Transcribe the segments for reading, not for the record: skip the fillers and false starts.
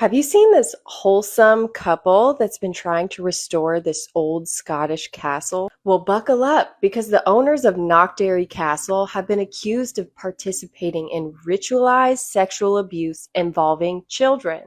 Have you seen this wholesome couple that's been trying to restore this old Scottish castle? Well, buckle up because the owners of Knockderry Castle have been accused of participating in ritualized sexual abuse involving children.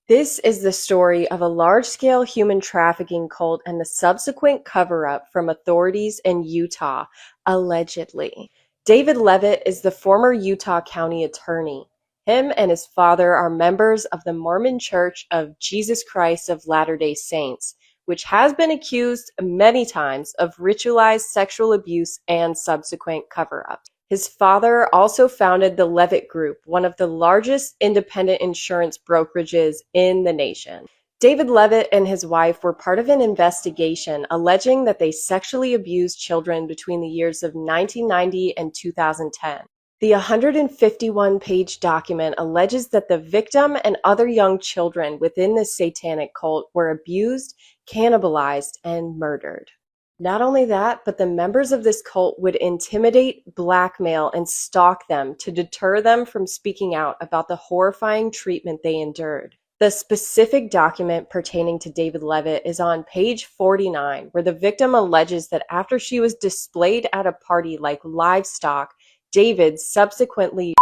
This is the story of a large-scale human trafficking cult and the subsequent cover-up from authorities in Utah, allegedly. David Leavitt is the former Utah County attorney. Him and his father are members of the Mormon Church of Jesus Christ of Latter-day Saints, which has been accused many times of ritualized sexual abuse and subsequent cover-ups. His father also founded the Leavitt Group, one of the largest independent insurance brokerages in the nation. David Leavitt and his wife were part of an investigation alleging that they sexually abused children between the years of 1990 and 2010. The 151-page document alleges that the victim and other young children within the satanic cult were abused, cannibalized, and murdered. Not only that, but the members of this cult would intimidate, blackmail, and stalk them to deter them from speaking out about the horrifying treatment they endured. The specific document pertaining to David Leavitt is on page 49, where the victim alleges that after she was displayed at a party like livestock, David subsequently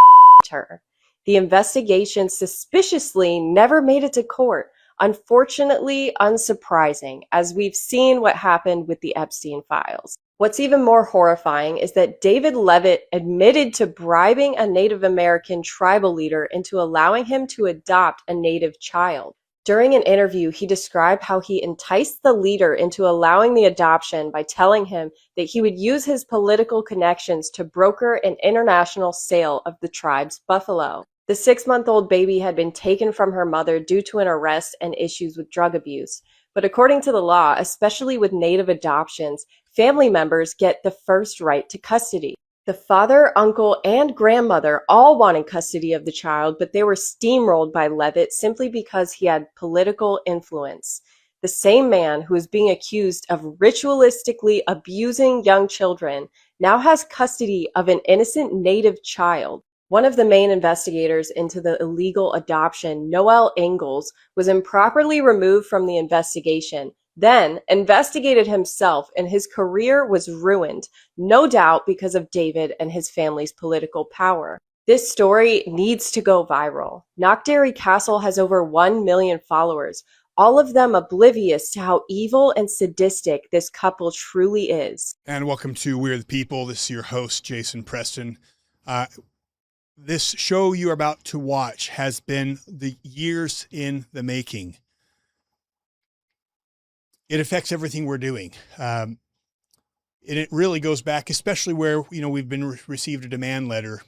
her. The investigation suspiciously never made it to court. Unfortunately, unsurprising, as we've seen what happened with the Epstein files. What's even more horrifying is that David Leavitt admitted to bribing a Native American tribal leader into allowing him to adopt a Native child. During an interview, he described how he enticed the leader into allowing the adoption by telling him that he would use his political connections to broker an international sale of the tribe's buffalo. The 6-month-old baby had been taken from her mother due to an arrest and issues with drug abuse. But according to the law, especially with Native adoptions, family members get the first right to custody. The father, uncle, and grandmother all wanted custody of the child, but they were steamrolled by Leavitt simply because he had political influence. The same man who is being accused of ritualistically abusing young children now has custody of an innocent Native child. One of the main investigators into the illegal adoption, Noel Ingalls, was improperly removed from the investigation, then investigated himself, and his career was ruined, no doubt because of David and his family's political power. This story needs to go viral. Knockderry Castle has over 1 million followers, all of them oblivious to how evil and sadistic this couple truly is. And welcome to We're the People. This is your host, Jason Preston. This show you are about to watch has been the years in the making. It affects everything we're doing. And it really goes back, especially where, we've been received a demand letter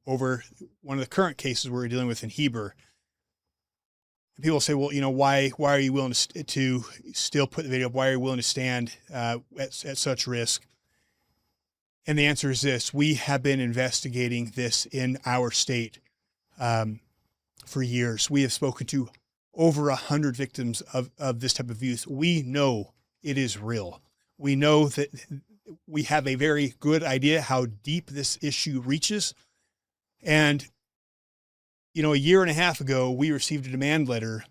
over one of the current cases we're dealing with in Heber. People say, well, why are you willing to still put the video up? Why are you willing to stand at such risk? And the answer is this: we have been investigating this in our state for years. We have spoken to over 100 victims of this type of abuse. We know it is real. We know that we have a very good idea how deep this issue reaches. And, a year and a half ago, we received a demand letter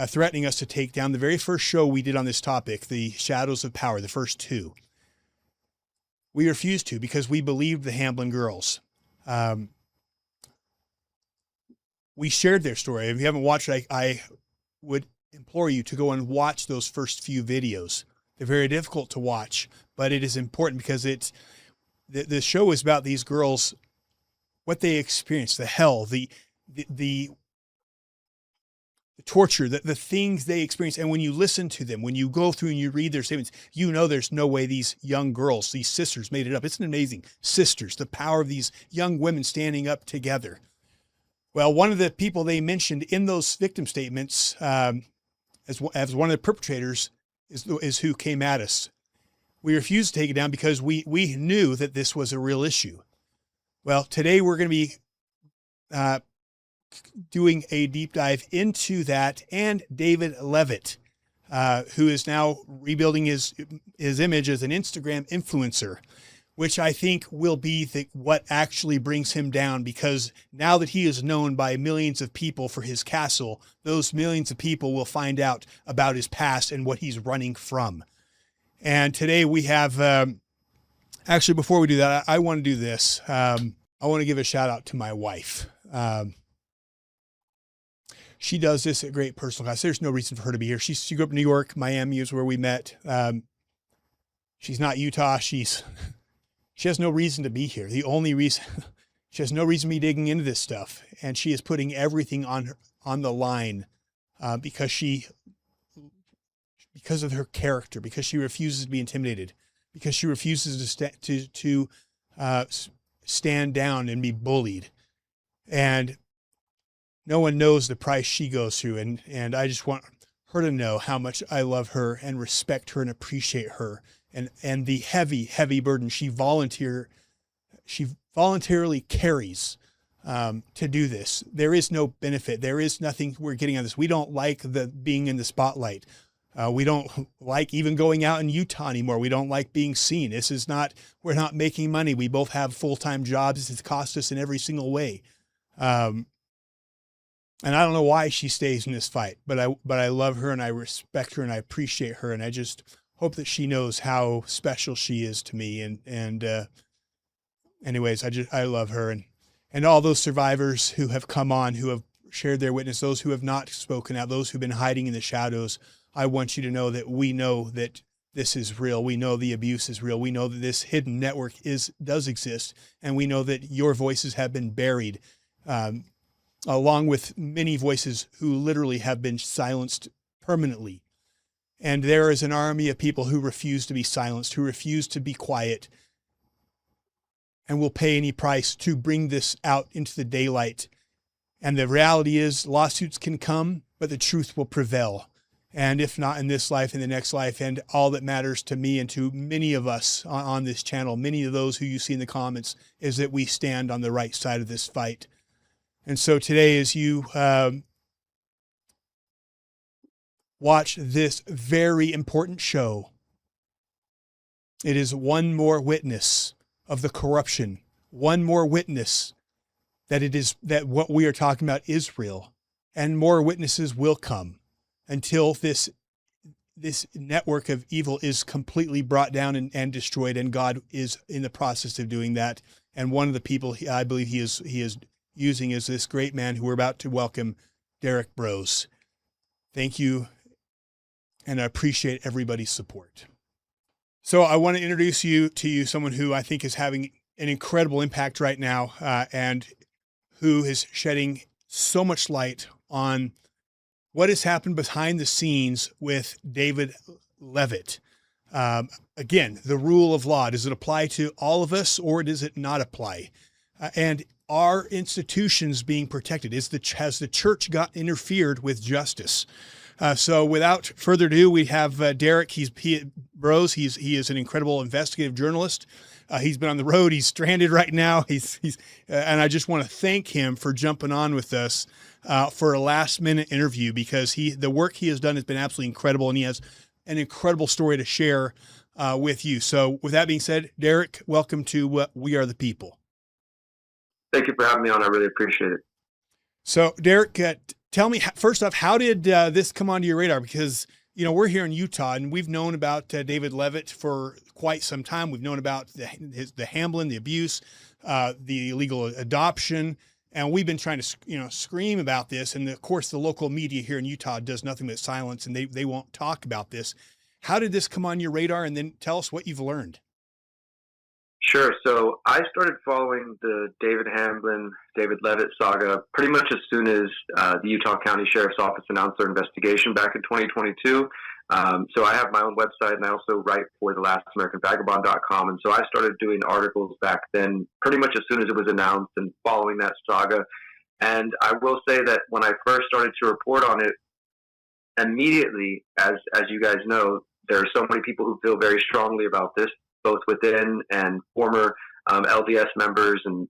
threatening us to take down the very first show we did on this topic, the Shadows of Power, the first two. We refused to because we believed the Hamblin girls. We shared their story. If you haven't watched it, I would implore you to go and watch those first few videos. They're very difficult to watch, but it is important because the show is about these girls, what they experienced, the hell, the torture, the things they experience. And when you listen to them, when you go through and you read their statements, there's no way these young girls, these sisters made it up. It's an amazing sisters, the power of these young women standing up together. Well, one of the people they mentioned in those victim statements as one of the perpetrators is who came at us. We refused to take it down because we knew that this was a real issue. Well, today we're going to be doing a deep dive into that and David Leavitt, who is now rebuilding his image as an Instagram influencer. which I think will be what actually brings him down, because now that he is known by millions of people for his castle, those millions of people will find out about his past and what he's running from. And today we have, actually, before we do that, I want to do this. I want to give a shout out to my wife. She does this at great personal cost. There's no reason for her to be here. She grew up in New York. Miami is where we met. She's not Utah. She has no reason to be here. The only reason, she has no reason to be digging into this stuff. And she is putting everything on the line because of her character, because she refuses to be intimidated, because she refuses to stand down and be bullied. And no one knows the price she goes through. And I just want her to know how much I love her and respect her and appreciate her. And the heavy, heavy burden she voluntarily carries to do this. There is no benefit. There is nothing we're getting on this. We don't like being in the spotlight. We don't like even going out in Utah anymore. We don't like being seen. We're not making money. We both have full-time jobs. It's cost us in every single way. And I don't know why she stays in this fight, but I love her and I respect her and I appreciate her. And I just hope that she knows how special she is to me. And anyways, I love her and all those survivors who have come on, who have shared their witness, those who have not spoken out, those who've been hiding in the shadows. I want you to know that we know that this is real. We know the abuse is real. We know that this hidden network does exist. And we know that your voices have been buried, along with many voices who literally have been silenced permanently. And there is an army of people who refuse to be silenced, who refuse to be quiet, and will pay any price to bring this out into the daylight. And the reality is lawsuits can come, but the truth will prevail. And if not in this life, in the next life. And all that matters to me and to many of us on this channel, many of those who you see in the comments, is that we stand on the right side of this fight. And so today, as you watch this very important show, it is one more witness of the corruption, one more witness that what we are talking about is real, and more witnesses will come until this network of evil is completely brought down and destroyed. And God is in the process of doing that. And one of the people I believe he is using is this great man who we're about to welcome, Derrick Broze. Thank you. And I appreciate everybody's support. So I want to introduce you to someone who I think is having an incredible impact right now, and who is shedding so much light on what has happened behind the scenes with David Leavitt. Again, the rule of law, does it apply to all of us or does it not apply? And are institutions being protected? Has the church got interfered with justice? So without further ado, we have Derrick. Broze. He is an incredible investigative journalist. He's been on the road. He's stranded right now. And I just want to thank him for jumping on with us for a last minute interview, because the work he has done has been absolutely incredible, and he has an incredible story to share with you. So with that being said, Derrick, welcome to We Are the People. Thank you for having me on. I really appreciate it. So Derrick, tell me first off, how did this come onto your radar? Because, we're here in Utah and we've known about David Leavitt for quite some time. We've known about the Hamblin, the abuse, the illegal adoption, and we've been trying to, scream about this. And of course, the local media here in Utah does nothing but silence, and they won't talk about this. How did this come on your radar? And then tell us what you've learned. Sure. So I started following the David Hamblin, David Leavitt saga pretty much as soon as the Utah County Sheriff's Office announced their investigation back in 2022. So I have my own website, and I also write for thelastamericanvagabond.com. And so I started doing articles back then pretty much as soon as it was announced and following that saga. And I will say that when I first started to report on it, immediately, as you guys know, there are so many people who feel very strongly about this, both within and former LDS members and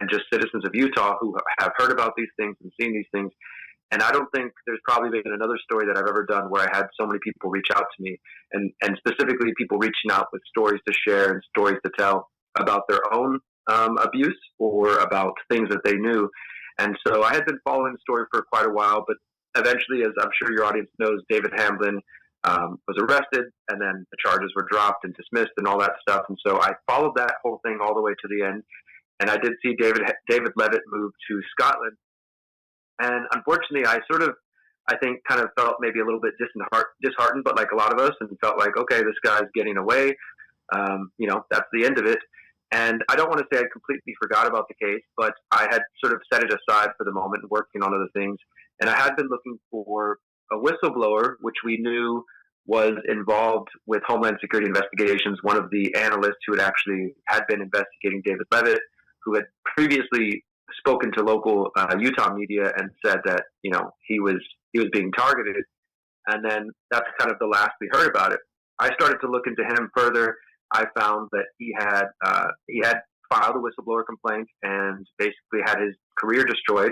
just citizens of Utah who have heard about these things and seen these things. And I don't think there's probably been another story that I've ever done where I had so many people reach out to me, and specifically people reaching out with stories to share and stories to tell about their own abuse or about things that they knew. And so I had been following the story for quite a while, but eventually, as I'm sure your audience knows, David Hamblin was arrested, and then the charges were dropped and dismissed and all that stuff. And so I followed that whole thing all the way to the end. And I did see David Leavitt move to Scotland. And unfortunately, I think, kind of felt maybe a little bit disheartened, but like a lot of us, and felt like, okay, this guy's getting away. That's the end of it. And I don't want to say I completely forgot about the case, but I had sort of set it aside for the moment and working on other things. And I had been looking for a whistleblower, which we knew was involved with Homeland Security investigations, one of the analysts who had been investigating David Leavitt, who had previously spoken to local Utah media and said that, he was being targeted. And then that's kind of the last we heard about it. I started to look into him further. I found that he had filed a whistleblower complaint and basically had his career destroyed.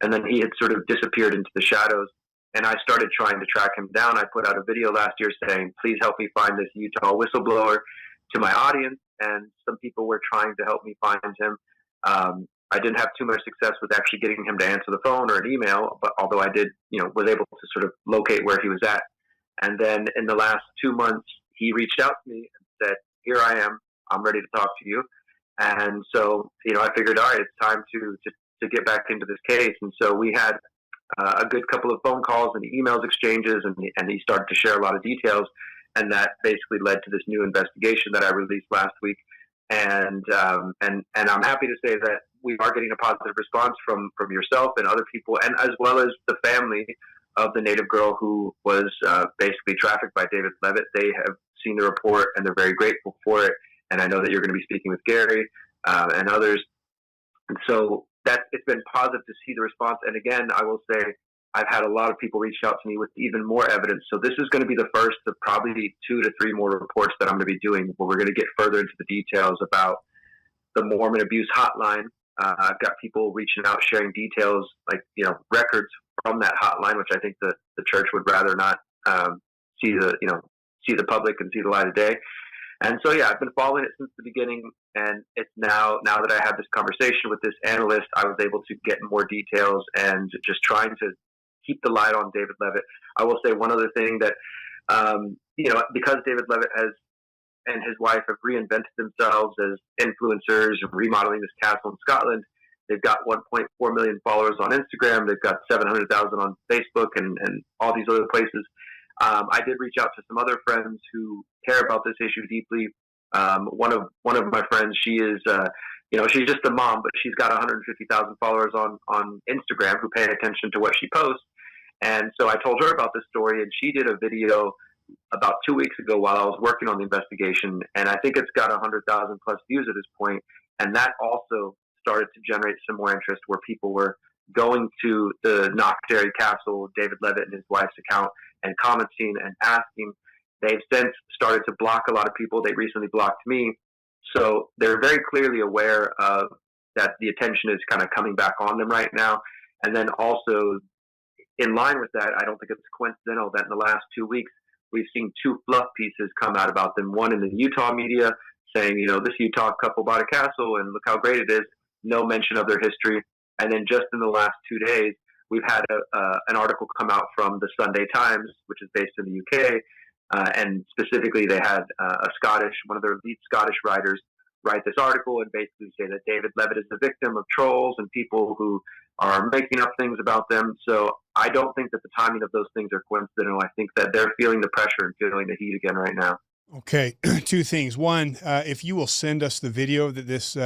And then he had sort of disappeared into the shadows. And I started trying to track him down. I put out a video last year saying, please help me find this Utah whistleblower, to my audience. And some people were trying to help me find him. I didn't have too much success with actually getting him to answer the phone or an email, but although I did, was able to sort of locate where he was at. And then in the last 2 months, he reached out to me and said, here I am. I'm ready to talk to you. And so, I figured, all right, it's time to get back into this case. And so we had a good couple of phone calls and emails exchanges, and he started to share a lot of details. And that basically led to this new investigation that I released last week. And I'm happy to say that we are getting a positive response from yourself and other people, and as well as the family of the Native girl who was basically trafficked by David Leavitt. They have seen the report and they're very grateful for it. And I know that you're going to be speaking with Gary and others. And so it's been positive to see the response. And again, I will say I've had a lot of people reach out to me with even more evidence. So this is going to be the first of probably 2 to 3 more reports that I'm going to be doing, where we're going to get further into the details about the Mormon abuse hotline. I've got people reaching out, sharing details, like, records from that hotline, which I think the church would rather not see the public and see the light of day. And so, yeah, I've been following it since the beginning, and it's now that I have this conversation with this analyst, I was able to get more details and just trying to keep the light on David Leavitt. I will say one other thing that, because David Leavitt and his wife have reinvented themselves as influencers and remodeling this castle in Scotland. They've got 1.4 million followers on Instagram. They've got 700,000 on Facebook and all these other places. I did reach out to some other friends who care about this issue deeply. One of my friends, she is, she's just a mom, but she's got 150,000 followers on Instagram who pay attention to what she posts. And so I told her about this story, and she did a video about 2 weeks ago while I was working on the investigation, and I think it's got 100,000 plus views at this point. And that also started to generate some more interest, where people were going to the Knockderry Castle, David Leavitt and his wife's account, and commenting and asking. They've since started to block a lot of people. They recently blocked me. So they're very clearly aware of that the attention is kind of coming back on them right now. And then also, in line with that, I don't think it's coincidental that in the last 2 weeks, we've seen 2 fluff pieces come out about them. One in the Utah media saying, this Utah couple bought a castle and look how great it is. No mention of their history. And then just in the last 2 days, we've had an article come out from the Sunday Times, which is based in the UK. And specifically, they had one of their lead Scottish writers write this article and basically say that David Leavitt is the victim of trolls and people who are making up things about them. So I don't think that the timing of those things are coincidental. I think that they're feeling the pressure and feeling the heat again right now. Okay. 2 things. One, if you will send us the video that this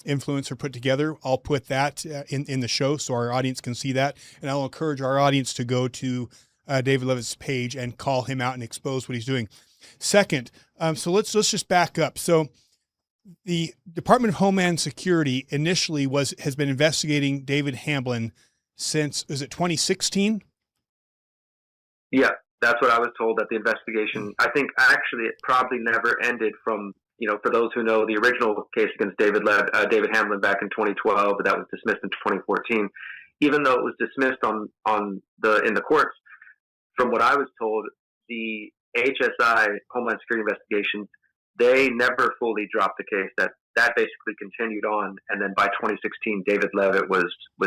influencer put together, I'll put that in the show so our audience can see that. And I'll encourage our audience to go to David Leavitt's page and call him out and expose what he's doing. Second, so let's just back up. So the Department of Homeland Security initially has been investigating David Hamblin since, is it 2016? Yeah, that's what I was told, that the investigation, I think actually it probably never ended from, for those who know the original case against David Hamblin back in 2012, but that was dismissed in 2014. even though it was dismissed in the courts, from what I was told, the HSI Homeland Security investigations, they never fully dropped the case. That basically continued on, and then by 2016, David Leavitt was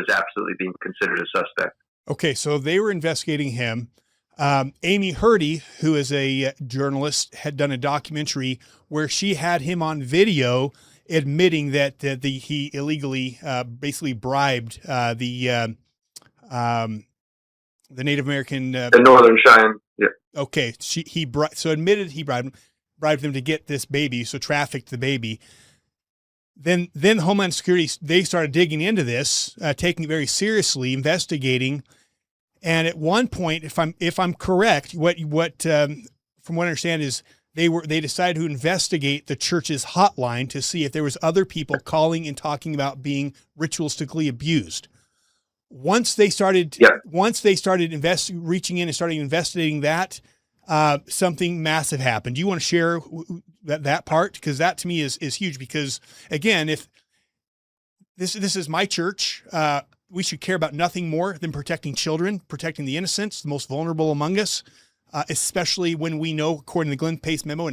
absolutely being considered a suspect. Okay, so they were investigating him. Amy Hurdy, who is a journalist, had done a documentary where she had him on video admitting that he illegally basically bribed the Native American, the Northern Cheyenne. Yeah. Okay, so admitted he bribed them to get this baby, so trafficked the baby. Then Homeland Security, they started digging into this, taking it very seriously, investigating. And at one point, if I'm correct, what from what I understand is they decided to investigate the church's hotline to see if there was other people calling and talking about being ritualistically abused. Once they started reaching in and starting investigating that, something massive happened. Do you want to share that part? Because that to me is huge, because again, if this is my church, we should care about nothing more than protecting children, protecting the innocents, the most vulnerable among us, especially when we know, according to the Glenn Pace memo,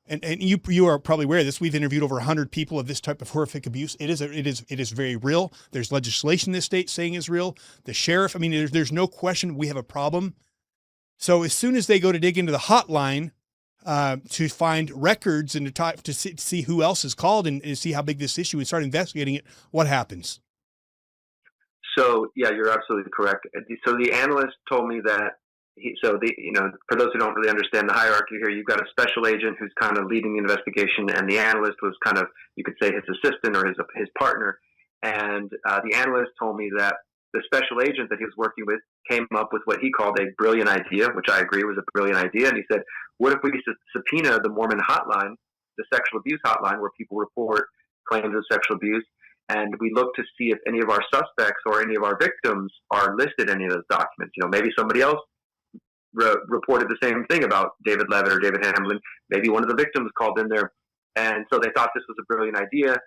and you are probably aware of this, we've interviewed over 100 people of this type of horrific abuse. It is very real. There's legislation in this state saying is real. The sheriff, I mean, there's no question we have a problem. So as soon as they go to dig into the hotline to find records and to see who else is called and see how big this issue and start investigating it, what happens? So yeah, you're absolutely correct. So the analyst told me that for those who don't really understand the hierarchy here, you've got a special agent who's kind of leading the investigation, and the analyst was kind of, you could say, his assistant or his partner. And the analyst told me that the special agent that he was working with came up with what he called a brilliant idea, which I agree was a brilliant idea. And he said, what if we subpoena the Mormon hotline, the sexual abuse hotline, where people report claims of sexual abuse, and we look to see if any of our suspects or any of our victims are listed in any of those documents. Maybe somebody else reported the same thing about David Leavitt or David Hamblin. Maybe one of the victims called in there. And so they thought this was a brilliant idea,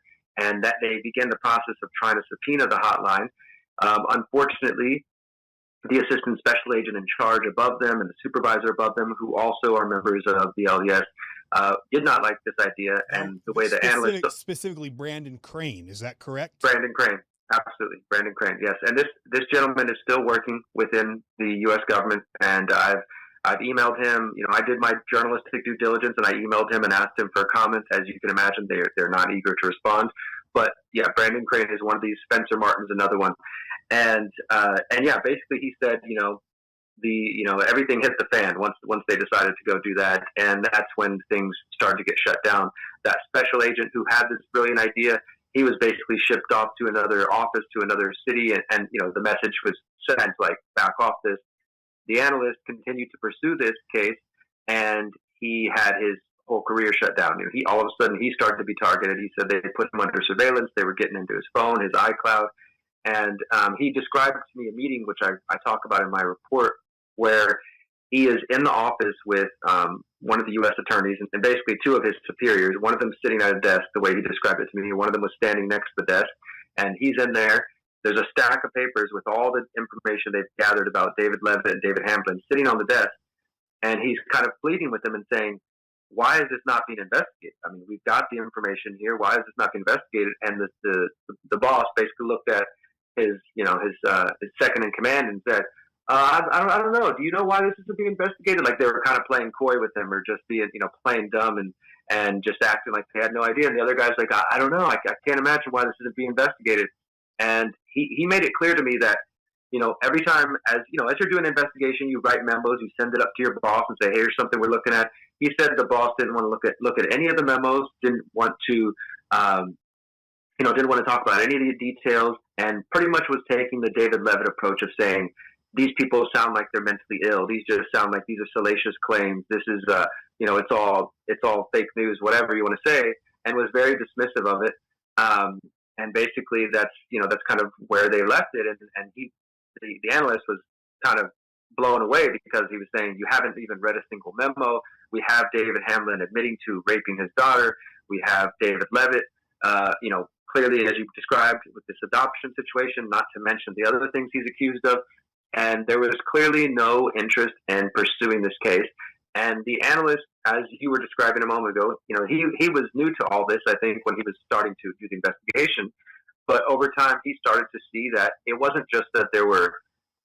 and that they began the process of trying to subpoena the hotline. Unfortunately, the assistant special agent in charge above them and the supervisor above them, who also are members of the LDS, did not like this idea. And the way the analyst... Specifically Brandon Crane, is that correct? Brandon Crane, absolutely. Brandon Crane, yes. And this gentleman is still working within the U.S. government, and I've emailed him. I did my journalistic due diligence, and I emailed him and asked him for comments. As you can imagine, they're not eager to respond. But yeah, Brandon Crane is one of these. Spencer Martin's another one. And yeah, basically he said, everything hit the fan once they decided to go do that, and that's when things started to get shut down. That special agent who had this brilliant idea, he was basically shipped off to another office, to another city, and the message was sent, like, back off this. The analyst continued to pursue this case, and he had his whole career shut down. All of a sudden he started to be targeted. He said they put him under surveillance. They were getting into his phone, his iCloud. And he described to me a meeting, which I talk about in my report, where he is in the office with one of the U.S. attorneys and basically two of his superiors. One of them sitting at a desk, the way he described it to me. One of them was standing next to the desk, and he's in there. There's a stack of papers with all the information they've gathered about David Leavitt and David Hamblin sitting on the desk, and he's kind of pleading with them and saying, why is this not being investigated? I mean, we've got the information here. Why is this not being investigated? And the boss basically looked at his second in command and said, I don't know. Do you know why this isn't being investigated? Like they were kind of playing coy with him, or just being, playing dumb and just acting like they had no idea. And the other guy's like, I don't know. I can't imagine why this isn't being investigated. And he made it clear to me that, every time as you're doing an investigation, you write memos, you send it up to your boss and say, hey, here's something we're looking at. He said the boss didn't want to look at any of the memos, didn't want to talk about any of the details, and pretty much was taking the David Leavitt approach of saying, these people sound like they're mentally ill. These just sound like these are salacious claims. This is, it's all fake news, whatever you want to say, and was very dismissive of it. And basically that's kind of where they left it. And the analyst was kind of blown away because he was saying, you haven't even read a single memo. We have David Hamblin admitting to raping his daughter. We have David Leavitt, clearly, as you described, with this adoption situation, not to mention the other things he's accused of. And there was clearly no interest in pursuing this case. And the analyst, as you were describing a moment ago, he was new to all this, I think, when he was starting to do the investigation. But over time, he started to see that it wasn't just that there were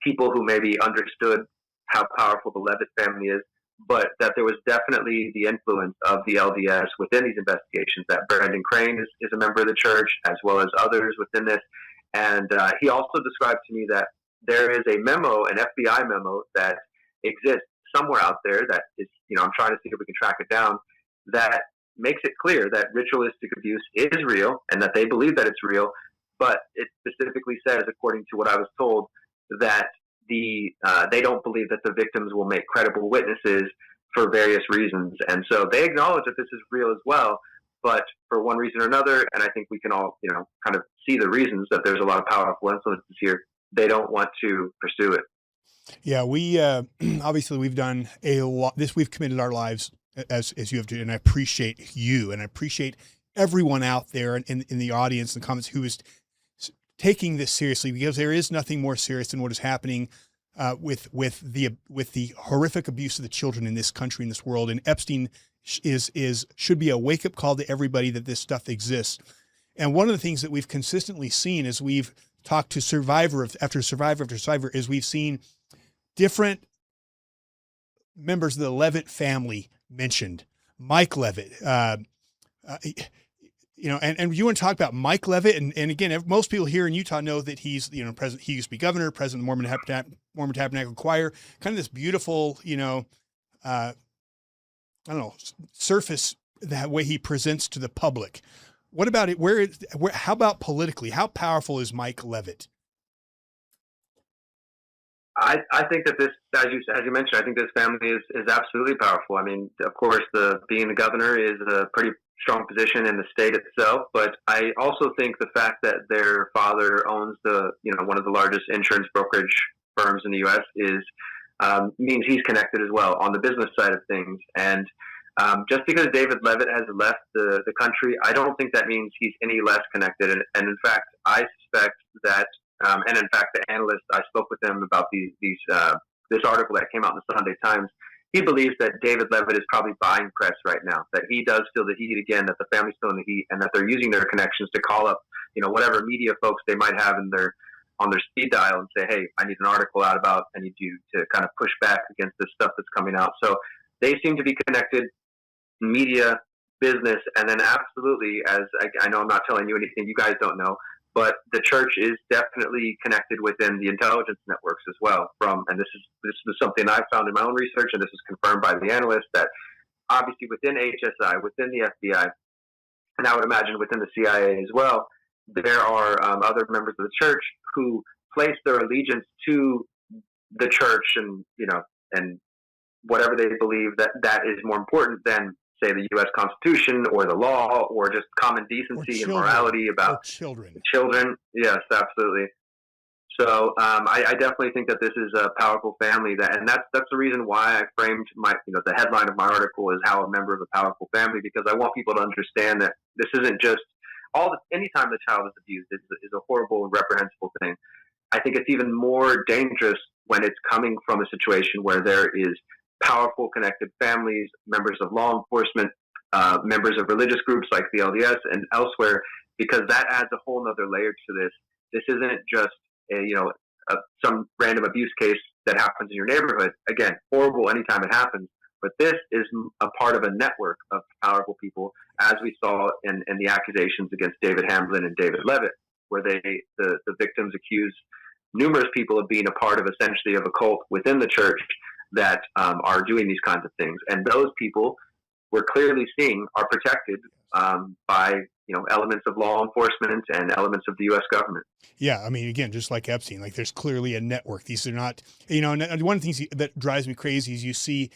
people who maybe understood how powerful the Leavitt family is, but that there was definitely the influence of the LDS within these investigations, that Brandon Crane is a member of the church, as well as others within this. And he also described to me that there is a memo, an FBI memo, that exists somewhere out there that is, I'm trying to see if we can track it down, that makes it clear that ritualistic abuse is real and that they believe that it's real, but it specifically says, according to what I was told, that they don't believe that the victims will make credible witnesses for various reasons. And so they acknowledge that this is real as well, but for one reason or another, and I think we can all, kind of see the reasons that there's a lot of powerful influences here, they don't want to pursue it. Yeah, we obviously we've done a lot. We've committed our lives as you have to, and I appreciate you, and I appreciate everyone out there in the audience and comments who is taking this seriously, because there is nothing more serious than what is happening with the horrific abuse of the children in this country, in this world. And Epstein should be a wake up call to everybody that this stuff exists. And one of the things that we've consistently seen as we've talked to survivor after survivor after survivor is we've seen different members of the Leavitt family mentioned. Mike Leavitt, and you want to talk about Mike Leavitt, and again, most people here in Utah know that he's, president. He used to be governor, president of the Mormon Tabernacle Choir, kind of this beautiful, surface that way he presents to the public. What about it? How about politically? How powerful is Mike Leavitt? I think that this, as you mentioned, I think this family is absolutely powerful. I mean, of course, being the governor is a pretty strong position in the state itself, but I also think the fact that their father owns one of the largest insurance brokerage firms in the U.S. means he's connected as well on the business side of things. And just because David Leavitt has left the country, I don't think that means he's any less connected. And in fact, I suspect that. And in fact, the analyst, I spoke with him about this article that came out in the Sunday Times. He believes that David Leavitt is probably buying press right now, that he does feel the heat again, that the family's feeling the heat, and that they're using their connections to call up, whatever media folks they might have on their speed dial and say, hey, I need an article out about, I need you to kind of push back against this stuff that's coming out. So they seem to be connected, media, business, and then absolutely, as I know I'm not telling you anything you guys don't know, but the church is definitely connected within the intelligence networks as well. And this is something I found in my own research, and this is confirmed by the analyst, that obviously within HSI, within the FBI, and I would imagine within the CIA as well, there are other members of the church who place their allegiance to the church, and whatever they believe that is more important than, say, the U.S. Constitution or the law or just common decency and morality about children. Yes, absolutely. So I definitely think that this is a powerful family, and that's the reason why I framed the headline of my article is how a member of a powerful family, because I want people to understand that this isn't just anytime the child is abused is a horrible and reprehensible thing. I think it's even more dangerous when it's coming from a situation where there is powerful connected families, members of law enforcement, members of religious groups like the LDS and elsewhere, because that adds a whole nother layer to this. This isn't just some random abuse case that happens in your neighborhood. Again, horrible anytime it happens, but this is a part of a network of powerful people, as we saw in the accusations against David Hamblin and David Leavitt, where the victims accused numerous people of being a part of essentially of a cult within the church that are doing these kinds of things. And those people we're clearly seeing are protected by elements of law enforcement and elements of the U.S. government. Yeah, I mean, again, just like Epstein, like there's clearly a network. These are not, and one of the things that drives me crazy is you'll see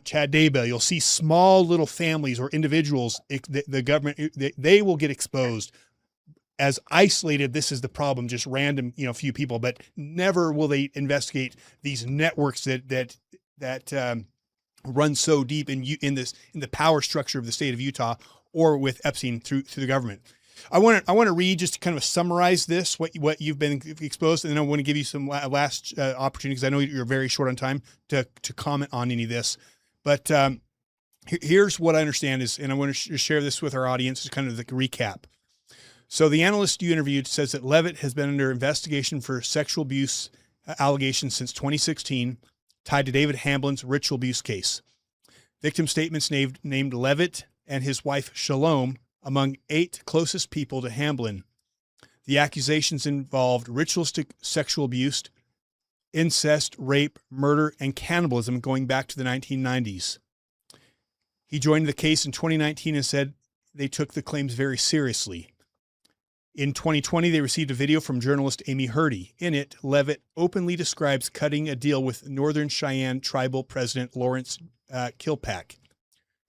Chad Daybell, you'll see small little families or individuals, the government, they will get exposed as isolated. This is the problem, just random, few people, but never will they investigate these networks that run so deep in the power structure of the state of Utah, or with Epstein through the government. I want to read just to kind of summarize this, what you've been exposed, and then I want to give you some last opportunity, because I know you're very short on time to comment on any of this. But here's what I understand is, and I want to share this with our audience as kind of the recap. So the analyst you interviewed says that Leavitt has been under investigation for sexual abuse allegations since 2016, tied to David Hamblin's ritual abuse case. Victim statements named Leavitt and his wife Shalom among 8 closest people to Hamblin. The accusations involved ritualistic sexual abuse, incest, rape, murder, and cannibalism going back to the 1990s. He joined the case in 2019 and said they took the claims very seriously. In 2020, they received a video from journalist Amy Hurdy. In it, Leavitt openly describes cutting a deal with Northern Cheyenne tribal president Lawrence Kilpack,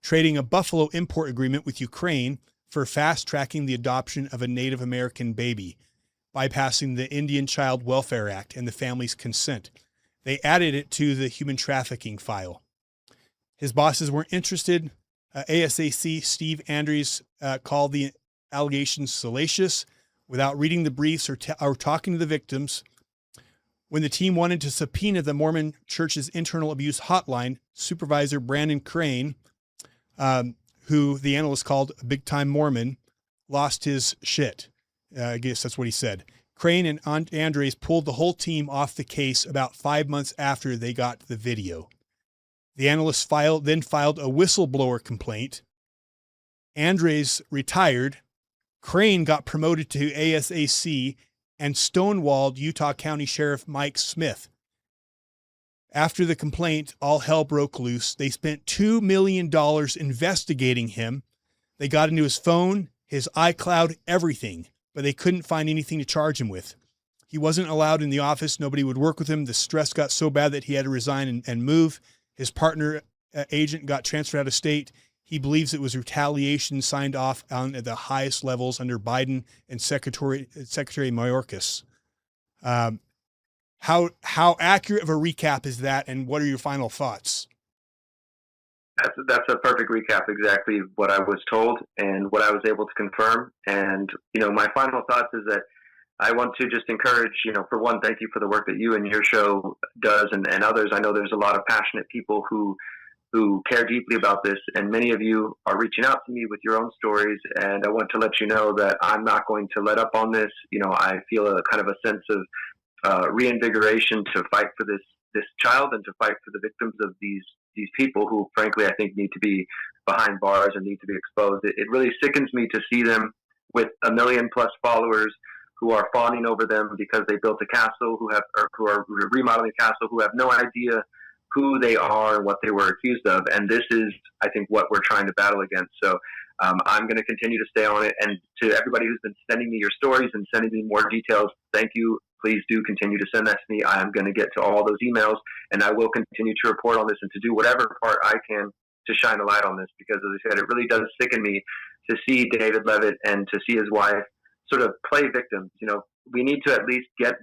trading a buffalo import agreement with Ukraine for fast-tracking the adoption of a Native American baby, bypassing the Indian Child Welfare Act and the family's consent. They added it to the human trafficking file. His bosses weren't interested. ASAC Steve Andrews called the allegations salacious without reading the briefs or talking to the victims. When the team wanted to subpoena the Mormon Church's internal abuse hotline, Supervisor Brandon Crane, who the analyst called a big-time Mormon, lost his shit. I guess that's what he said. Crane and Andres pulled the whole team off the case about 5 months after they got the video. The analyst then filed a whistleblower complaint. Andres retired. Crane got promoted to ASAC and stonewalled Utah County Sheriff Mike Smith. After the complaint, all hell broke loose. They spent $2 million investigating him. They got into his phone, his iCloud, everything, but they couldn't find anything to charge him with. He wasn't allowed in the office. Nobody would work with him. The stress got so bad that he had to resign and move. His partner agent got transferred out of state. He believes it was retaliation signed off on at the highest levels under Biden and Secretary Mayorkas. How accurate of a recap is that, and what are your final thoughts? That's a perfect recap, exactly what I was told and what I was able to confirm. And, my final thoughts is that I want to just encourage, for one, thank you for the work that you and your show does and others. I know there's a lot of passionate people who care deeply about this, and many of you are reaching out to me with your own stories, and I want to let you know that I'm not going to let up on this. I feel a kind of a sense of reinvigoration to fight for this child and to fight for the victims of these people who, frankly, I think need to be behind bars and need to be exposed. It really sickens me to see them with 1 million+ followers who are fawning over them because they built a castle, who are remodeling a castle, who have no idea who they are and what they were accused of. And this is, I think, what we're trying to battle against. So I'm going to continue to stay on it. And to everybody who's been sending me your stories and sending me more details, thank you. Please do continue to send that to me. I am going to get to all those emails, and I will continue to report on this and to do whatever part I can to shine a light on this, because, as I said, it really does sicken me to see David Leavitt and to see his wife sort of play victims. We need to at least get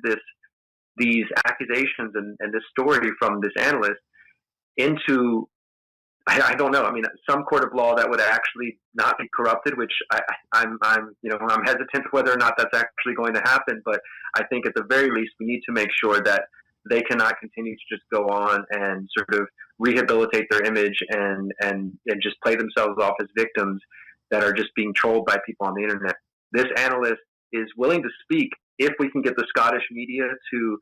these accusations and this story from this analyst into, I don't know. I mean, some court of law that would actually not be corrupted, which I'm hesitant whether or not that's actually going to happen. But I think at the very least, we need to make sure that they cannot continue to just go on and sort of rehabilitate their image and just play themselves off as victims that are just being trolled by people on the internet. This analyst is willing to speak if we can get the Scottish media to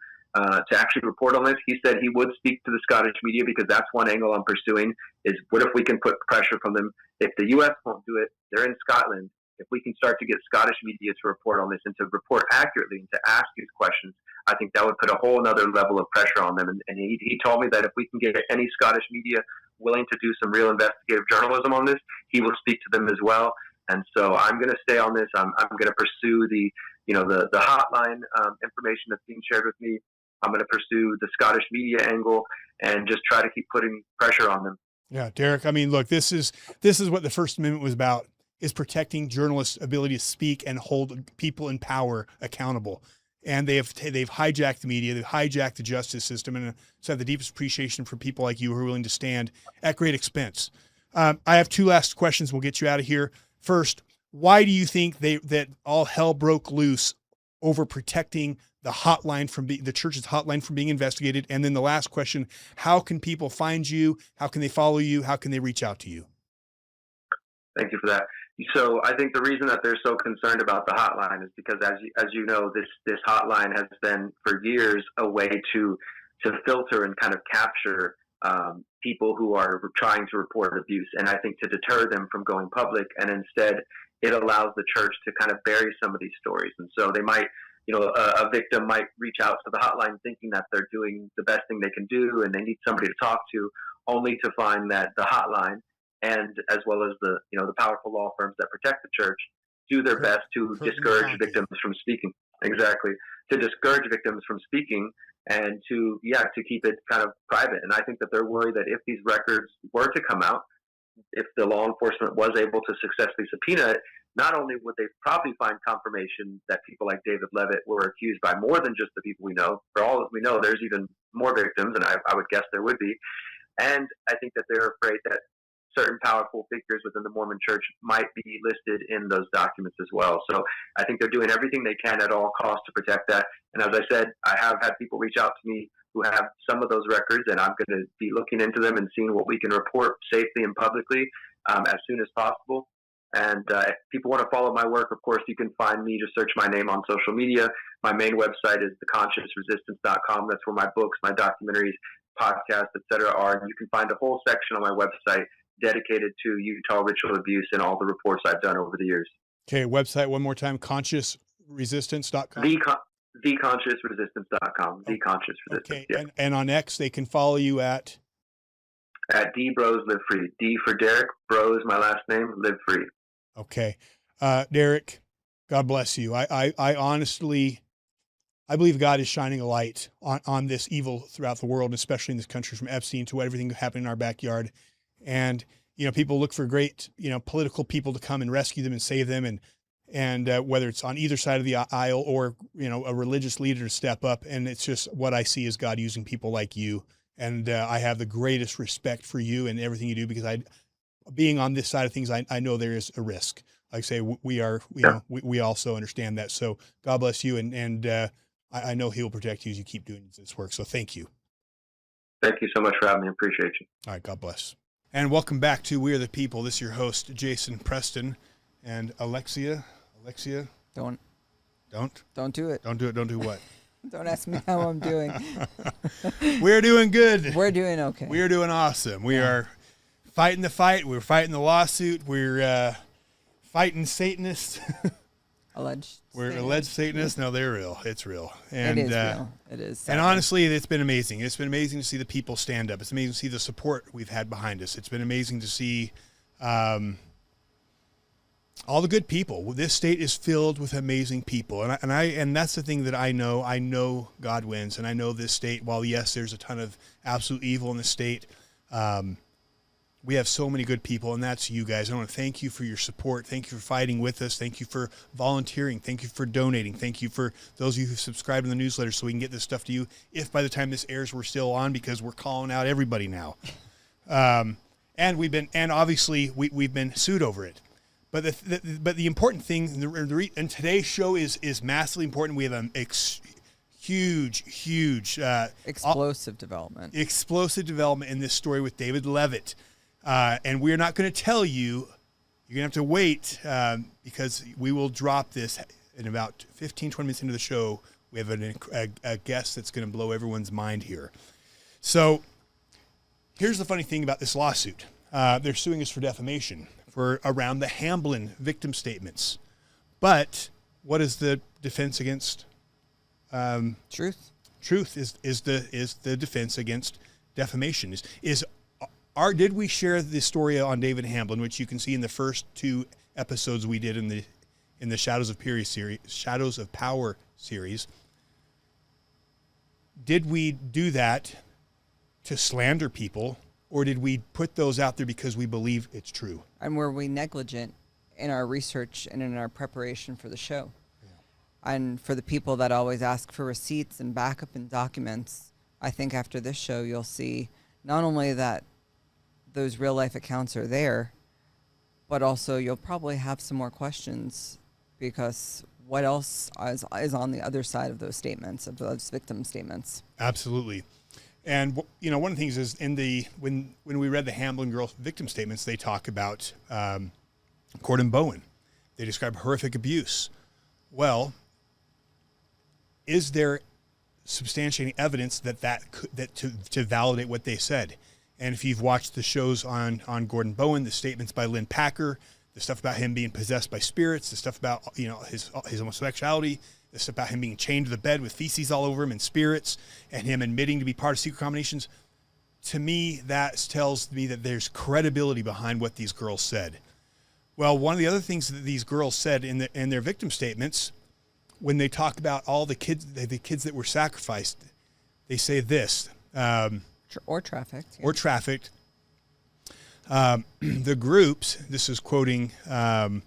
actually report on this. He said he would speak to the Scottish media because that's one angle I'm pursuing, is what if we can put pressure from them. If the U.S. won't do it, they're in Scotland. If we can start to get Scottish media to report on this and to report accurately and to ask these questions, I think that would put a whole other level of pressure on them. And he told me that if we can get any Scottish media willing to do some real investigative journalism on this, he will speak to them as well. And so I'm going to stay on this. I'm going to pursue the hotline information that's being shared with me. I'm going to pursue the Scottish media angle and just try to keep putting pressure on them. Yeah, Derrick. I mean, look, this is what the First Amendment was about, is protecting journalists' ability to speak and hold people in power accountable. And they've hijacked the media, they've hijacked the justice system, and so I have the deepest appreciation for people like you who are willing to stand at great expense. I have 2 last questions. We'll get you out of here. First, why do you think that all hell broke loose over protecting the hotline the church's hotline from being investigated? And then the last question, how can people find you? How can they follow you? How can they reach out to you? Thank you for that. So I think the reason that they're so concerned about the hotline is because, as you know, this hotline has been for years a way to filter and kind of capture people who are trying to report abuse, and I think to deter them from going public. And instead, it allows the church to kind of bury some of these stories. And so they might, a victim might reach out to the hotline thinking that they're doing the best thing they can do, and they need somebody to talk to, only to find that the hotline, and as well as the powerful law firms that protect the church, do their best to discourage victims from speaking. Exactly. To discourage victims from speaking and to keep it kind of private. And I think that they're worried that if these records were to come out, if the law enforcement was able to successfully subpoena it, not only would they probably find confirmation that people like David Leavitt were accused by more than just the people we know. For all that we know, there's even more victims, and I would guess there would be. And I think that they're afraid that certain powerful figures within the Mormon Church might be listed in those documents as well. So I think they're doing everything they can at all costs to protect that. And as I said, I have had people reach out to me who have some of those records, and I'm going to be looking into them and seeing what we can report safely and publicly as soon as possible. And if people want to follow my work, of course, you can find me. Just search my name on social media. My main website is theconsciousresistance.com. That's where my books, my documentaries, podcasts, etc. are. And you can find a whole section on my website dedicated to Utah ritual abuse and all the reports I've done over the years. Okay, website one more time, consciousresistance.com. Theconsciousresistance.com. Okay. Theconsciousresistance. Okay, Yeah. and on X, they can follow you at D Broze Live Free. D for Derrick, Broze, my last name, Live Free. Okay. Derrick, God bless you. I honestly, I believe God is shining a light on this evil throughout the world, especially in this country, from Epstein to everything happening in our backyard. And, people look for great, political people to come and rescue them and save them. And whether it's on either side of the aisle or, a religious leader to step up. And it's just what I see is God using people like you. And I have the greatest respect for you and everything you do, because being on this side of things, I know there is a risk. Like I say, we are, we also understand that. So God bless you. And I know He'll protect you as you keep doing this work. So thank you. Thank you so much for having me. I appreciate you. All right. God bless. And welcome back to We Are the People. This is your host, Jason Preston, and Alexia. Don't do it. Don't do it. Don't do what? Don't ask me how I'm doing. We're doing good. We're doing okay. We are doing awesome. We are fighting the fight. We're fighting the lawsuit. We're fighting Satanists. We're alleged Satanists. No, they're real. It's real. And, it is real. It is. And honestly, it's been amazing. It's been amazing to see the people stand up. It's amazing to see the support we've had behind us. It's been amazing to see all the good people. This state is filled with amazing people. And that's the thing that I know. I know God wins. And I know this state, while yes, there's a ton of absolute evil in the state, we have so many good people, and that's you guys. I want to thank you for your support. Thank you for fighting with us. Thank you for volunteering. Thank you for donating. Thank you for those of you who subscribe to the newsletter so we can get this stuff to you. If by the time this airs, we're still on, because we're calling out everybody now. And obviously we've been sued over it. But the important thing, and today's show is massively important. We have an huge explosive development in this story with David Leavitt. And we're not going to tell you. You're going to have to wait because we will drop this in about 15, 20 minutes into the show. We have a guest that's going to blow everyone's mind here. So here's the funny thing about this lawsuit. They're suing us for defamation for around the Hamblin victim statements. But what is the defense against? Truth. Truth is the defense against defamation. Did we share the story on David Hamblin, which you can see in the first 2 episodes we did in the Shadows of Power series? Did we do that to slander people, or did we put those out there because we believe it's true? And were we negligent in our research and in our preparation for the show? Yeah. And for the people that always ask for receipts and backup and documents, I think after this show you'll see not only that those real life accounts are there, but also you'll probably have some more questions, because what else is on the other side of those statements, of those victim statements? Absolutely. And, you know, one of the things is when we read the Hamblin girl victim statements, they talk about Gordon Bowen. They describe horrific abuse. Well, is there substantiating evidence that to validate what they said? And if you've watched the shows on Gordon Bowen, the statements by Lynn Packer, the stuff about him being possessed by spirits, the stuff about, you know, his homosexuality, the stuff about him being chained to the bed with feces all over him and spirits, and him admitting to be part of secret combinations, to me, that tells me that there's credibility behind what these girls said. Well, one of the other things that these girls said in their victim statements, when they talk about all the kids that were sacrificed, they say this. Or trafficked. Or trafficked. The groups, this is quoting one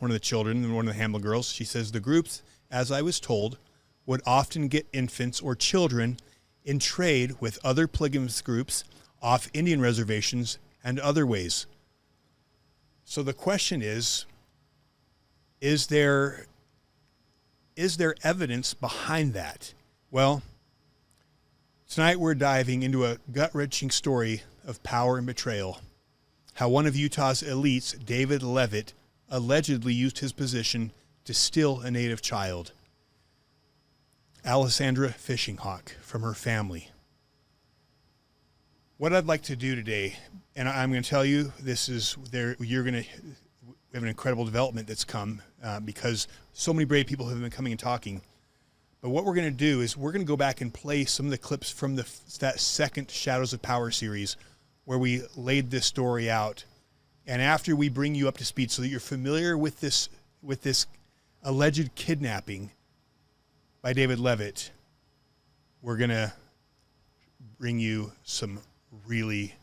of the children, one of the Hamblin girls, she says, the groups, as I was told, would often get infants or children in trade with other polygamous groups off Indian reservations and other ways. So the question is there evidence behind that? Well, tonight we're diving into a gut-wrenching story of power and betrayal. How one of Utah's elites, David Leavitt, allegedly used his position to steal a native child, Alessandra Fishing Hawk, from her family. What I'd like to do today, and I'm going to tell you, we have an incredible development that's come because so many brave people have been coming and talking. But what we're going to do is we're going to go back and play some of the clips from that second Shadows of Power series where we laid this story out. And after we bring you up to speed so that you're familiar with this alleged kidnapping by David Leavitt, we're going to bring you some really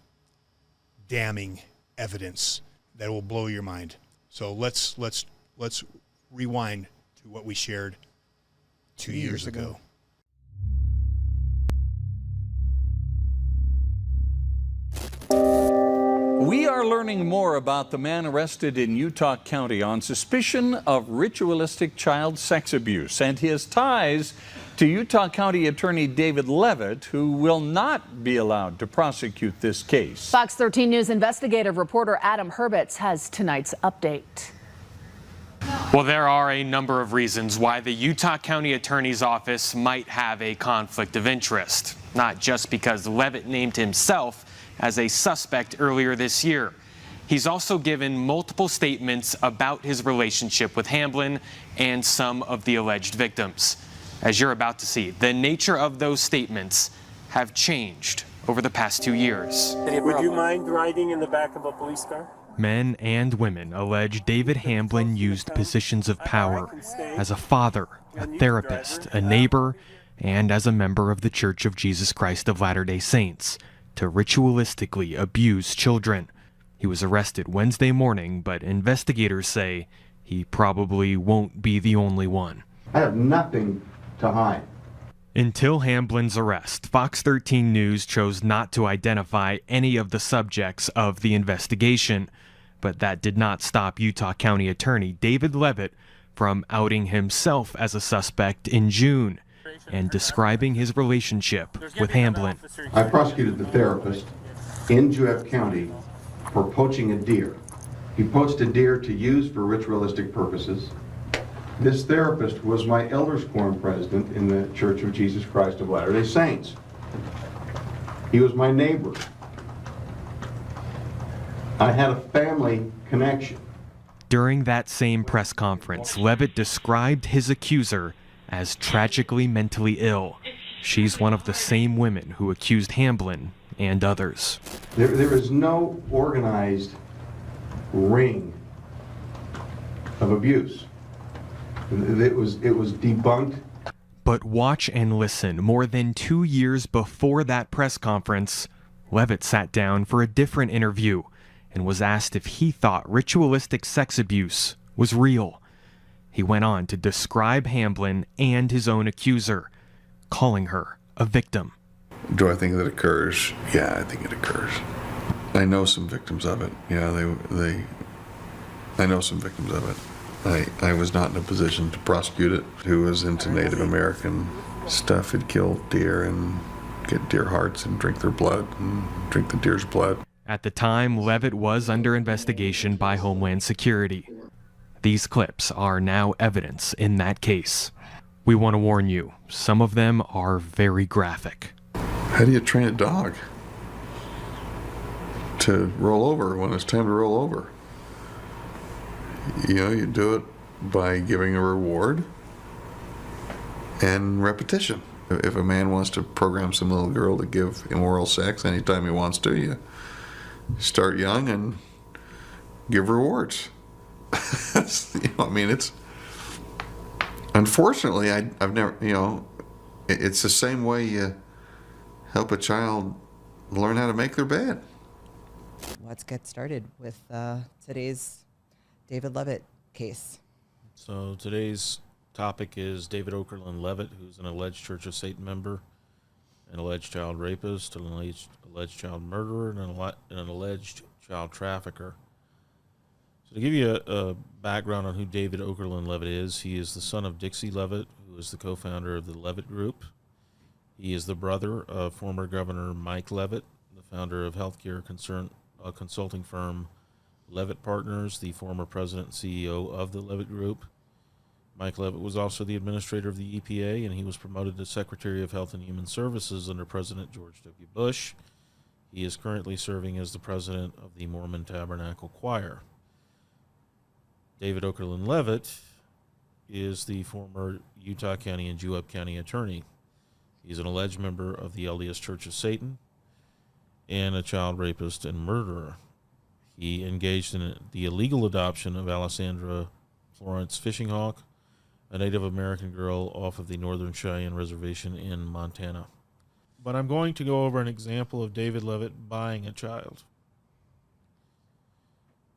damning evidence that will blow your mind. So let's rewind to what we shared 2 years ago. We are learning more about the man arrested in Utah County on suspicion of ritualistic child sex abuse and his ties to Utah County Attorney David Leavitt, who will not be allowed to prosecute this case. Fox 13 News investigative reporter Adam Herbets has tonight's update. Well, there are a number of reasons why the Utah County Attorney's Office might have a conflict of interest. Not just because Leavitt named himself as a suspect earlier this year. He's also given multiple statements about his relationship with Hamblin and some of the alleged victims. As you're about to see, the nature of those statements have changed over the past 2 years. Would you mind riding in the back of a police car? Men and women allege David Hamblin used positions of power as a father, a therapist, a neighbor, and as a member of the Church of Jesus Christ of Latter-day Saints to ritualistically abuse children. He was arrested Wednesday morning, but investigators say he probably won't be the only one. I have nothing to hide. Until Hamblin's arrest, Fox 13 News chose not to identify any of the subjects of the investigation, but that did not stop Utah County Attorney David Leavitt from outing himself as a suspect in June and describing his relationship with Hamblin. I prosecuted the therapist in Juab County for poaching a deer. He poached a deer to use for ritualistic purposes. This therapist was my elders quorum president in the Church of Jesus Christ of Latter-day Saints. He was my neighbor. I had a family connection. During that same press conference, Leavitt described his accuser as tragically mentally ill. She's one of the same women who accused Hamblin and others. There is no organized ring of abuse. It was debunked. But watch and listen. More than 2 years before that press conference, Leavitt sat down for a different interview and was asked if he thought ritualistic sex abuse was real. He went on to describe Hamblin and his own accuser, calling her a victim. Do I think that occurs? Yeah, I think it occurs. I know some victims of it. Yeah, I know some victims of it. I was not in a position to prosecute it. Who was into Native American stuff, had killed deer and get deer hearts and drink their blood and drink the deer's blood. At the time, Leavitt was under investigation by Homeland Security. These clips are now evidence in that case. We want to warn you, some of them are very graphic. How do you train a dog to roll over when it's time to roll over? You know, you do it by giving a reward and repetition. If a man wants to program some little girl to give immoral sex anytime he wants to, you start young and give rewards. You know, I mean, it's unfortunately I've never, you know, it's the same way you help a child learn how to make their bed. Let's get started with today's David Leavitt case. So today's topic is David Okerlund Leavitt, who's an alleged Church of Satan member, an alleged child rapist, an alleged child murderer, and an alleged child trafficker. So to give you a background on who David Okerlund Leavitt is, he is the son of Dixie Leavitt, who is the co-founder of the Leavitt Group. He is the brother of former Governor Mike Leavitt, the founder of healthcare consulting firm Leavitt Partners, the former president and CEO of the Leavitt Group. Mike Leavitt was also the administrator of the EPA, and he was promoted to Secretary of Health and Human Services under President George W. Bush. He is currently serving as the president of the Mormon Tabernacle Choir. David Okerlund Leavitt is the former Utah County and Juab County attorney. He's an alleged member of the LDS Church of Satan and a child rapist and murderer. He engaged in the illegal adoption of Alessandra Florence Fishing Hawk, a Native American girl off of the Northern Cheyenne Reservation in Montana. But I'm going to go over an example of David Leavitt buying a child.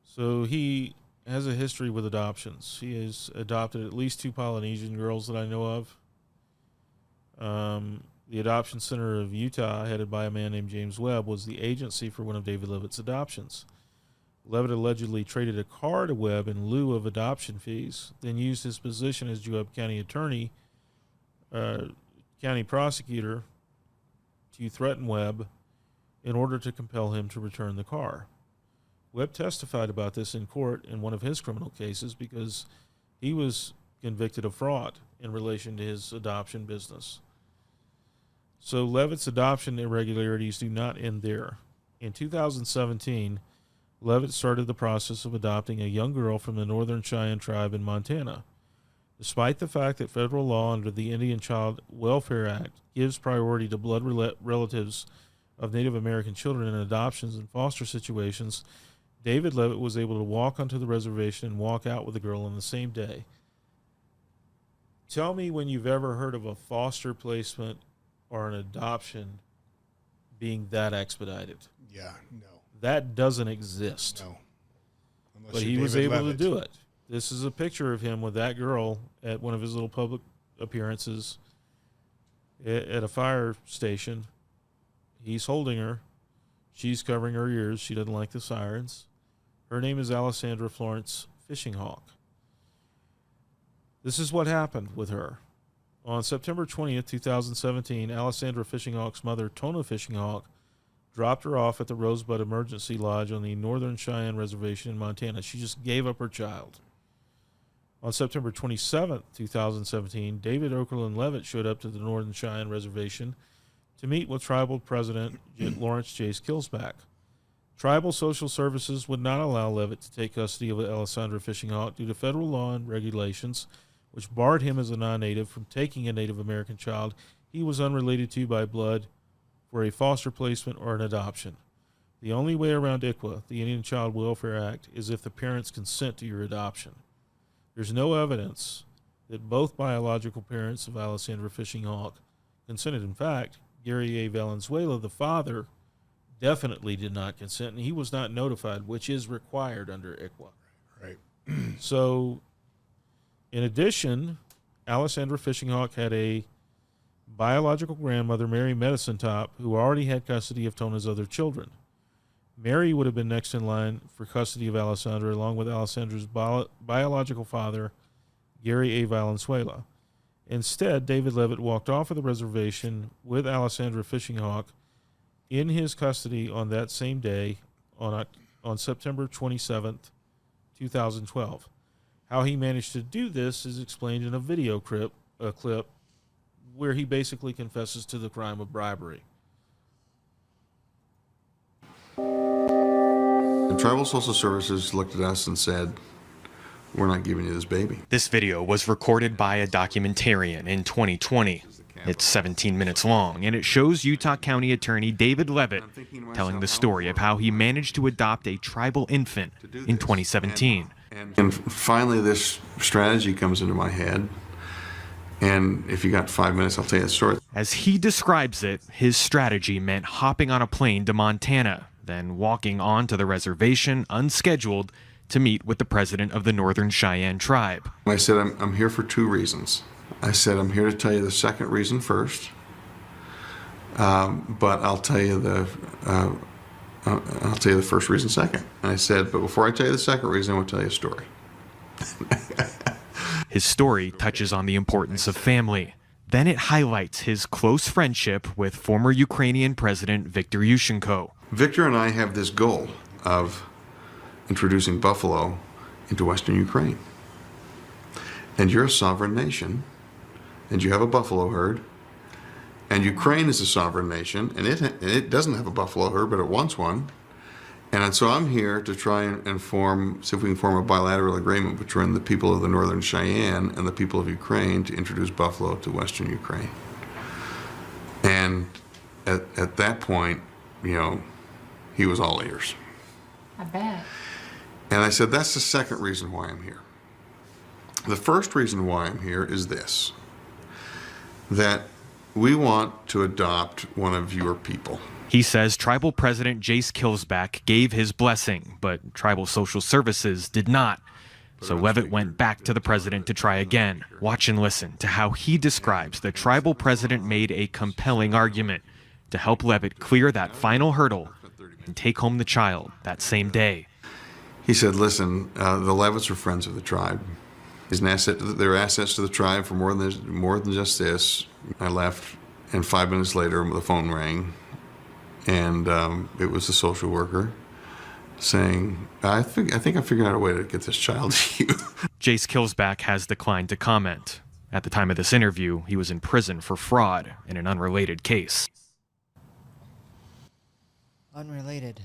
So he has a history with adoptions. He has adopted at least 2 Polynesian girls that I know of. The Adoption Center of Utah, headed by a man named James Webb, was the agency for one of David Leavitt's adoptions. Leavitt allegedly traded a car to Webb in lieu of adoption fees, then used his position as Juab County attorney, county prosecutor, to threaten Webb in order to compel him to return the car. Webb testified about this in court in one of his criminal cases because he was convicted of fraud in relation to his adoption business. So Leavitt's adoption irregularities do not end there. In 2017, Leavitt started the process of adopting a young girl from the Northern Cheyenne tribe in Montana. Despite the fact that federal law under the Indian Child Welfare Act gives priority to blood relatives of Native American children in adoptions and foster situations, David Leavitt was able to walk onto the reservation and walk out with the girl on the same day. Tell me when you've ever heard of a foster placement or an adoption being that expedited. Yeah, no. That doesn't exist. No. But he was able to do it. This is a picture of him with that girl at one of his little public appearances at a fire station. He's holding her. She's covering her ears. She doesn't like the sirens. Her name is Alessandra Florence Fishing Hawk. This is what happened with her. On September 20th, 2017, Alessandra Fishing Hawk's mother, Tona Fishing Hawk, dropped her off at the Rosebud Emergency Lodge on the Northern Cheyenne Reservation in Montana. She just gave up her child. On September 27th, 2017, David Okerlund Leavitt showed up to the Northern Cheyenne Reservation to meet with Tribal President Lawrence Chase Kilsback. Tribal Social Services would not allow Leavitt to take custody of Alessandra Fishing Hawk due to federal law and regulations, which barred him as a non-native from taking a Native American child he was unrelated to by blood for a foster placement or an adoption. The only way around ICWA, the Indian Child Welfare Act, is if the parents consent to your adoption. There's no evidence that both biological parents of Alessandra Fishing Hawk consented. In fact, Gary A. Valenzuela, the father, definitely did not consent, and he was not notified, which is required under ICWA. Right. So, in addition, Alessandra Fishing Hawk had a biological grandmother, Mary Medicine Top, who already had custody of Tona's other children. Mary would have been next in line for custody of Alessandra, along with Alessandra's biological father, Gary A. Valenzuela. Instead, David Leavitt walked off of the reservation with Alessandra Fishing Hawk in his custody on that same day, on September 27th, 2012. How he managed to do this is explained in a video clip where he basically confesses to the crime of bribery. And Tribal Social Services looked at us and said, "We're not giving you this baby." This video was recorded by a documentarian in 2020. It's 17 minutes long, and it shows Utah County Attorney David Leavitt telling the story of how he managed to adopt a tribal infant in 2017. And finally, this strategy comes into my head. And if you got 5 minutes, I'll tell you the story. As he describes it, his strategy meant hopping on a plane to Montana, then walking onto the reservation unscheduled to meet with the president of the Northern Cheyenne tribe. I said, I'm here for 2 reasons. I said, I'm here to tell you the second reason first, but I'll tell you the first reason second. And I said, but before I tell you the second reason, I want to tell you a story. His story touches on the importance of family. Then it highlights his close friendship with former Ukrainian President Viktor Yushchenko. Victor and I have this goal of introducing buffalo into Western Ukraine. And you're a sovereign nation, and you have a buffalo herd, and Ukraine is a sovereign nation, and it doesn't have a buffalo herd, but it wants one. And so I'm here to try and see if we can form a bilateral agreement between the people of the Northern Cheyenne and the people of Ukraine to introduce buffalo to Western Ukraine. And at that point, he was all ears. I bet. And I said, that's the second reason why I'm here. The first reason why I'm here is this, that we want to adopt one of your people. He says tribal president Jace Kilsback gave his blessing, but tribal social services did not. So Leavitt went back to the president to try again. Watch and listen to how he describes the tribal president made a compelling argument to help Leavitt clear that final hurdle and take home the child that same day. He said, listen, the Leavitts are friends of the tribe. They're assets to the tribe for more than just this. I left, and 5 minutes later, the phone rang, and it was the social worker saying, I think I figured out a way to get this child to you. Jace Kilsback has declined to comment. At the time of this interview, he was in prison for fraud in an unrelated case. Unrelated.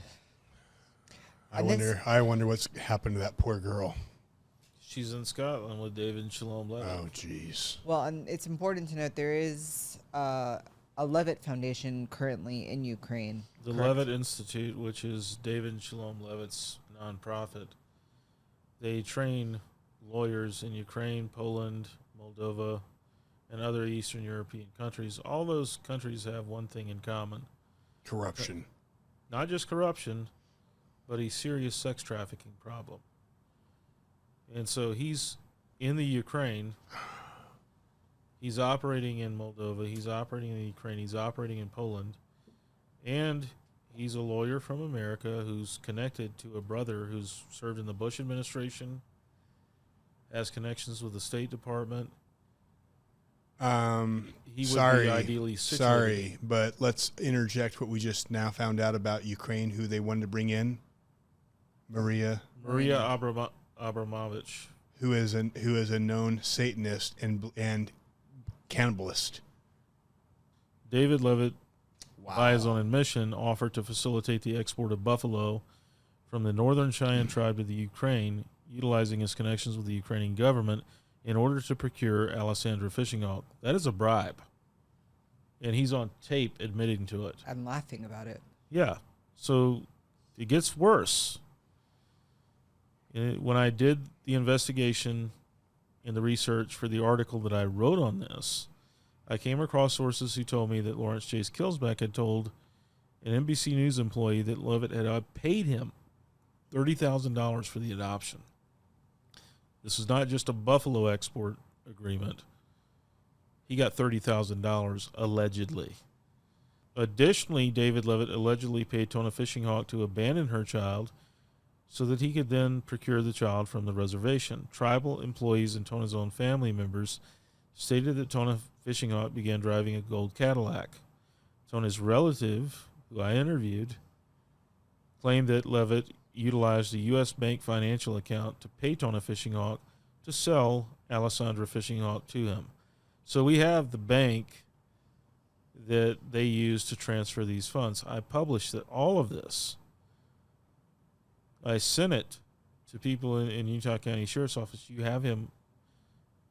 I wonder what's happened to that poor girl. She's in Scotland with David and Shalom Leavitt. Oh, jeez. Well, and it's important to note there is a Leavitt Foundation currently in Ukraine. The Leavitt Institute, which is David and Shalom Leavitt's nonprofit, they train lawyers in Ukraine, Poland, Moldova, and other Eastern European countries. All those countries have one thing in common. Corruption. Not just corruption, but a serious sex trafficking problem. And so he's in the Ukraine. He's operating in Moldova. He's operating in the Ukraine. He's operating in Poland. And he's a lawyer from America who's connected to a brother who's served in the Bush administration, has connections with the State Department. He would be ideally situated. Sorry, but let's interject what we just now found out about Ukraine, who they wanted to bring in. Maria Abramovich, who is a known Satanist and cannibalist. David Leavitt, by his own admission, offered to facilitate the export of buffalo from the Northern Cheyenne tribe to the Ukraine, utilizing his connections with the Ukrainian government in order to procure Alessandra Fishing Hawk. That is a bribe. And he's on tape admitting to it. I'm laughing about it. Yeah. So it gets worse. When I did the investigation and the research for the article that I wrote on this, I came across sources who told me that Lawrence Chase Kilsback had told an NBC News employee that Leavitt had paid him $30,000 for the adoption. This is not just a buffalo export agreement. He got $30,000 allegedly. Additionally, David Leavitt allegedly paid Tona Fishing Hawk to abandon her child so that he could then procure the child from the reservation. Tribal employees and Tona's own family members stated that Tona Fishing Hawk began driving a gold Cadillac. Tona's relative, who I interviewed, claimed that Leavitt utilized a U.S. bank financial account to pay Tona Fishing Hawk to sell Alessandra Fishing Hawk to him. So we have the bank that they used to transfer these funds. I published that all of this. I sent it to people in Utah County Sheriff's Office. You have him.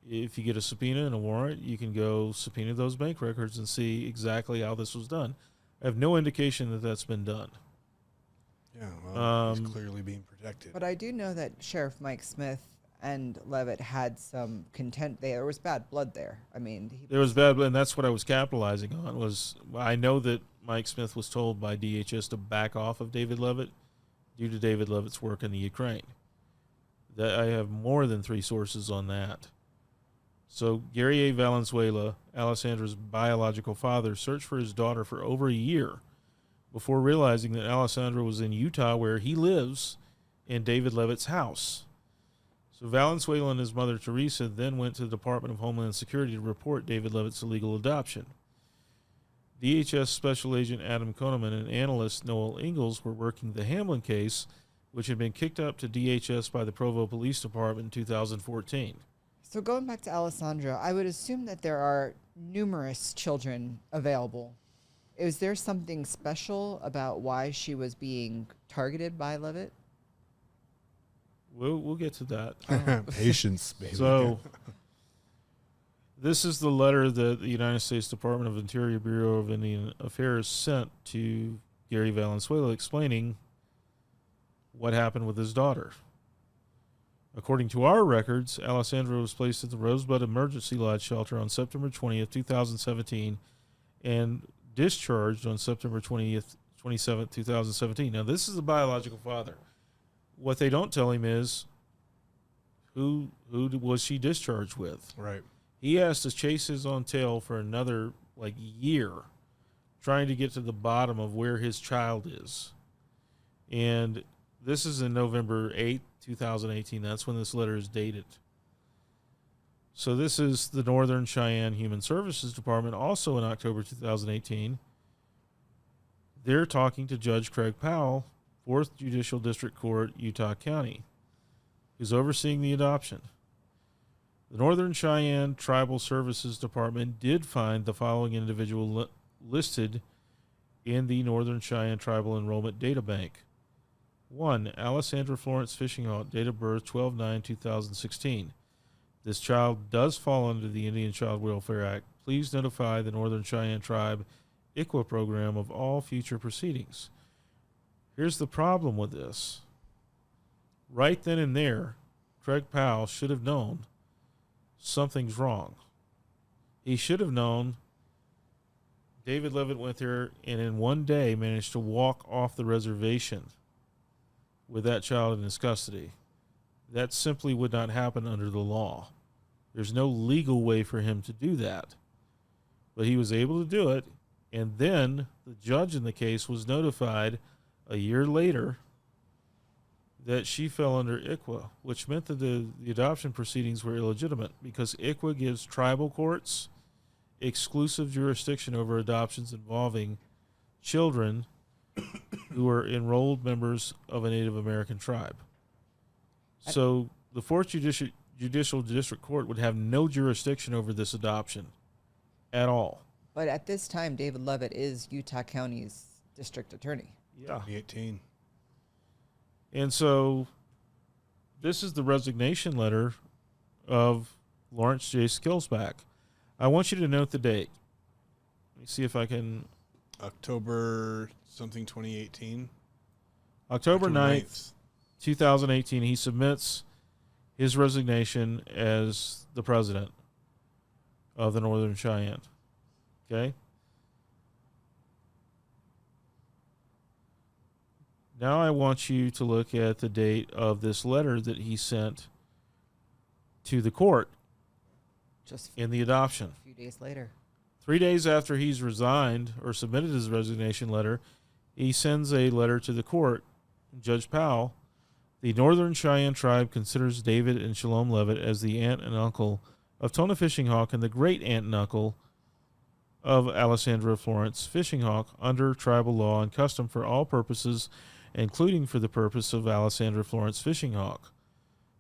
If you get a subpoena and a warrant, you can go subpoena those bank records and see exactly how this was done. I have no indication that that's been done. Yeah, well, he's clearly being protected. But I do know that Sheriff Mike Smith and Leavitt had some content. There was bad blood there. I mean, there was bad blood, and that's what I was capitalizing on. I know that Mike Smith was told by DHS to back off of David Leavitt due to David Leavitt's work in the Ukraine. That I have more than 3 sources on that. So Gary A. Valenzuela, Alessandra's biological father, searched for his daughter for over a year before realizing that Alessandra was in Utah, where he lives, in David Leavitt's house. So Valenzuela and his mother, Teresa, then went to the Department of Homeland Security to report David Leavitt's illegal adoption. DHS Special Agent Adam Koneman and analyst Noel Ingalls were working the Hamblin case, which had been kicked up to DHS by the Provo Police Department in 2014. So going back to Alessandra, I would assume that there are numerous children available. Is there something special about why she was being targeted by Leavitt? We'll get to that. Patience, baby. So this is the letter that the United States Department of Interior Bureau of Indian Affairs sent to Gary Valenzuela explaining what happened with his daughter. According to our records, Alessandra was placed at the Rosebud Emergency Lodge Shelter on September 20th, 2017, and discharged on September 27th, 2017. Now, this is the biological father. What they don't tell him is who was she discharged with. Right. He has to chase his own tail for another, year, trying to get to the bottom of where his child is. And this is in November 8th, 2018. That's when this letter is dated. So this is the Northern Cheyenne Human Services Department, also in October 2018. They're talking to Judge Craig Powell, 4th Judicial District Court, Utah County, who's overseeing the adoption. The Northern Cheyenne Tribal Services Department did find the following individual listed in the Northern Cheyenne Tribal Enrollment Data Bank. 1. Alessandra Florence Fishing Hawk, date of birth 12/9/2016. This child does fall under the Indian Child Welfare Act. Please notify the Northern Cheyenne Tribe ICWA program of all future proceedings. Here's the problem with this. Right then and there, Craig Powell should have known something's wrong. He should have known David Leavitt went there and in one day managed to walk off the reservation with that child in his custody. That simply would not happen under the law. There's no legal way for him to do that. But he was able to do it, and then the judge in the case was notified a year later that she fell under ICWA, which meant that the adoption proceedings were illegitimate because ICWA gives tribal courts exclusive jurisdiction over adoptions involving children who are enrolled members of a Native American tribe. So the 4th Judicial District Court would have no jurisdiction over this adoption at all. But at this time, David Leavitt is Utah County's district attorney. Yeah. 2018. And so this is the resignation letter of Lawrence J. Skillsback. I want you to note the date. Let me see if I can. October something 2018. October 9th, 2018, he submits his resignation as the president of the Northern Cheyenne. Okay? Now I want you to look at the date of this letter that he sent to the court Just in the adoption. a few days later. 3 days after he's resigned or submitted his resignation letter, he sends a letter to the court. Judge Powell, the Northern Cheyenne tribe considers David and Shalom Leavitt as the aunt and uncle of Tona Fishing Hawk and the great aunt and uncle of Alessandra Florence Fishing Hawk under tribal law and custom for all purposes, including for the purpose of Alessandra Florence Fishing Hawk.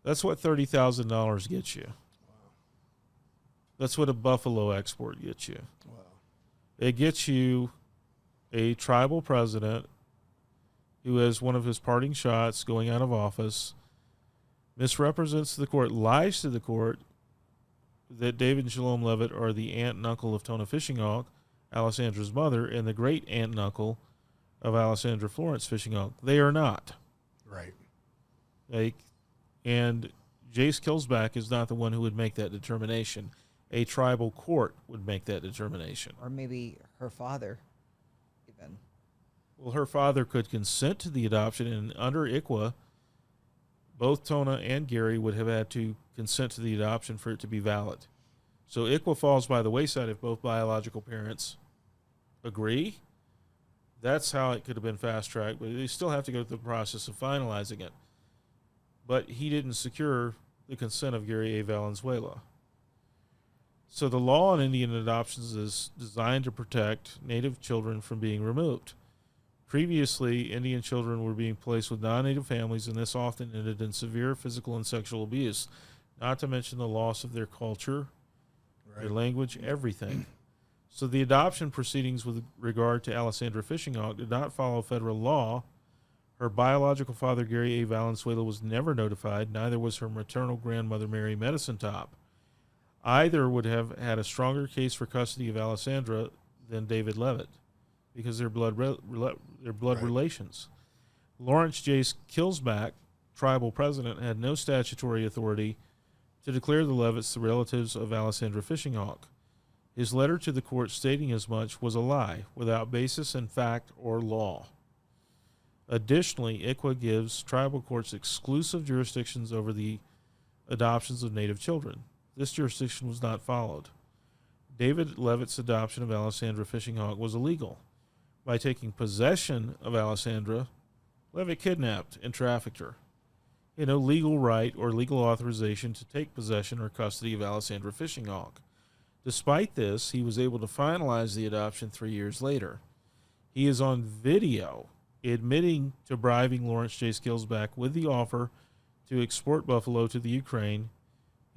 That's what $30,000 gets you. Wow. That's what a buffalo export gets you. Wow. It gets you a tribal president who has one of his parting shots going out of office, misrepresents the court, lies to the court that David and Shalom Leavitt are the aunt and uncle of Tona Fishing Hawk, Alessandra's mother, and the great aunt and uncle of Alessandra Florence Fishing Hawk. They are not. Right. And Jace Killsback is not the one who would make that determination. A tribal court would make that determination. Or maybe her father, even. Well, her father could consent to the adoption, and under ICWA, both Tona and Gary would have had to consent to the adoption for it to be valid. So ICWA falls by the wayside if both biological parents agree. That's how it could have been fast-tracked, but they still have to go through the process of finalizing it. But he didn't secure the consent of Gary A. Valenzuela. So the law on Indian adoptions is designed to protect Native children from being removed. Previously, Indian children were being placed with non-Native families, and this often ended in severe physical and sexual abuse, not to mention the loss of their culture, their language, everything. So the adoption proceedings with regard to Alessandra Fishing Hawk did not follow federal law. Her biological father, Gary A. Valenzuela, was never notified. Neither was her maternal grandmother, Mary Medicine Top. Either would have had a stronger case for custody of Alessandra than David Leavitt, because they're blood relations. Lawrence J. Killsback, tribal president, had no statutory authority to declare the Leavitts the relatives of Alessandra Fishing Hawk. His letter to the court stating as much was a lie, without basis in fact or law. Additionally, ICWA gives tribal courts exclusive jurisdictions over the adoptions of Native children. This jurisdiction was not followed. David Leavitt's adoption of Alessandra Fishing Hawk was illegal. By taking possession of Alessandra, Leavitt kidnapped and trafficked her. He had no legal right or legal authorization to take possession or custody of Alessandra Fishing Hawk. Despite this, he was able to finalize the adoption 3 years later. He is on video admitting to bribing Lawrence J. Killsback with the offer to export buffalo to the Ukraine,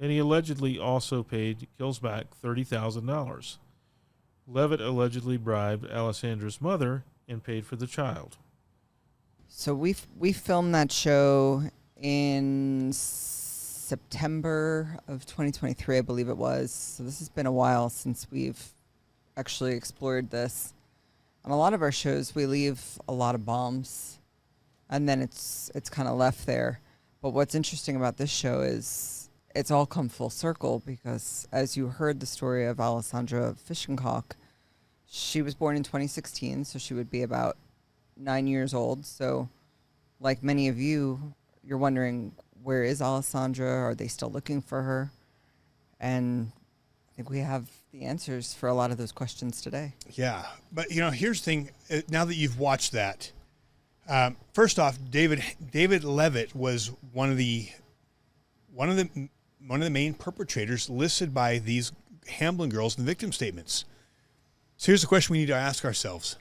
and he allegedly also paid Killsback $30,000. Leavitt allegedly bribed Alessandra's mother and paid for the child. So we filmed that show in September of 2023, I believe it was. So this has been a while since we've actually explored this. On a lot of our shows, we leave a lot of bombs, and then it's kind of left there. But what's interesting about this show is it's all come full circle, because as you heard the story of Alessandra Fishing Hawk, she was born in 2016, so she would be about 9 years old. So like many of you, you're wondering, where is Alessandra? Are they still looking for her? And I think we have the answers for a lot of those questions today. Yeah, but here's the thing. Now that you've watched that, first off, David Leavitt was one of the main perpetrators listed by these Hamblin girls in the victim statements. So here's the question we need to ask ourselves: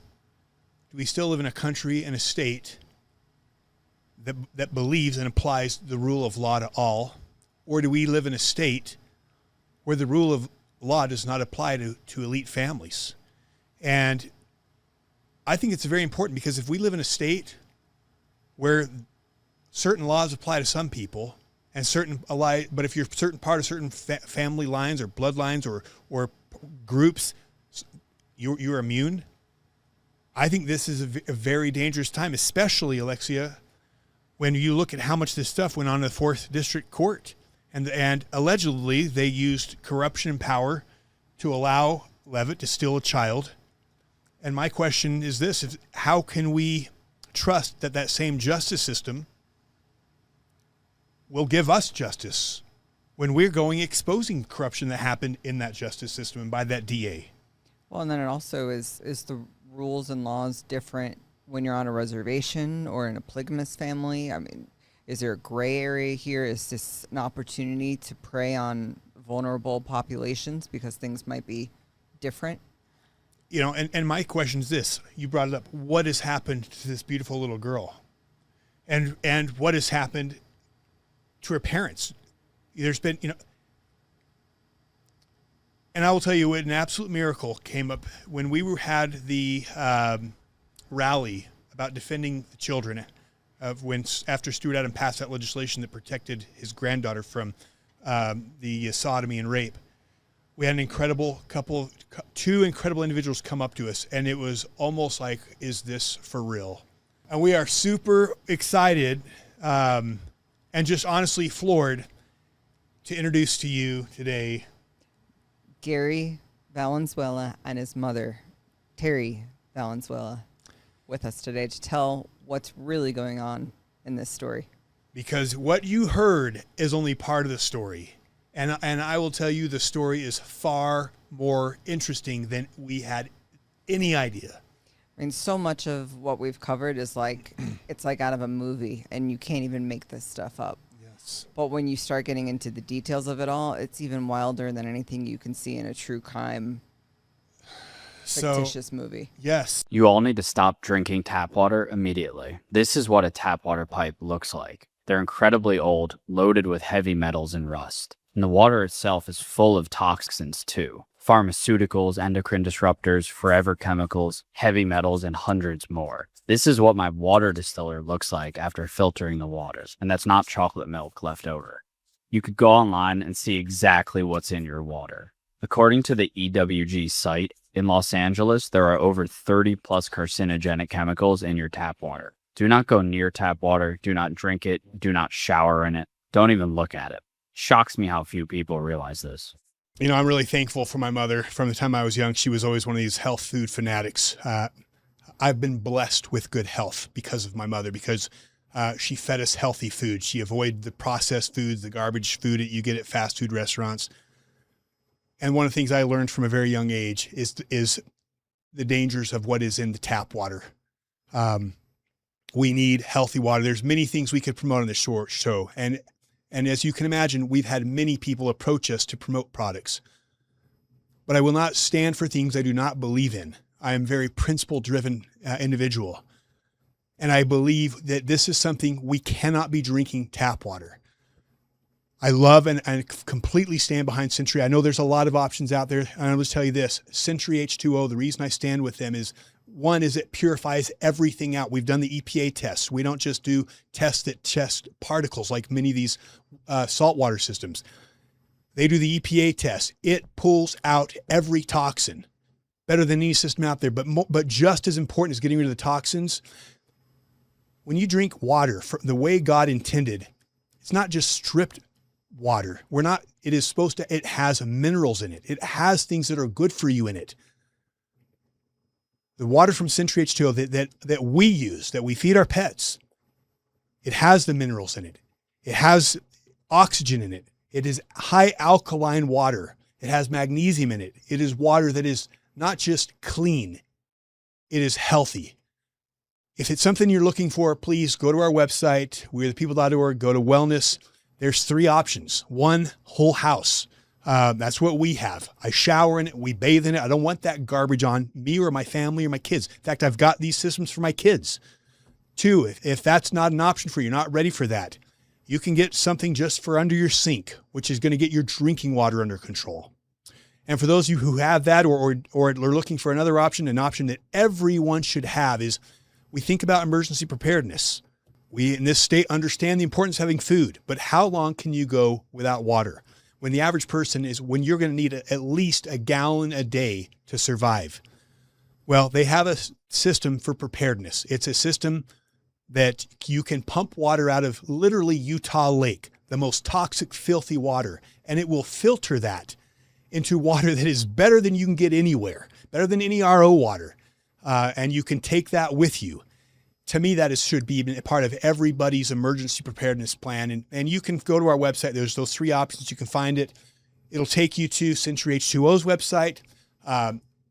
do we still live in a country and a state that believes and applies the rule of law to all, or do we live in a state where the rule of law does not apply to elite families? And I think it's very important, because if we live in a state where certain laws apply to some people and but if you're certain part of certain family lines or bloodlines or groups, you're immune. I think this is a very dangerous time, especially, Alexia, when you look at how much this stuff went on in the 4th District Court. And allegedly they used corruption and power to allow Leavitt to steal a child. And my question is this: how can we trust that same justice system will give us justice when we're exposing corruption that happened in that justice system and by that DA? Well, and then it also is the rules and laws different when you're on a reservation or in a polygamous family? I mean, is there a gray area here? Is this an opportunity to prey on vulnerable populations because things might be different? You know, and my question is this. You brought it up. What has happened to this beautiful little girl? And what has happened to her parents? There's been, you know, and I will tell you, an absolute miracle came up when we had the rally about defending the children after Stuart Adam passed that legislation that protected his granddaughter from the sodomy and rape. We had an incredible two incredible individuals come up to us, and it was almost like, is this for real? And we are super excited and just honestly floored to introduce to you today Gary Valenzuela and his mother, Terry Valenzuela, with us today to tell what's really going on in this story. Because what you heard is only part of the story. And I will tell you, the story is far more interesting than we had any idea. I mean, so much of what we've covered is like, it's like out of a movie, and you can't even make this stuff up. Yes. But when you start getting into the details of it all, it's even wilder than anything you can see in a true crime fictitious movie. Yes. You all need to stop drinking tap water immediately. This is what a tap water pipe looks like. They're incredibly old, loaded with heavy metals and rust. And the water itself is full of toxins too. Pharmaceuticals, endocrine disruptors, forever chemicals, heavy metals, and hundreds more. This is what my water distiller looks like after filtering the waters, and that's not chocolate milk left over. You could go online and see exactly what's in your water. According to the EWG site, in Los Angeles, there are over 30 plus carcinogenic chemicals in your tap water. Do not go near tap water, do not drink it, do not shower in it, don't even look at it. Shocks me how few people realize this. You know, I'm really thankful for my mother. From the time I was young, she was always one of these health food fanatics. I've been blessed with good health because of my mother, because she fed us healthy food. She avoided the processed foods, the garbage food that you get at fast food restaurants. And one of the things I learned from a very young age is the dangers of what is in the tap water. We need healthy water. There's many things we could promote on this short show. And as you can imagine, we've had many people approach us to promote products. But I will not stand for things I do not believe in. I am a very principle-driven individual. And I believe that this is something we cannot be drinking tap water. I love and completely stand behind Century. I know there's a lot of options out there. And I'll just tell you this, Century H2O, the reason I stand with them is, one is it purifies everything out. We've done the EPA tests. We don't just do tests that test particles like many of these saltwater systems. They do the EPA test. It pulls out every toxin better than any system out there. But just as important as getting rid of the toxins, when you drink water the way God intended, it's not just stripped water. It has minerals in it. It has things that are good for you in it. The water from Century H2O that we use, that we feed our pets, it has the minerals in it. It has oxygen in it. It is high alkaline water. It has magnesium in it. It is water that is not just clean, it is healthy. If it's something you're looking for, please go to our website, wearethepeople.org, go to wellness. There's 3 options. 1, whole house. That's what we have. I shower in it. We bathe in it. I don't want that garbage on me or my family or my kids. In fact, I've got these systems for my kids. 2, if that's not an option for you, you're not ready for that, you can get something just for under your sink, which is going to get your drinking water under control. And for those of you who have that or are looking for another option, an option that everyone should have is, we think about emergency preparedness. We in this state understand the importance of having food, but how long can you go without water? When the average person when you're going to need at least a gallon a day to survive. Well, they have a system for preparedness. It's a system that you can pump water out of literally Utah Lake, the most toxic, filthy water, and it will filter that into water that is better than you can get anywhere, better than any RO water. And you can take that with you. To me, that should be a part of everybody's emergency preparedness plan. And you can go to our website. There's those 3 options. You can find it. It'll take you to Century H2O's website.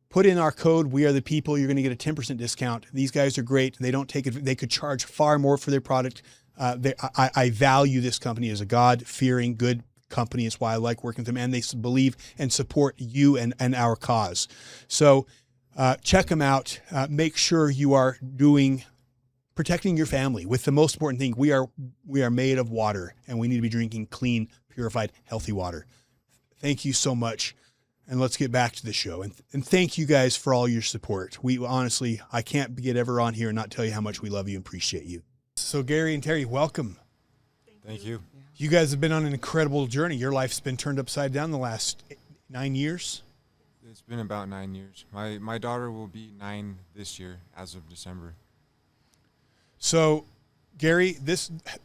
put in our code, We Are the People. You're going to get a 10% discount. These guys are great. They don't take it. They could charge far more for their product. I value this company as a God-fearing, good company. It's why I like working with them, and they believe and support you and our cause. So check them out. Make sure you are protecting your family with the most important thing. We are made of water, and we need to be drinking clean, purified, healthy water. Thank you so much. And let's get back to the show. And thank you guys for all your support. We honestly, I can't get ever on here and not tell you how much we love you and appreciate you. So Gary and Terry, welcome. Thank you. You guys have been on an incredible journey. Your life's been turned upside down the last 9 years. It's been about 9 years. My daughter will be 9 this year as of December. So Gary,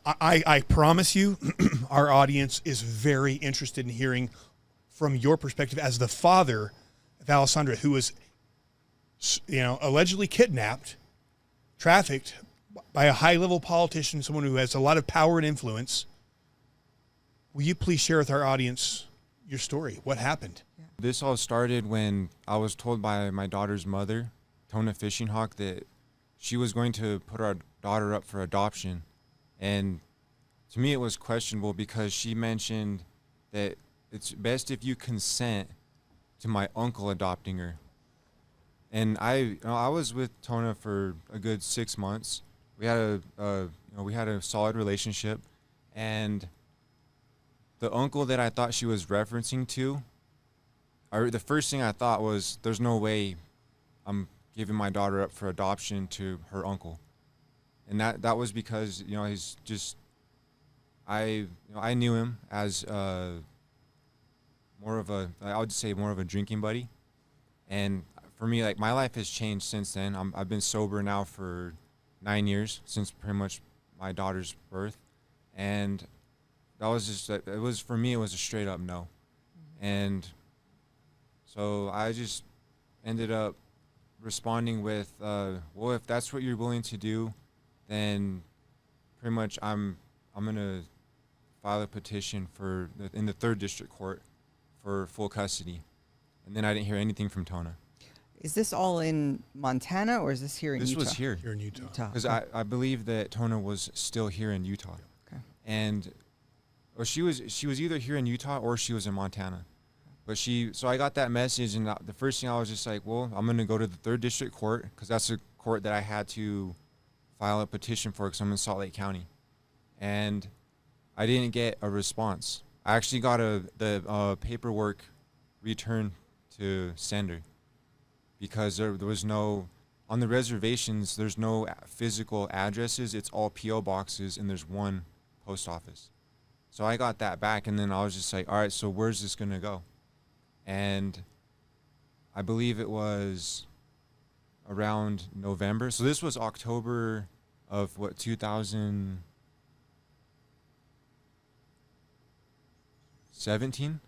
I promise you, our audience is very interested in hearing from your perspective as the father of Alessandra, who was, allegedly kidnapped, trafficked by a high-level politician, someone who has a lot of power and influence. Will you please share with our audience your story? What happened? This all started when I was told by my daughter's mother, Tona Fishing Hawk, that she was going to put our daughter up for adoption. And to me, it was questionable because she mentioned that it's best if you consent to my uncle adopting her. And I was with Tona for a good 6 months. We had a solid relationship, and the uncle that I thought she was referencing to, the first thing I thought was, there's no way I'm giving my daughter up for adoption to her uncle. And that was because, he's just, I knew him as more of a drinking buddy. And for me, like, my life has changed since then. I've been sober now for 9 years, since pretty much my daughter's birth. And that was just, for me, it was a straight up no. And so I just ended up responding with, well, if that's what you're willing to do, then pretty much I'm going to file a petition in the 3rd District Court for full custody. And then I didn't hear anything from Tona. Is this all in Montana, or is this here in Utah? This was here. Here in Utah. Because I believe that Tona was still here in Utah. Okay. And she was either here in Utah or she was in Montana. But so I got that message, and the first thing I was just like, well, I'm going to go to the 3rd District Court, because that's a court that I had to file a petition for, because I'm in Salt Lake County. And I didn't get a response. I actually got the paperwork returned to sender, because there was no, on the reservations, there's no physical addresses. It's all P.O. boxes, and there's one post office. So I got that back, and then I was just like, all right, so where's this going to go? And I believe it was around November. So this was October of 2017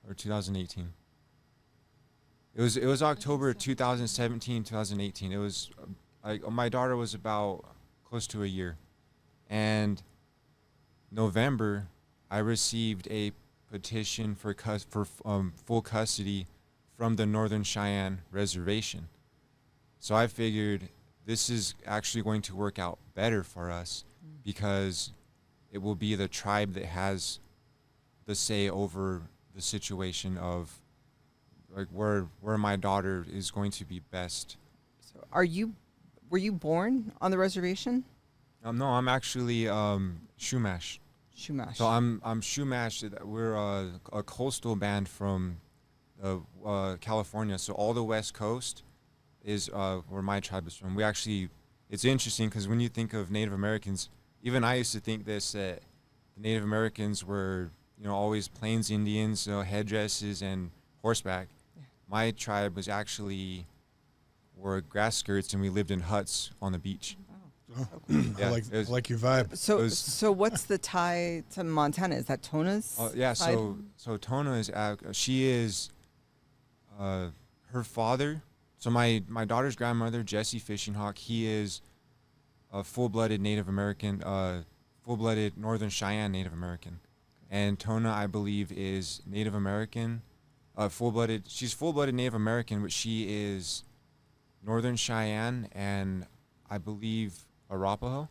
or 2018? It was October 2017, 2018. It was my daughter was about close to a year. And November, I received a petition for full custody from the Northern Cheyenne Reservation. So I figured this is actually going to work out better for us, because it will be the tribe that has the say over the situation of, like, where my daughter is going to be best. So were you born on the reservation? No, I'm actually Chumash. Chumash. So I'm Chumash. We're a coastal band from California. So all the West Coast is where my tribe is from. It's interesting, because when you think of Native Americans, even I used to think that the Native Americans were, always Plains Indians, headdresses and horseback. Yeah. My tribe wore grass skirts, and we lived in huts on the beach. Oh, yeah, I like your vibe. So what's the tie to Montana? Is that Tona's? Yeah. side? So Tona is her father. So my daughter's grandmother, Jessie Fishing Hawk, he is a full-blooded Native American, full-blooded Northern Cheyenne Native American. And Tona, I believe, is Native American full-blooded. She's full-blooded Native American, but she is Northern Cheyenne and I believe Arapaho.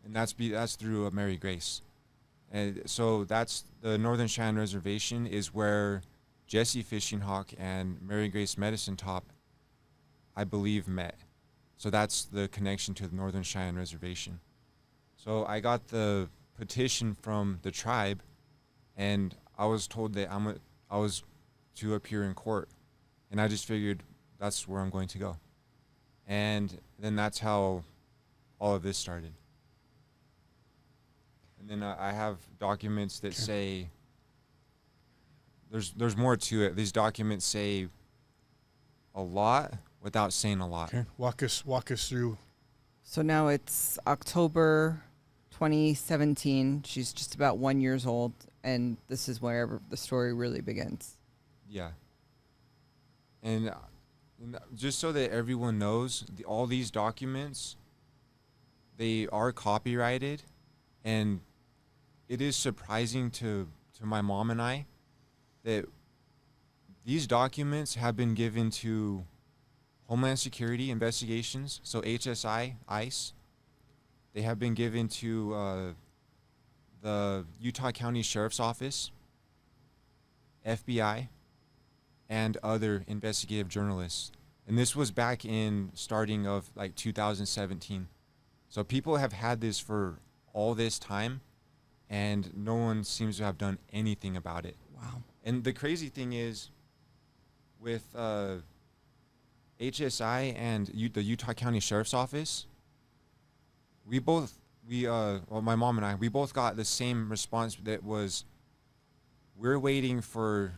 And that's through Mary Grace. And so that's the Northern Cheyenne Reservation is where Jesse Fishing Hawk and Mary Grace Medicine Top, I believe, met. So that's the connection to the Northern Cheyenne Reservation. So I got the petition from the tribe, and I was told that I was to appear in court, and I just figured that's where I'm going to go. And then that's how all of this started. And then I have documents that say there's more to it. These documents say a lot without saying a lot. Okay. Walk us through. So now it's October 2017. She's just about 1 year old, and this is where the story really begins. Yeah. And just so that everyone knows, all these documents, they are copyrighted, and it is surprising to my mom and I that these documents have been given to Homeland Security investigations, so HSI, ICE. They have been given to the Utah County Sheriff's Office, FBI, and other investigative journalists. And this was back in starting of like 2017. So people have had this for all this time, and no one seems to have done anything about it. Wow. And the crazy thing is, with HSI and the Utah County Sheriff's Office, well, my mom and I, we both got the same response that was, we're waiting for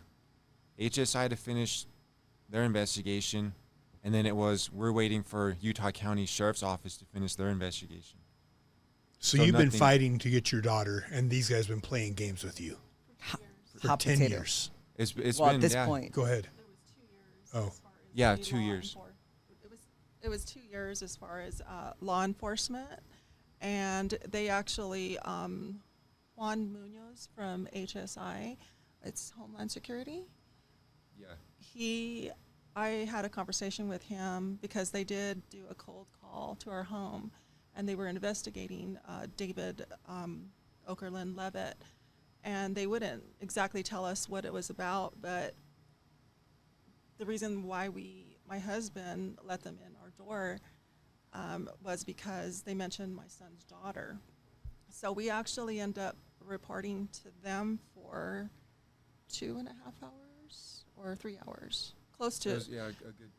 HSI to finish their investigation, and then it was, we're waiting for Utah County Sheriff's Office to finish their investigation. So you've been fighting to get your daughter, and these guys have been playing games with you for 10 years. It's well, been, at this yeah. point. Go ahead. Oh. Yeah, 2 years. It was 2 years as far as law enforcement, and they actually, Juan Munoz from HSI, it's Homeland Security. Yeah. I had a conversation with him because they did do a cold call to our home, and they were investigating David Leavitt, and they wouldn't exactly tell us what it was about, but the reason why my husband let them in our door was because they mentioned my son's daughter. So we actually end up reporting to them for 2.5 hours or 3 hours, close to. It was, yeah, a good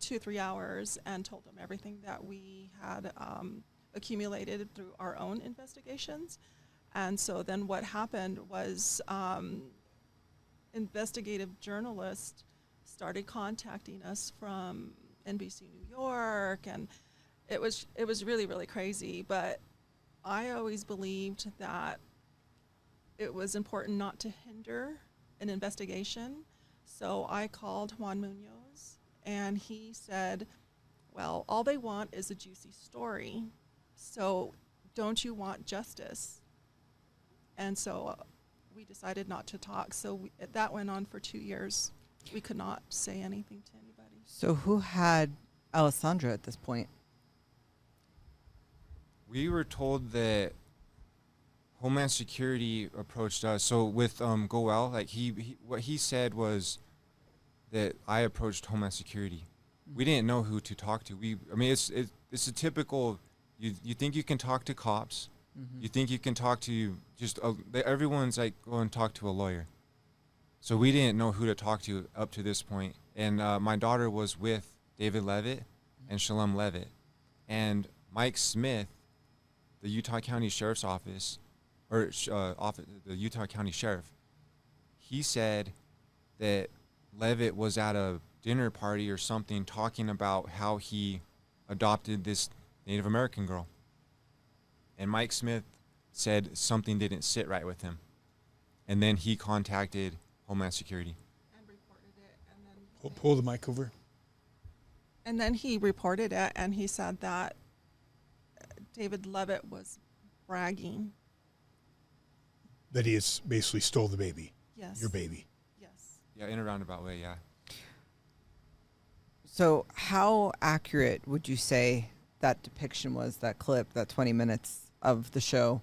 2-3 hours, and told them everything that we had accumulated through our own investigations. And so then what happened was investigative journalists started contacting us from NBC New York, and it was really, really crazy. But I always believed that it was important not to hinder an investigation. So I called Juan Munoz, and he said, well, all they want is a juicy story. So don't you want justice? And so we decided not to talk. So that went on for 2 years. We could not say anything to anybody. So who had Alessandra at this point? We were told that Homeland Security approached us. So with Goel, like what he said was that I approached Homeland Security. We didn't know who to talk to. It's a typical. You think you can talk to cops. Mm-hmm. You think you can talk to everyone's like, go and talk to a lawyer. So we didn't know who to talk to up to this point. And my daughter was with David Leavitt and Shalom Leavitt. And Mike Smith, the Utah County Sheriff's Office, the Utah County Sheriff, he said that Leavitt was at a dinner party or something talking about how he adopted this Native American girl. And Mike Smith said something didn't sit right with him. And then he contacted Homeland Security. And reported it. And then Pull the mic over. And then he reported it, and he said that David Leavitt was bragging. That he has basically stole the baby. Yes. Your baby. Yeah, in a roundabout way, yeah. So how accurate would you say that depiction was, that clip, that 20 minutes of the show?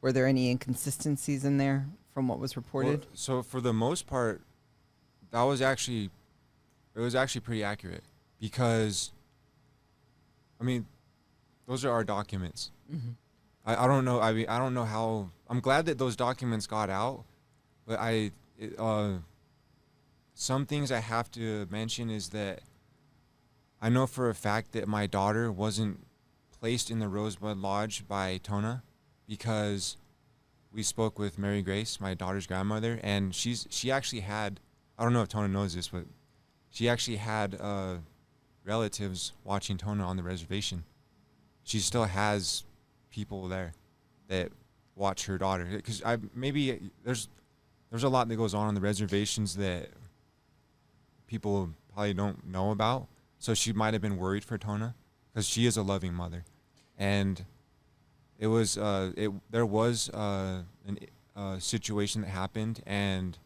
Were there any inconsistencies in there from what was reported? Well, so for the most part, it was actually pretty accurate because, I mean, those are our documents. Mm-hmm. I don't know. I mean, I don't know how. I'm glad that those documents got out, but some things I have to mention is that I know for a fact that my daughter wasn't placed in the Rosebud Lodge by Tona because we spoke with Mary Grace, my daughter's grandmother, and she actually had, I don't know if Tona knows this, but she actually had relatives watching Tona on the reservation. She still has people there that watch her daughter, because maybe there's a lot that goes on the reservations that people probably don't know about. So she might have been worried for Tona because she is a loving mother, and it was there was a situation that happened, and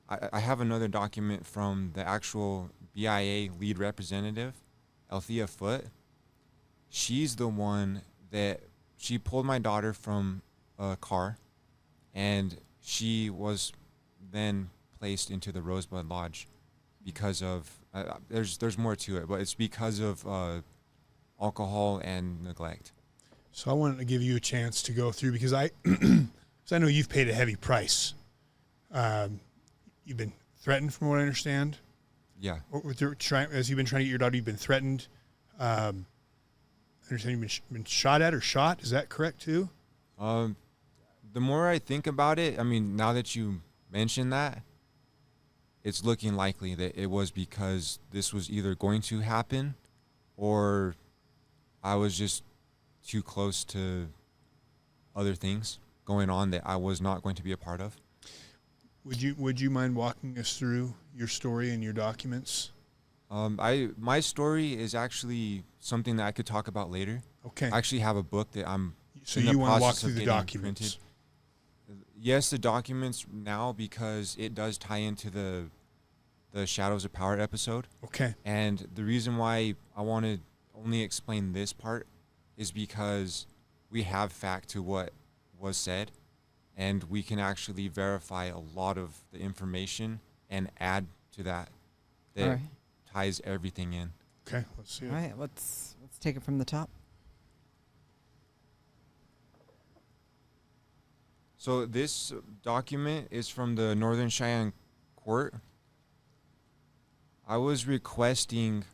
I have another document from the actual BIA lead representative, Althea Foote. She's the one that she pulled my daughter from a car, and she was then placed into the Rosebud Lodge because of there's more to it, but it's because of alcohol and neglect. So I wanted to give you a chance to go through because I know you've paid a heavy price. You've been threatened, from what I understand. Yeah. As you've been trying to get your daughter, you've been threatened. I understand you've been shot at or shot. Is that correct too? The more I think about it, I mean, now that you mention that, it's looking likely that it was because this was either going to happen or I was just too close to other things going on that I was not going to be a part of. Would you mind walking us through your story and your documents? My story is actually something that I could talk about later. Okay. I actually have a book that I'm So in the you want to walk process through of the getting documents? printed. Yes, the documents now, because it does tie into the Shadows of Power episode. Okay. And the reason why I want to only explain this part is because we have fact to what was said, and we can actually verify a lot of the information and add to that All right. ties everything in. Okay, let's see it. All right, let's take it from the top. So this document is from the Northern Cheyenne Court. I was requesting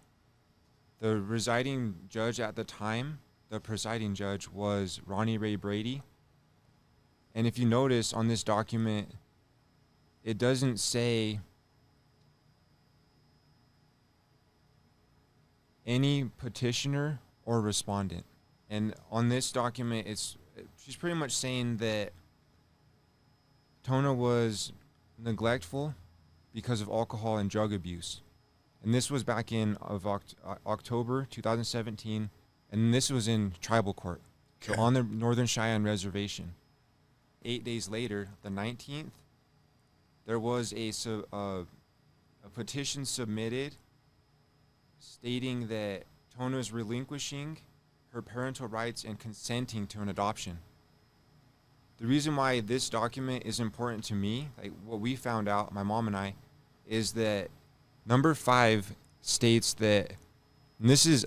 the presiding judge at the time. The presiding judge was Ronnie Ray Brady. And if you notice on this document, it doesn't say any petitioner or respondent. And on this document, she's pretty much saying that Tona was neglectful because of alcohol and drug abuse. And this was back in October 2017, and this was in tribal court, so on the Northern Cheyenne Reservation. 8 days later, the 19th, there was a petition submitted stating that Tona is relinquishing her parental rights and consenting to an adoption. The reason why this document is important to me, like what we found out, my mom and I, is that number 5 states that, and this is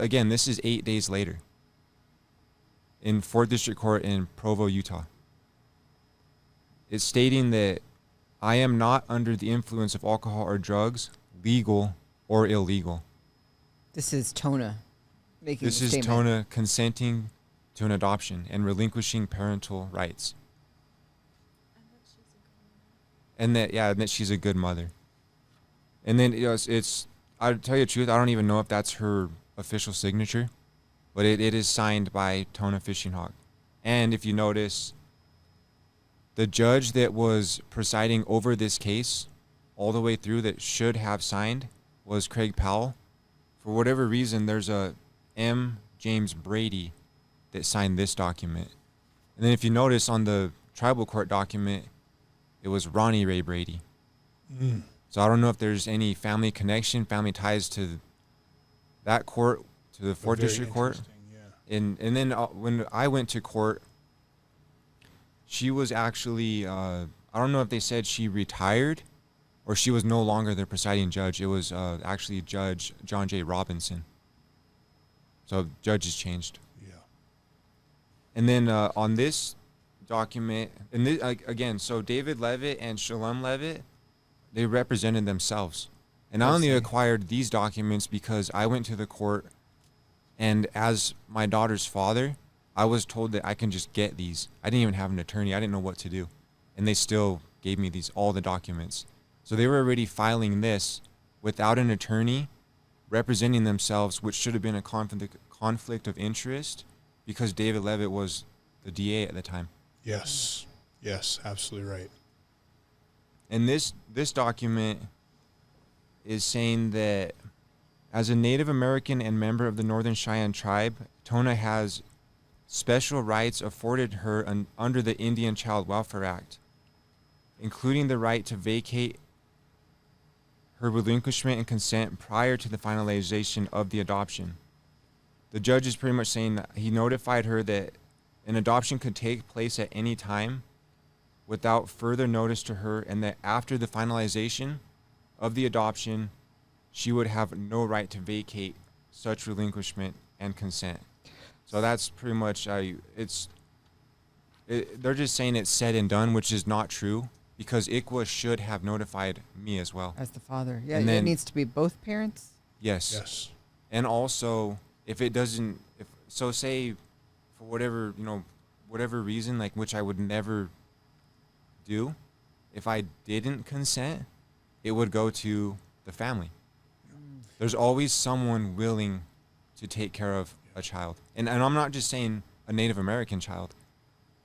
8 days later, in 4th District Court in Provo, Utah. It's stating that I am not under the influence of alcohol or drugs, legal or illegal. This is Tona making This the is statement. Tona consenting to an adoption and relinquishing parental rights. And that she's a good mother. And then I'll tell you the truth, I don't even know if that's her official signature, but it is signed by Tona Fishing Hawk. And if you notice, the judge that was presiding over this case all the way through that should have signed was Craig Powell. For whatever reason, there's a M. James Brady that signed this document. And then if you notice on the tribal court document, it was Ronnie Ray Brady. So So I don't know if there's any family connection, family ties to that court, to the 4th District Court. Yeah. And then when I went to court, she was actually, I don't know if they said she retired or she was no longer the presiding judge. It was actually Judge John J. Robinson. So judges changed. Yeah. And then on this document, and this, again, so David Leavitt and Shalom Leavitt, they represented themselves. And I only acquired these documents because I went to the court, and as my daughter's father, I was told that I can just get these. I didn't even have an attorney. I didn't know what to do. And they still gave me all the documents. So they were already filing this without an attorney representing themselves, which should have been a conflict of interest because David Leavitt was the DA at the time. Yes. Yes, absolutely right. And this document is saying that as a Native American and member of the Northern Cheyenne tribe, Tona has special rights afforded her under the Indian Child Welfare Act, including the right to vacate her relinquishment and consent prior to the finalization of the adoption. The judge is pretty much saying that he notified her that an adoption could take place at any time without further notice to her, and that after the finalization of the adoption, she would have no right to vacate such relinquishment and consent. So that's pretty much, they're just saying it's said and done, which is not true, because ICWA should have notified me as well. As the father. Yeah, And it then- needs to be both parents? Yes. Yes. And also, if it doesn't, so say for whatever, whatever reason, like which I would never do, if I didn't consent, it would go to the family. There's always someone willing to take care of a child. And I'm not just saying a Native American child.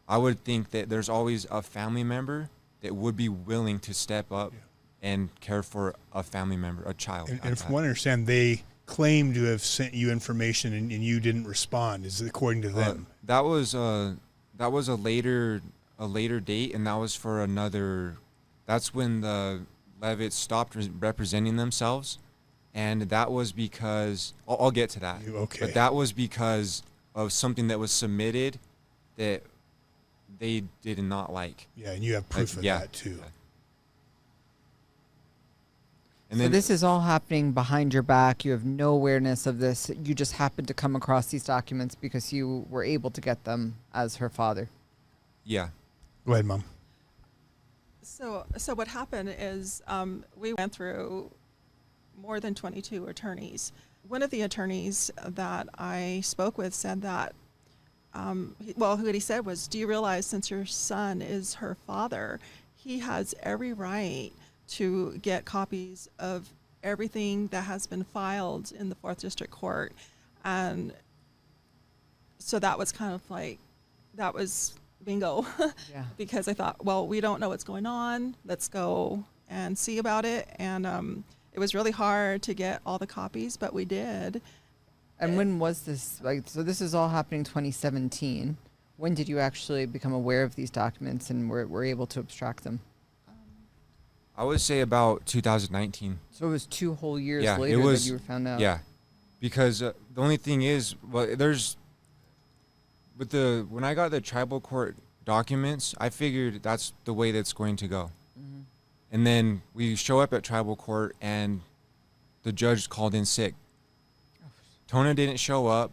I would think that there's always a family member that would be willing to step up and care for a family member, a child. And from what I understand, they claim to have sent you information and you didn't respond. Is it according to them? That was a later date, and that was for another. That's when the Leavitt stopped representing themselves, and that was because I'll get to that. Okay. But that was because of something that was submitted that they did not like. Yeah, and you have proof of that too. And So then this is all happening behind your back. You have no awareness of this. You just happened to come across these documents because you were able to get them as her father. Yeah. Go ahead, Mom. So what happened is we went through more than 22 attorneys. One of the attorneys that I spoke with said that, what he said was, do you realize since your son is her father, he has every right to get copies of everything that has been filed in the 4th District Court. And so that was kind of like, that was bingo. Yeah. Because I thought, well, we don't know what's going on. Let's go and see about it. And it was really hard to get all the copies, but we did. And when was this? So this is all happening 2017. When did you actually become aware of these documents and were able to abstract them? I would say about 2019. So it was 2 whole years Yeah, later it was, that you were found out. Yeah, because the only thing is, when I got the tribal court documents, I figured that's the way that's going to go. Mm-hmm. And then we show up at tribal court, and the judge called in sick. Tona didn't show up.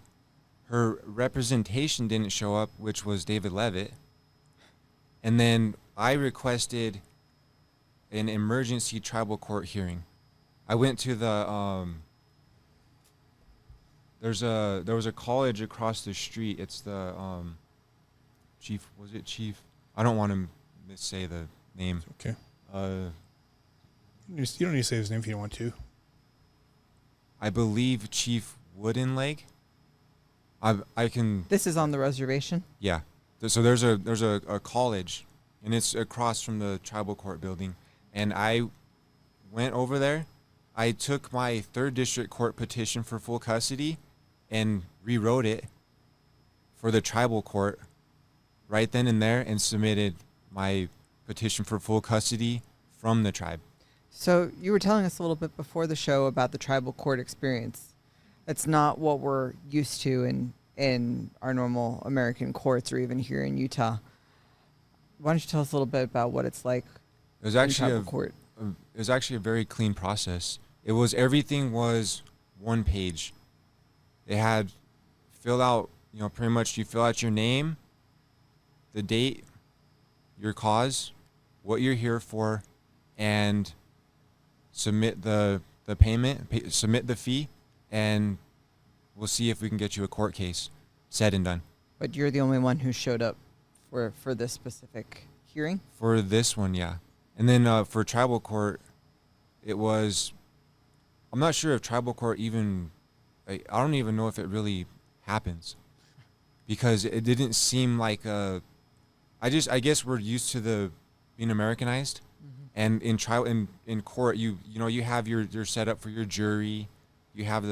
Her representation didn't show up, which was David Leavitt. And then I requested an emergency tribal court hearing. I went to the there was a college across the street. It's the Chief I don't want to missay the name. Okay. You don't need to say his name if you don't want to. I believe Chief Woodenleg. I can. This is on the reservation? Yeah. So there's a college, and it's across from the tribal court building. And I went over there. I took my 3rd District Court petition for full custody and rewrote it for the tribal court right then and there, and submitted my petition for full custody from the tribe. So you were telling us a little bit before the show about the tribal court experience. It's not what we're used to in our normal American courts or even here in Utah. Why don't you tell us a little bit about what it's like It was in actually tribal court? it was actually a very clean process. Everything was one page. They had fill out, pretty much you fill out your name, the date, your cause, what you're here for, and submit the payment, submit the fee, and we'll see if we can get you a court case. Said and done. But you're the only one who showed up for this specific hearing? For this one, yeah. And then for tribal court, I'm not sure if tribal court even, I don't even know if it really happens. Because it didn't seem like I guess we're used to being Americanized. And in trial, in court, you have your setup for your jury, you have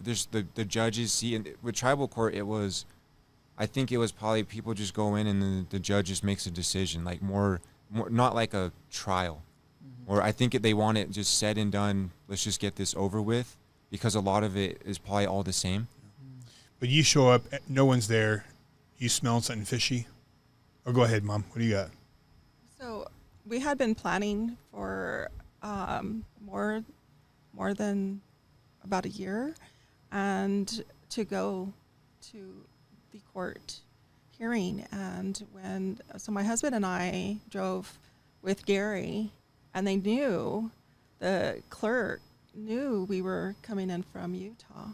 there's the judges see, and with tribal court I think it was probably people just go in and then the judge just makes a decision, like more not like a trial, or I think they want it just said and done. Let's just get this over with, because a lot of it is probably all the same. But you show up, no one's there, you smell something fishy. Oh, go ahead, Mom. What do you got? So we had been planning for more than about a year, and to go to the court hearing. And so my husband and I drove with Gary, and the clerk knew we were coming in from Utah.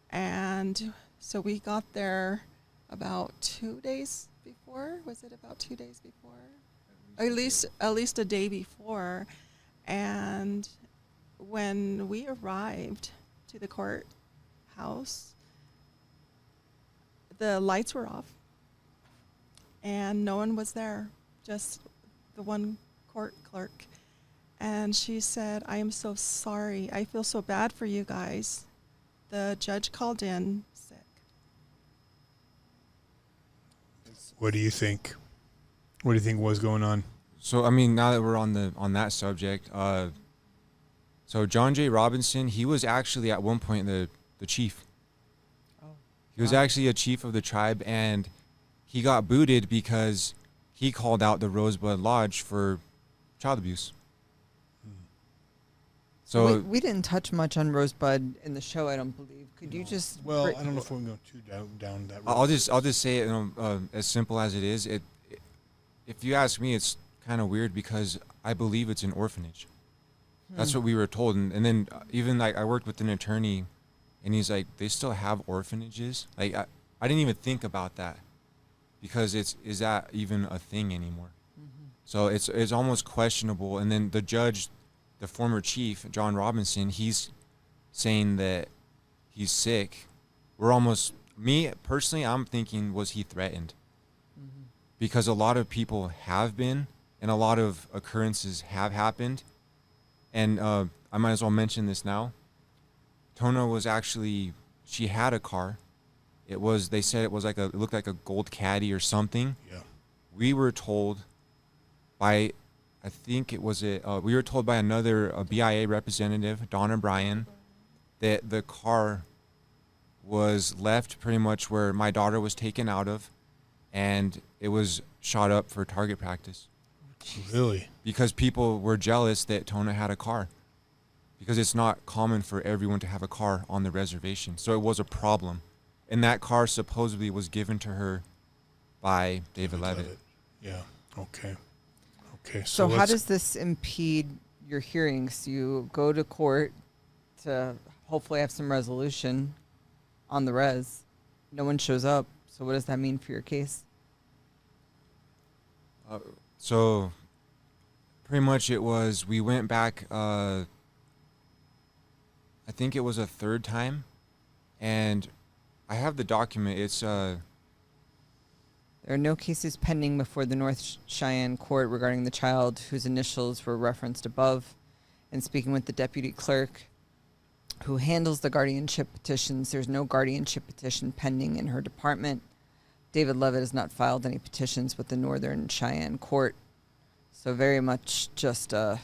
And so we got there about 2 days before. Was it about 2 days before? At least a day before. And when we arrived to the courthouse, the lights were off and no one was there, just the one court clerk. And she said, "I am so sorry. I feel so bad for you guys. The judge called in sick." What do you think? What do you think was going on? So, I mean, now that we're on that subject, so John J. Robinson, he was actually at one point the chief. Oh. He was actually a chief of the tribe, and he got booted because he called out the Rosebud Lodge for child abuse. So we didn't touch much on Rosebud in the show, I don't believe. Could you just? Well, I don't know if we're going to go down that road. I'll just say it as simple as it is. If you ask me, it's kind of weird because I believe it's an orphanage. That's what we were told, and then even like I worked with an attorney, and he's like, they still have orphanages. Like I didn't even think about that, because is that even a thing anymore? So it's almost questionable. And then the judge, the former chief, John Robinson, he's saying that he's sick. Me personally, I'm thinking, was he threatened? Because a lot of people have been, and a lot of occurrences have happened. And I might as well mention this now. Tona was actually, she had a car. They said it looked like a gold caddy or something. Yeah. We were told by, we were told by a BIA representative, Donna Bryan, that the car was left pretty much where my daughter was taken out of, and it was shot up for target practice. Really? Because people were jealous that Tona had a car, because it's not common for everyone to have a car on the reservation. So it was a problem. And that car supposedly was given to her by David Leavitt. Yeah. Okay. So how does this impede your hearings? You go to court to hopefully have some resolution on the res. No one shows up. So what does that mean for your case? So pretty much we went back, I think it was a third time, and I have the document. There are no cases pending before the North Cheyenne Court regarding the child whose initials were referenced above. And speaking with the deputy clerk who handles the guardianship petitions, there's no guardianship petition pending in her department. David Leavitt has not filed any petitions with the Northern Cheyenne Court. So very much just a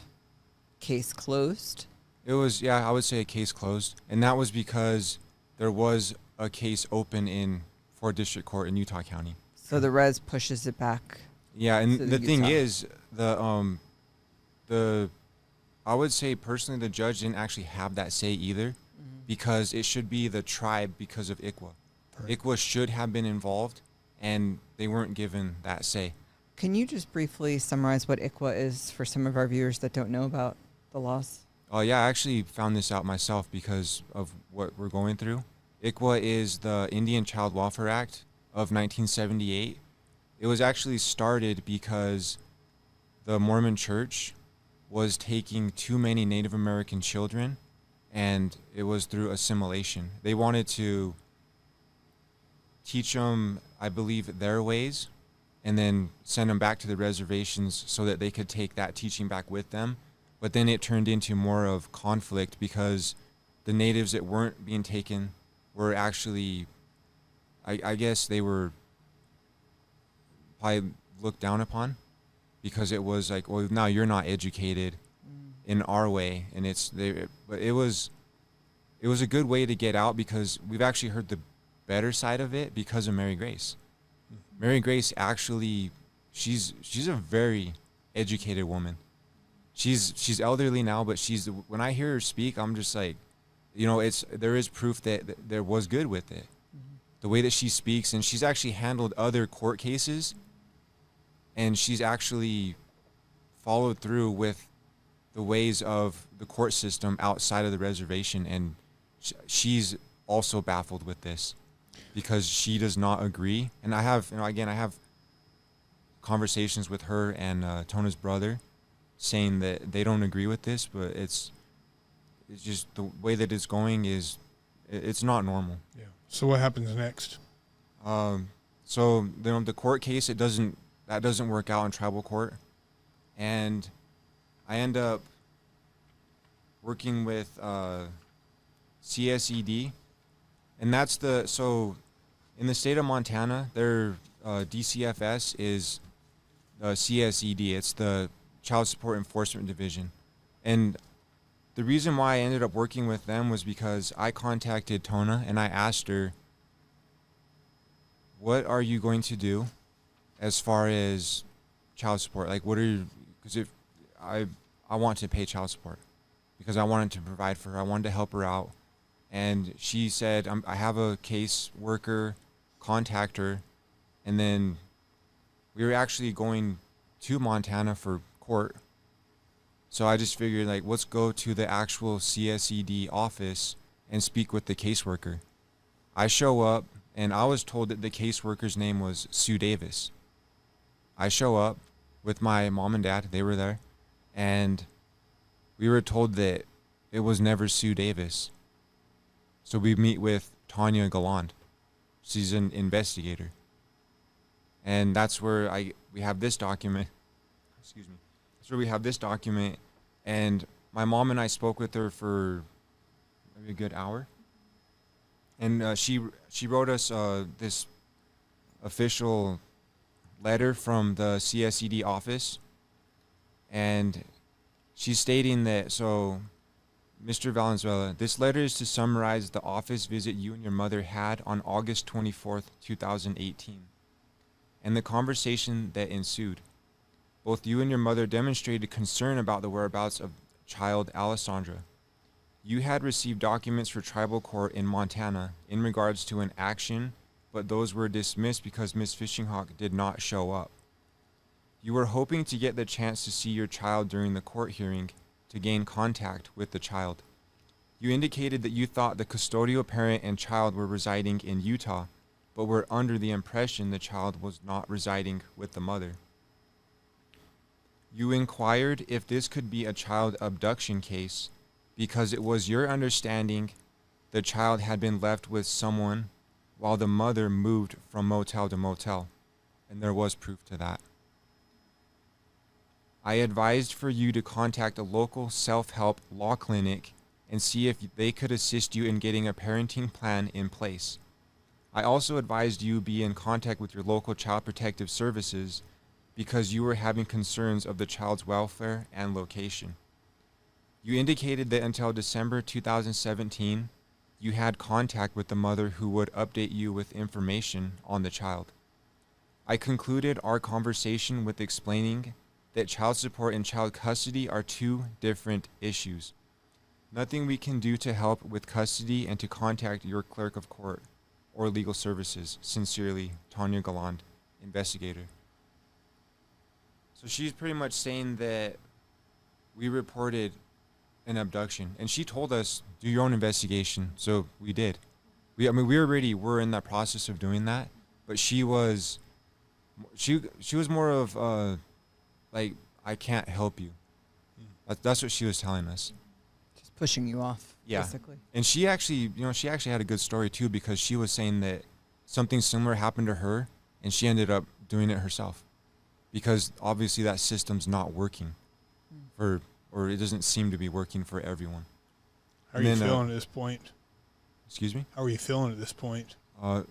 case closed? It was, yeah, I would say a case closed. And that was because there was a case open in 4th District Court in Utah County. So the res pushes it back. Yeah, and to the thing Utah. is, I would say personally the judge didn't actually have that say either, because it should be the tribe because of ICWA. Right. ICWA should have been involved, and they weren't given that say. Can you just briefly summarize what ICWA is for some of our viewers that don't know about the laws? Oh yeah, I actually found this out myself because of what we're going through. ICWA is the Indian Child Welfare Act of 1978. It was actually started because the Mormon Church was taking too many Native American children, and it was through assimilation. They wanted to teach them, I believe, their ways, and then send them back to the reservations so that they could take that teaching back with them. But then it turned into more of conflict because the natives that weren't being taken were actually, I guess they were probably looked down upon, because it was like, well, now you're not educated in our way. And but it was a good way to get out, because we've actually heard the better side of it because of Mary Grace. Mary Grace actually, she's a very educated woman. She's elderly now, but when I hear her speak, I'm just like, there is proof that there was good with it. The way that she speaks, and she's actually handled other court cases, and she's actually followed through with the ways of the court system outside of the reservation, and she's also baffled with this because she does not agree. And I have conversations with her and Tona's brother saying that they don't agree with this, but it's just the way that it's going is it's not normal. Yeah. So what happens next? So the court case, that doesn't work out in tribal court, and I end up working with CSED, and so in the state of Montana, their DCFS is CSED. It's the Child Support Enforcement Division, and the reason why I ended up working with them was because I contacted Tona and I asked her, what are you going to do as far as child support? Like, because if I want to pay child support because I wanted to provide for her. I wanted to help her out. And she said, I have a case worker, contact her. And then we were actually going to Montana for court. So I just figured, like, let's go to the actual CSED office and speak with the caseworker. I show up, and I was told that the caseworker's name was Sue Davis. I show up with my mom and dad. They were there. And we were told that it was never Sue Davis. So we meet with Tanya Galland. She's an investigator. And that's where we have this document. Excuse me. That's where we have this document. And my mom and I spoke with her for maybe a good hour. And she wrote us this official letter from the CSED office. And she's stating that, so, Mr. Valenzuela, this letter is to summarize the office visit you and your mother had on August 24th, 2018, and the conversation that ensued. Both you and your mother demonstrated concern about the whereabouts of child Alessandra. You had received documents for tribal court in Montana in regards to an action, but those were dismissed because Miss Fishinghawk did not show up. You were hoping to get the chance to see your child during the court hearing to gain contact with the child. You indicated that you thought the custodial parent and child were residing in Utah, but were under the impression the child was not residing with the mother. You inquired if this could be a child abduction case because it was your understanding the child had been left with someone while the mother moved from motel to motel, and there was proof to that. I advised for you to contact a local self-help law clinic and see if they could assist you in getting a parenting plan in place. I also advised you be in contact with your local child protective services because you were having concerns of the child's welfare and location. You indicated that until December 2017, you had contact with the mother who would update you with information on the child. I concluded our conversation with explaining that child support and child custody are two different issues. Nothing we can do to help with custody and to contact your clerk of court or legal services. Sincerely, Tanya Galland, investigator. So she's pretty much saying that we reported an abduction, and she told us, do your own investigation. So we did. We already were in that process of doing that, but she was more of like, I can't help you. That's what she was telling us. Just pushing you off, Yeah. basically. And she actually had a good story too, because she was saying that something similar happened to her and she ended up doing it herself, because obviously that system's not working or it doesn't seem to be working for everyone. How are you feeling at this point? Excuse me? How are you feeling at this point? I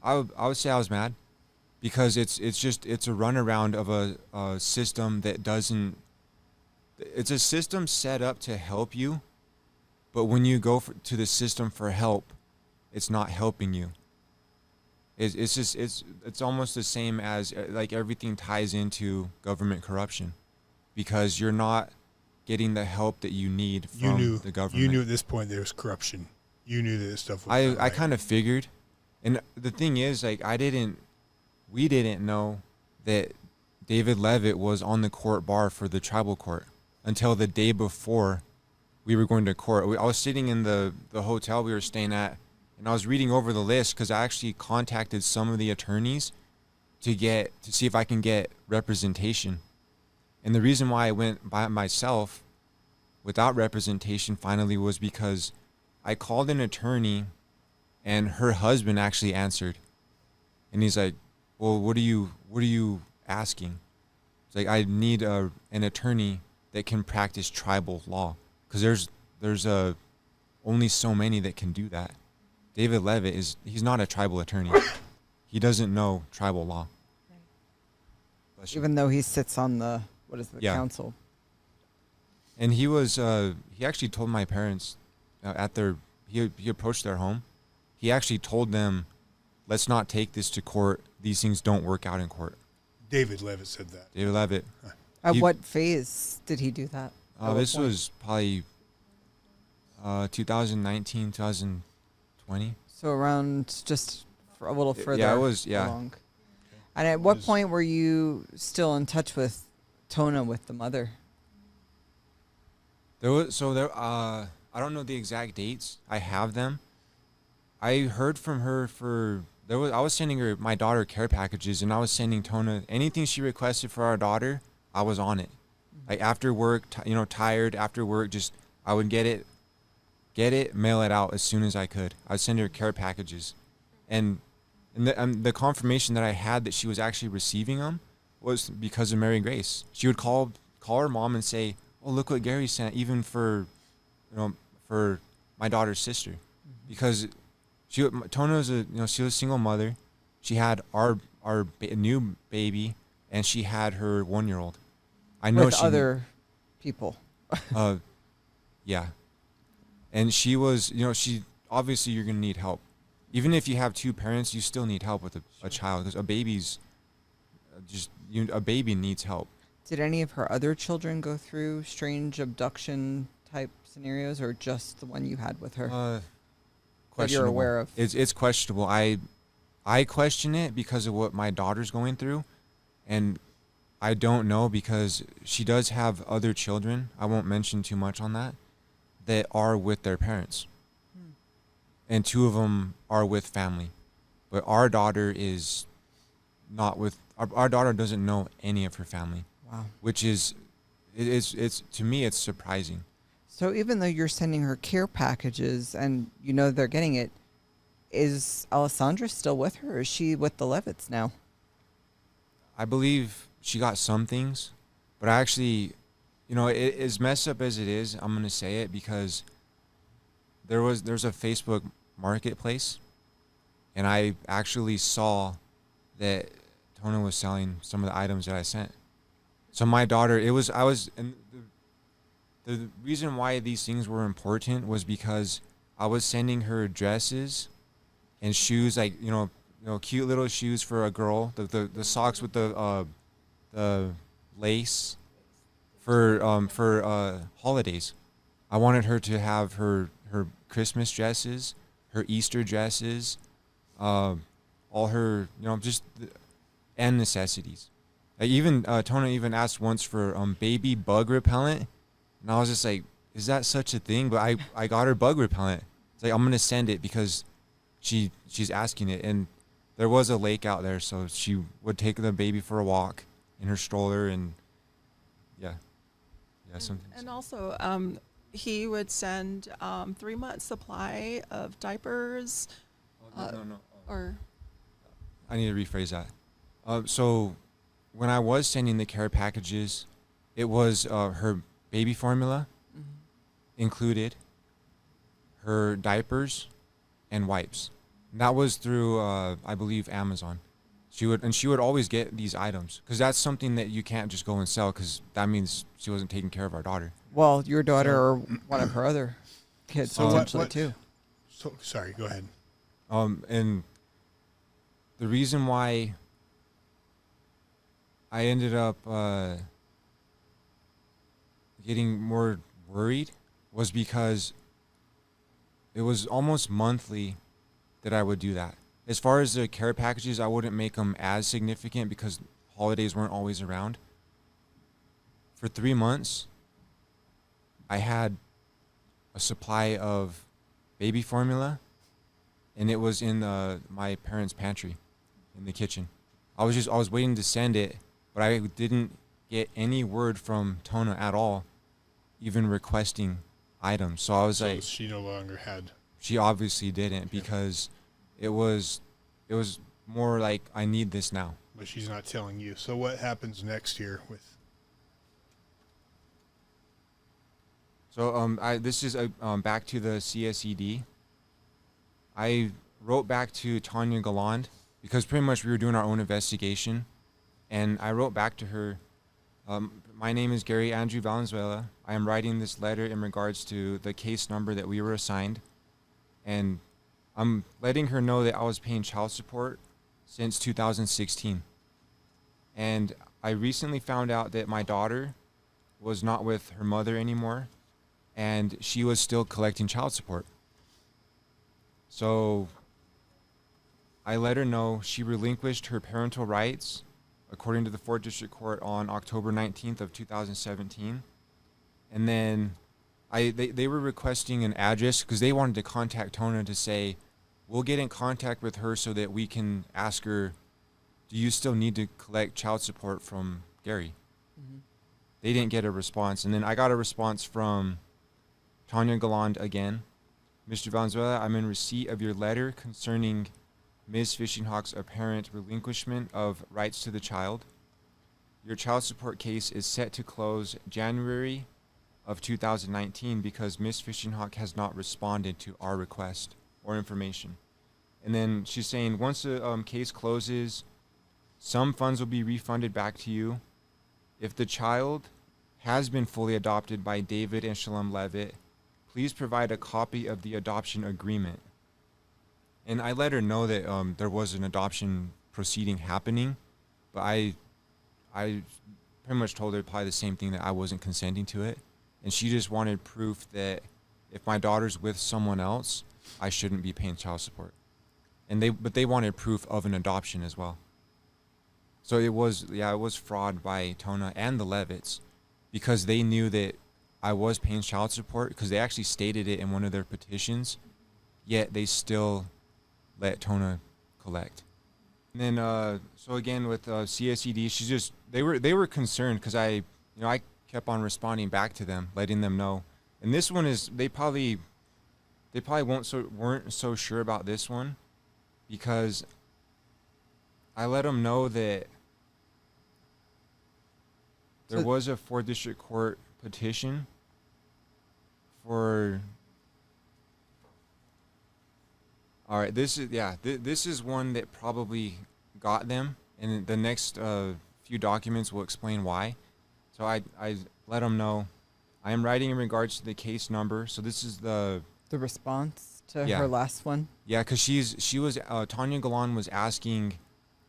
would say I was mad, because it's a runaround of a system that doesn't. It's a system set up to help you, but when you go to the system for help, it's not helping you. It's almost the same as like everything ties into government corruption, because you're not getting the help that you need from the government. You knew at this point there was corruption. You knew that this stuff was I kind of figured. And the thing is, like, we didn't know that David Leavitt was on the court bar for the tribal court until the day before we were going to court. I was sitting in the hotel we were staying at, and I was reading over the list, because I actually contacted some of the attorneys to see if I can get representation. And the reason why I went by myself without representation finally was because I called an attorney, and her husband actually answered. And he's like, well, what are you asking? It's like, I need an attorney that can practice tribal law, because there's only so many that can do that. David Leavitt he's not a tribal attorney. He doesn't know tribal law. Even though he sits on the council. And he actually told my parents he approached their home. He actually told them, let's not take this to court. These things don't work out in court. David Leavitt said that. David Leavitt. At what phase did he do that? This was probably 2019, 2020. So around just for a little further Yeah, it was, along. And at what point were you still in touch with Tona, with the mother? I don't know the exact dates. I have them. I heard from her I was sending her my daughter care packages, and I was sending Tona anything she requested for our daughter. I was on it. Like after work, tired after work, just I would get it, mail it out as soon as I could. I'd send her care packages, and the confirmation that I had that she was actually receiving them was because of Mary Grace. She would call her mom and say, "Oh, look what Gary sent," even for my daughter's sister, because Tona was she was a single mother. She had our new baby, and she had her 1-year-old. I know with other people. Yeah, and she was she obviously you're gonna need help, even if you have two parents. You still need help with a child, because a baby's a baby needs help. Did any of her other children go through strange abduction type scenarios, or just the one you had with her? That you're aware of? It's questionable. I question it because of what my daughter's going through, and I don't know, because she does have other children. I won't mention too much on that are with their parents, and 2 of them are with family, but our daughter is not with. Our daughter doesn't know any of her family. Wow. Which is, it's to me, it's surprising. So even though you're sending her care packages and they're getting it, is Alessandra still with her, or is she with the Leavitts now? I believe she got some things, but I actually, as messed up as it is, I'm going to say it, because there's a Facebook marketplace, and I actually saw that Tona was selling some of the items that I sent. So my daughter, the reason why these things were important was because I was sending her dresses and shoes, like cute little shoes for a girl, the socks with the lace for holidays. I wanted her to have her Christmas dresses, her Easter dresses, all her and necessities. Like even Tona even asked once for baby bug repellent, and I was just like, is that such a thing? But I got her bug repellent. It's like, I'm gonna send it because she's asking it, and there was a lake out there, so she would take the baby for a walk in her stroller, and something. And also, he would send 3 months supply of diapers. Or I need to rephrase that. So when I was sending the care packages, it was her baby formula included, her diapers, and wipes. And that was through, I believe, Amazon. She would always get these items because that's something that you can't just go and sell because that means she wasn't taking care of our daughter. Well, your daughter or one of her other kids potentially too. So sorry, go ahead. And the reason why I ended up getting more worried was because it was almost monthly that I would do that. As far as the care packages, I wouldn't make them as significant because holidays weren't always around. For 3 months, I had a supply of baby formula, and it was in my parents' pantry in the kitchen. I was waiting to send it, but I didn't get any word from Tona at all, even requesting items. So I was like, she no longer had. She obviously didn't because it was more like, I need this now. But she's not telling you. So what happens next year with? So this is back to the CSED. I wrote back to Tanya Galland because pretty much we were doing our own investigation, and I wrote back to her. My name is Gary Andrew Valenzuela. I am writing this letter in regards to the case number that we were assigned, and I'm letting her know that I was paying child support since 2016. And I recently found out that my daughter was not with her mother anymore, and she was still collecting child support. So I let her know she relinquished her parental rights according to the 4th District Court on October 19th of 2017. And then they were requesting an address because they wanted to contact Tona to say, we'll get in contact with her so that we can ask her, do you still need to collect child support from Gary? Mm-hmm. They didn't get a response. And then I got a response from Tanya Galland again. Mr. Valenzuela, I'm in receipt of your letter concerning Ms. Fishing Hawk's apparent relinquishment of rights to the child. Your child support case is set to close January of 2019 because Ms. Fishing Hawk has not responded to our request or information. And then she's saying once the case closes, some funds will be refunded back to you. If the child has been fully adopted by David and Shalom Leavitt, please provide a copy of the adoption agreement. And I let her know that there was an adoption proceeding happening, but I pretty much told her probably the same thing, that I wasn't consenting to it. And she just wanted proof that if my daughter's with someone else, I shouldn't be paying child support. But they wanted proof of an adoption as well. So it was fraud by Tona and the Leavitts because they knew that I was paying child support because they actually stated it in one of their petitions, yet they still let Tona collect. And then, so again with CSED, they were concerned because I kept on responding back to them, letting them know. And this one is, they probably weren't so sure about this one because I let them know that there was a 4th District Court petition for. All right, this is one that probably got them, and the next few documents will explain why. So I let them know I am writing in regards to the case number. So this is the response to Yeah. her last one. Yeah, because Tanya Galan was asking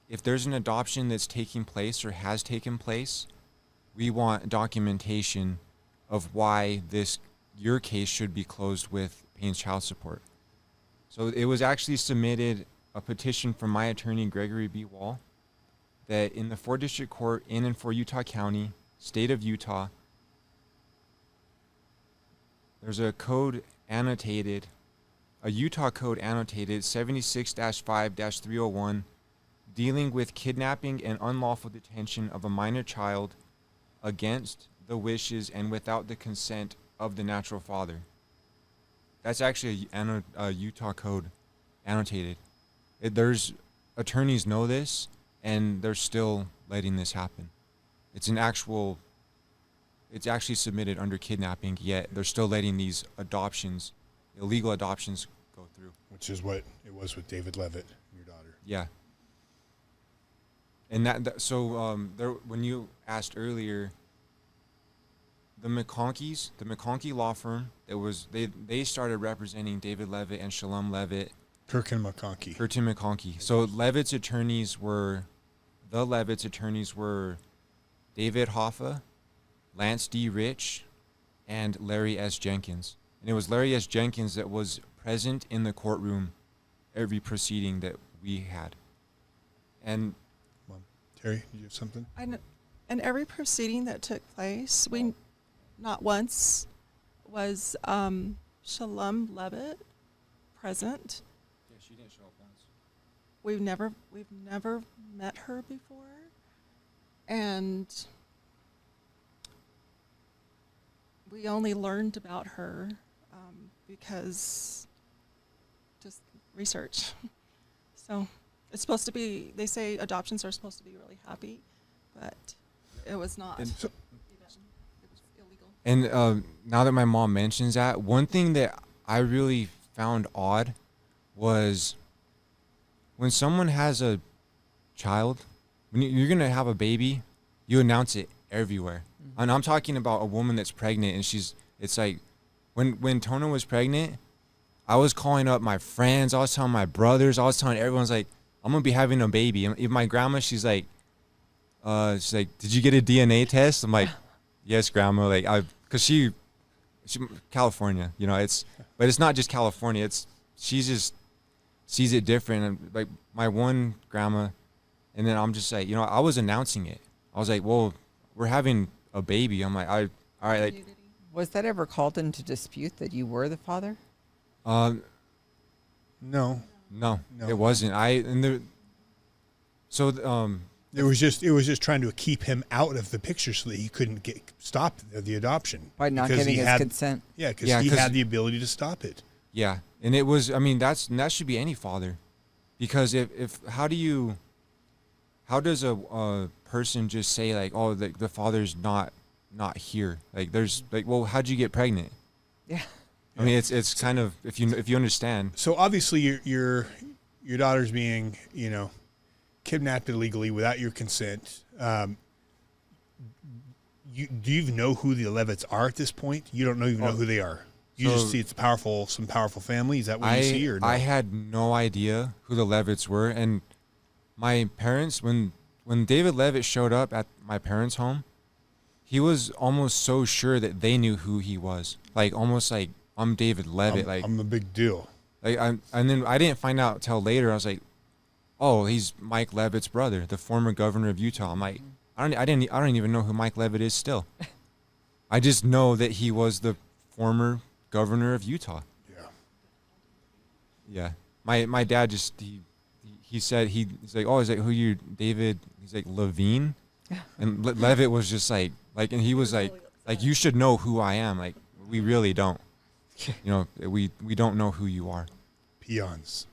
if there's an adoption that's taking place or has taken place, we want documentation of why your case should be closed with paying child support. So it was actually submitted a petition from my attorney, Gregory B. Wall, that in the 4th District Court in and for Utah County, state of Utah, there's a code annotated, a Utah code annotated 76-5-301, dealing with kidnapping and unlawful detention of a minor child against the wishes and without the consent of the natural father. That's actually a Utah code annotated. There's attorneys know this, and they're still letting this happen. It's actually submitted under kidnapping, yet they're still letting these adoptions, illegal adoptions, go through. Which is what it was with David Leavitt, your daughter. Yeah. And when you asked earlier, the McConkey law firm, they started representing David Leavitt and Shalom Leavitt. Curtin McConkey. So Leavitt's attorneys were David Hoffa, Lance D. Rich, and Larry S. Jenkins. And it was Larry S. Jenkins that was present in the courtroom every proceeding that we had. And Terry, did you have something? And every proceeding that took place, we not once was Shalom Leavitt present. Yeah, she didn't show up once. We've never met her before, and we only learned about her because just research. So it's supposed to be. They say adoptions are supposed to be really happy, but it was not. It was illegal. And now that my mom mentions that, one thing that I really found odd was when someone has a child, when you're going to have a baby, you announce it everywhere. Mm-hmm. And I'm talking about a woman that's pregnant, and it's like, when Tona was pregnant, I was calling up my friends, I was telling my brothers, I was telling everyone's like, I'm going to be having a baby. And even my grandma, she's like, did you get a DNA test? I'm like, yes, grandma. Like, cause she California, but it's not just California. She just sees it different. And like my one grandma, and then I'm just like, I was announcing it. I was like, well, we're having a baby. I'm like, all right. Like, was that ever called into dispute that you were the father? No, it wasn't. It was just trying to keep him out of the picture so that he couldn't stop the adoption by not giving his consent. Yeah, because he had the ability to stop it. Yeah, and it was. I mean, that should be any father, because how does a person just say like, oh, the father's not here? Like, there's like, well, how'd you get pregnant? Yeah. I mean, it's kind of if you understand. So obviously your daughter's being kidnapped illegally without your consent. Do you even know who the Leavitts are at this point? You don't even know who they are. You just see it's some powerful family. Is that what you see, or no? I had no idea who the Leavitts were, and my parents, when David Leavitt showed up at my parents' home, he was almost so sure that they knew who he was. Like, almost like, I'm David Leavitt. I'm a big deal. Like, and then I didn't find out till later. I was like, oh, he's Mike Leavitt's brother, the former governor of Utah. I'm like, I don't even know who Mike Leavitt is still. I just know that he was the former governor of Utah. Yeah. My dad just he said he's like, oh, he's like, who you, David? He's like, Levine, and Leavitt was just like, and he was like, you should know who I am. Like, we really don't. We don't know who you are. Peons.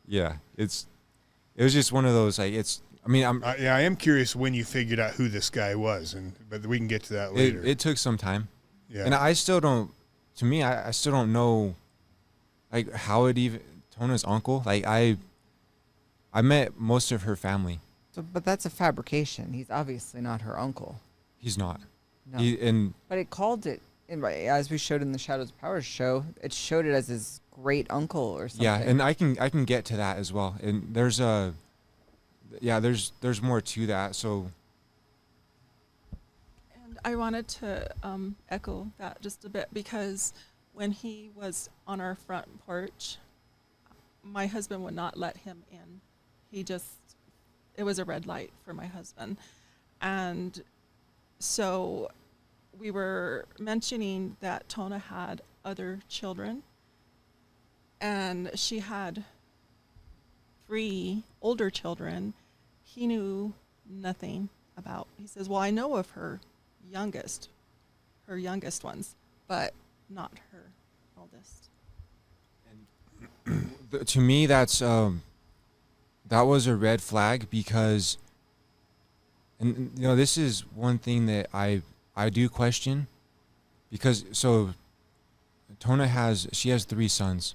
Yeah, it was just one of those, like, I am curious when you figured out who this guy was, but we can get to that later. It took some time. Yeah. And I still don't know, like, how it even, Tona's uncle, like, I met most of her family. But that's a fabrication. He's obviously not her uncle. He's not. No. But it called it, as we showed in the Shadows of Power show, it showed it as his great uncle or something. Yeah, and I can get to that as well. And there's more to that. So. And I wanted to echo that just a bit, because when he was on our front porch, my husband would not let him in. It was a red light for my husband. And so we were mentioning that Tona had other children, and she had 3 older children he knew nothing about. He says, well, I know of her youngest ones, but not her oldest. And to me, that was a red flag, because, and this is one thing that I do question, because so Tona has 3 sons,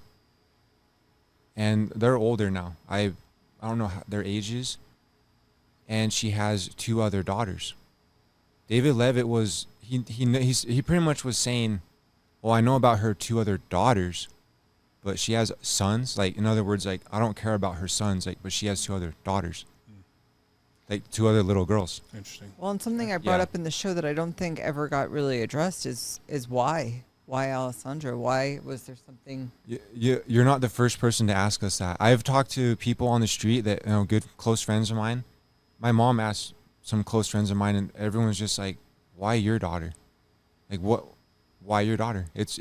and they're older now. I don't know their ages, and she has 2 other daughters. David Leavitt was he pretty much was saying, well, I know about her 2 other daughters, but she has sons. Like, in other words, like, I don't care about her sons, like, but she has 2 other daughters, like 2 other little girls. Interesting. Well, and something I brought up in the show that I don't think ever got really addressed is why Alessandra? Why was there something? You're not the first person to ask us that. I've talked to people on the street that, good close friends of mine. My mom asked some close friends of mine, and everyone's just like, why your daughter? Like, what? Why your daughter? It's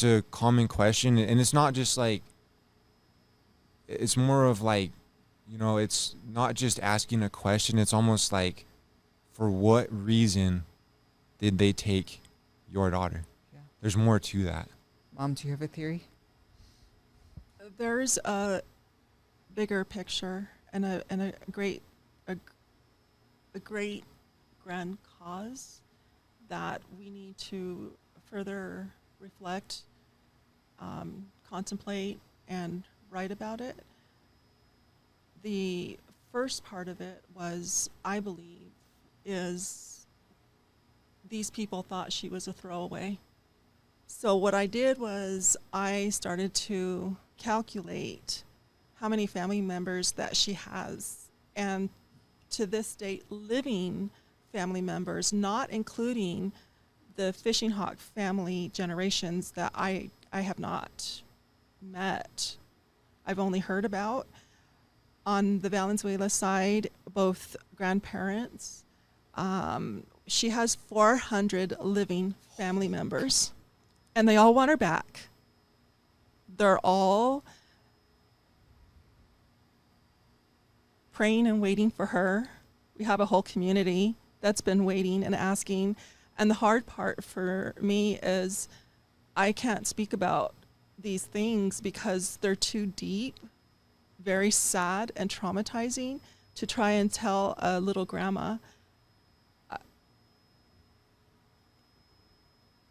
a common question, and it's not just like, it's more of like, it's not just asking a question. It's almost like, for what reason did they take your daughter? Yeah. There's more to that. Mom, do you have a theory? There's a bigger picture and a great grand cause that we need to further reflect, contemplate, and write about it. The first part of it was, I believe, is these people thought she was a throwaway. So what I did was I started to calculate how many family members that she has, and to this date, living family members, not including the Fishing Hawk family generations that I have not met. I've only heard about. On the Valenzuela side, both grandparents. She has 400 living family members, and they all want her back. They're all praying and waiting for her. We have a whole community that's been waiting and asking. And the hard part for me is I can't speak about these things because they're too deep, very sad and traumatizing to try and tell a little grandma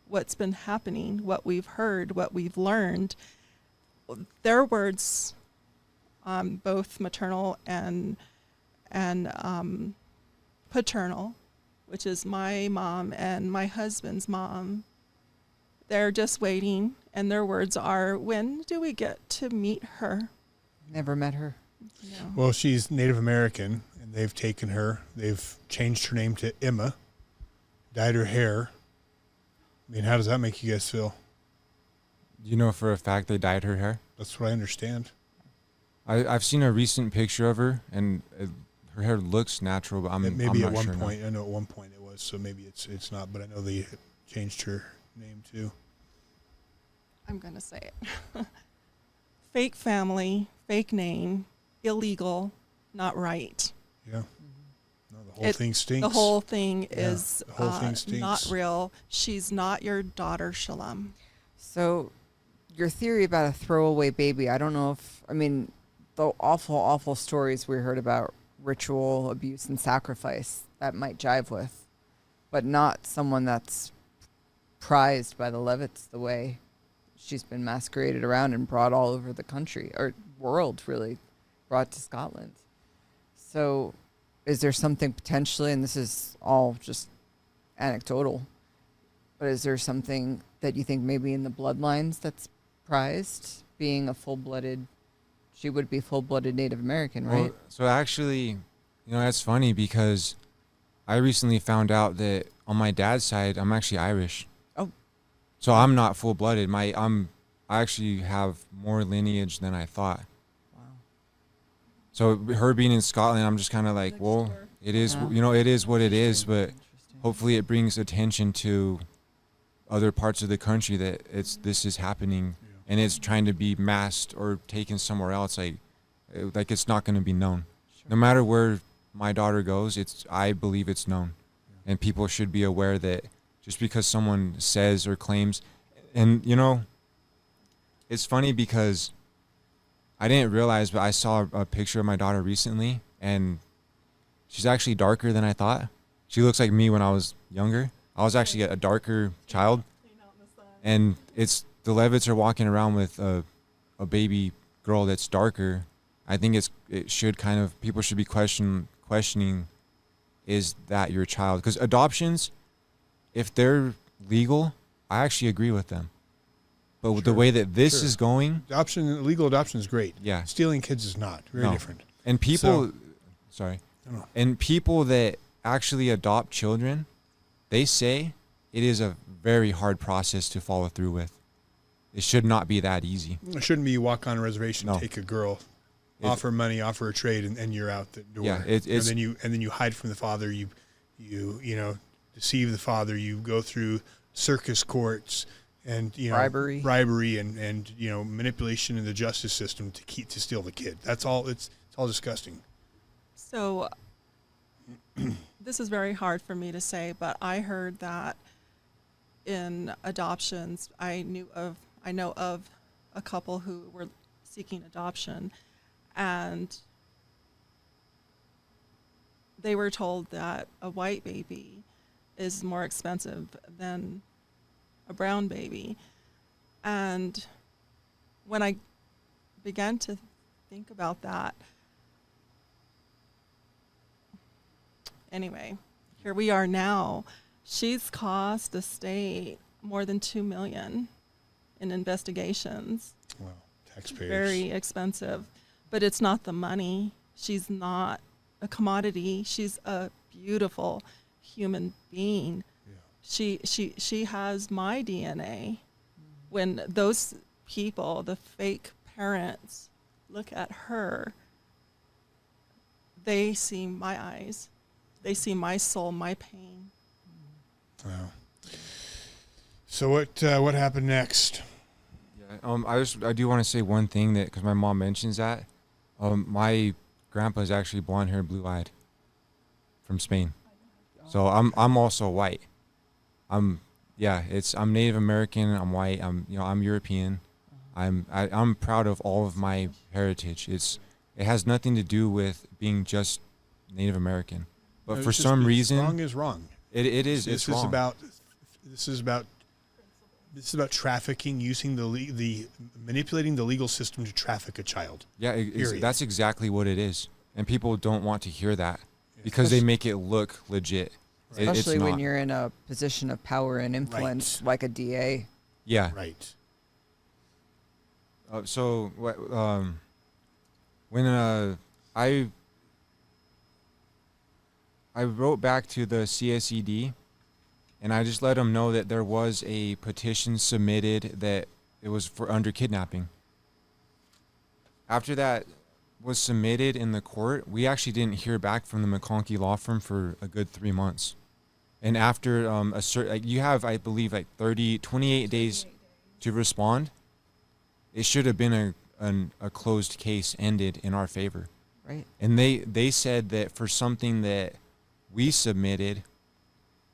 what's been happening, what we've heard, what we've learned. Their words, both maternal and paternal, which is my mom and my husband's mom, they're just waiting, and their words are, when do we get to meet her? Never met her. No. Well, she's Native American, and they've taken her. They've changed her name to Emma, dyed her hair. I mean, how does that make you guys feel? You know for a fact they dyed her hair? That's what I understand. I've seen a recent picture of her, and her hair looks natural, but I'm maybe not at one sure point. now. I know at one point it was, so maybe it's not. But I know they changed her name too. I'm gonna say it. Fake family, fake name, illegal, not right. Yeah. No, the whole thing stinks. The whole thing is the whole thing stinks. Not real. She's not your daughter, Shalom. So, your theory about a throwaway baby, I don't know if, I mean, the awful, awful stories we heard about ritual abuse and sacrifice, that might jive with, but not someone that's prized by the Leavitts the way she's been masqueraded around and brought all over the country, or world, really, brought to Scotland. So, is there something potentially, and this is all just anecdotal, but is there something that you think maybe in the bloodlines that's prized, being a full-blooded, she would be full-blooded Native American, right? Well, so actually, that's funny because I recently found out that on my dad's side, I'm actually Irish. Oh. So I'm not full-blooded. I actually have more lineage than I thought. Wow. So her being in Scotland, I'm just kind of like, well, it is, it is what it is, but hopefully it brings attention to other parts of the country that this is happening, and it's trying to be masked or taken somewhere else. Like it's not going to be known. Sure. No matter where my daughter goes, I believe it's known, and people should be aware that just because someone says or claims, and it's funny because I didn't realize, but I saw a picture of my daughter recently, and she's actually darker than I thought. She looks like me when I was younger. I was actually a darker child, and the Leavitts are walking around with a baby girl that's darker. I think people should be questioning, is that your child? Because adoptions, if they're legal, I actually agree with them. But with the way that this is going, legal adoption is great. Yeah, stealing kids is not very different. And people, and people that actually adopt children, they say it is a very hard process to follow through with. It should not be that easy. It shouldn't be you walk on a reservation, take a girl, offer money, offer a trade, and you're out the door. Yeah, and then you hide from the father. You deceive the father. You go through circus courts and bribery and manipulation in the justice system to steal the kid. That's all. It's all disgusting. So this is very hard for me to say, but I heard that in adoptions, I know of a couple who were seeking adoption, and they were told that a white baby is more expensive than a brown baby. And when I began to think about that, anyway, here we are now. She's cost the state more than $2 million in investigations. Wow, taxpayers. Very expensive, but it's not the money. She's not a commodity. She's a beautiful human being. Yeah. She has my DNA. When those people, the fake parents, look at her, they see my eyes. They see my soul, my pain. Wow. So what happened next? Yeah, I do want to say one thing, that because my mom mentions that, my grandpa's actually blonde-haired, blue-eyed, from Spain. So I'm also white. I'm Native American. I'm white. I'm European. I'm proud of all of my heritage. It has nothing to do with being just Native American. But for some reason, wrong is wrong. It is. It's wrong. This is about trafficking, using the manipulating the legal system to traffic a child. Yeah, that's exactly what it is, and people don't want to hear that because they make it look legit. Especially when you're in a position of power and influence, like a DA. Yeah. Right. So when I wrote back to the CSED, and I just let them know that there was a petition submitted that it was for under kidnapping. After that was submitted in the court, we actually didn't hear back from the McConkey law firm for a good 3 months. And after you have, I believe, 28 days to respond. It should have been a closed case, ended in our favor. Right. And they said that for something that we submitted,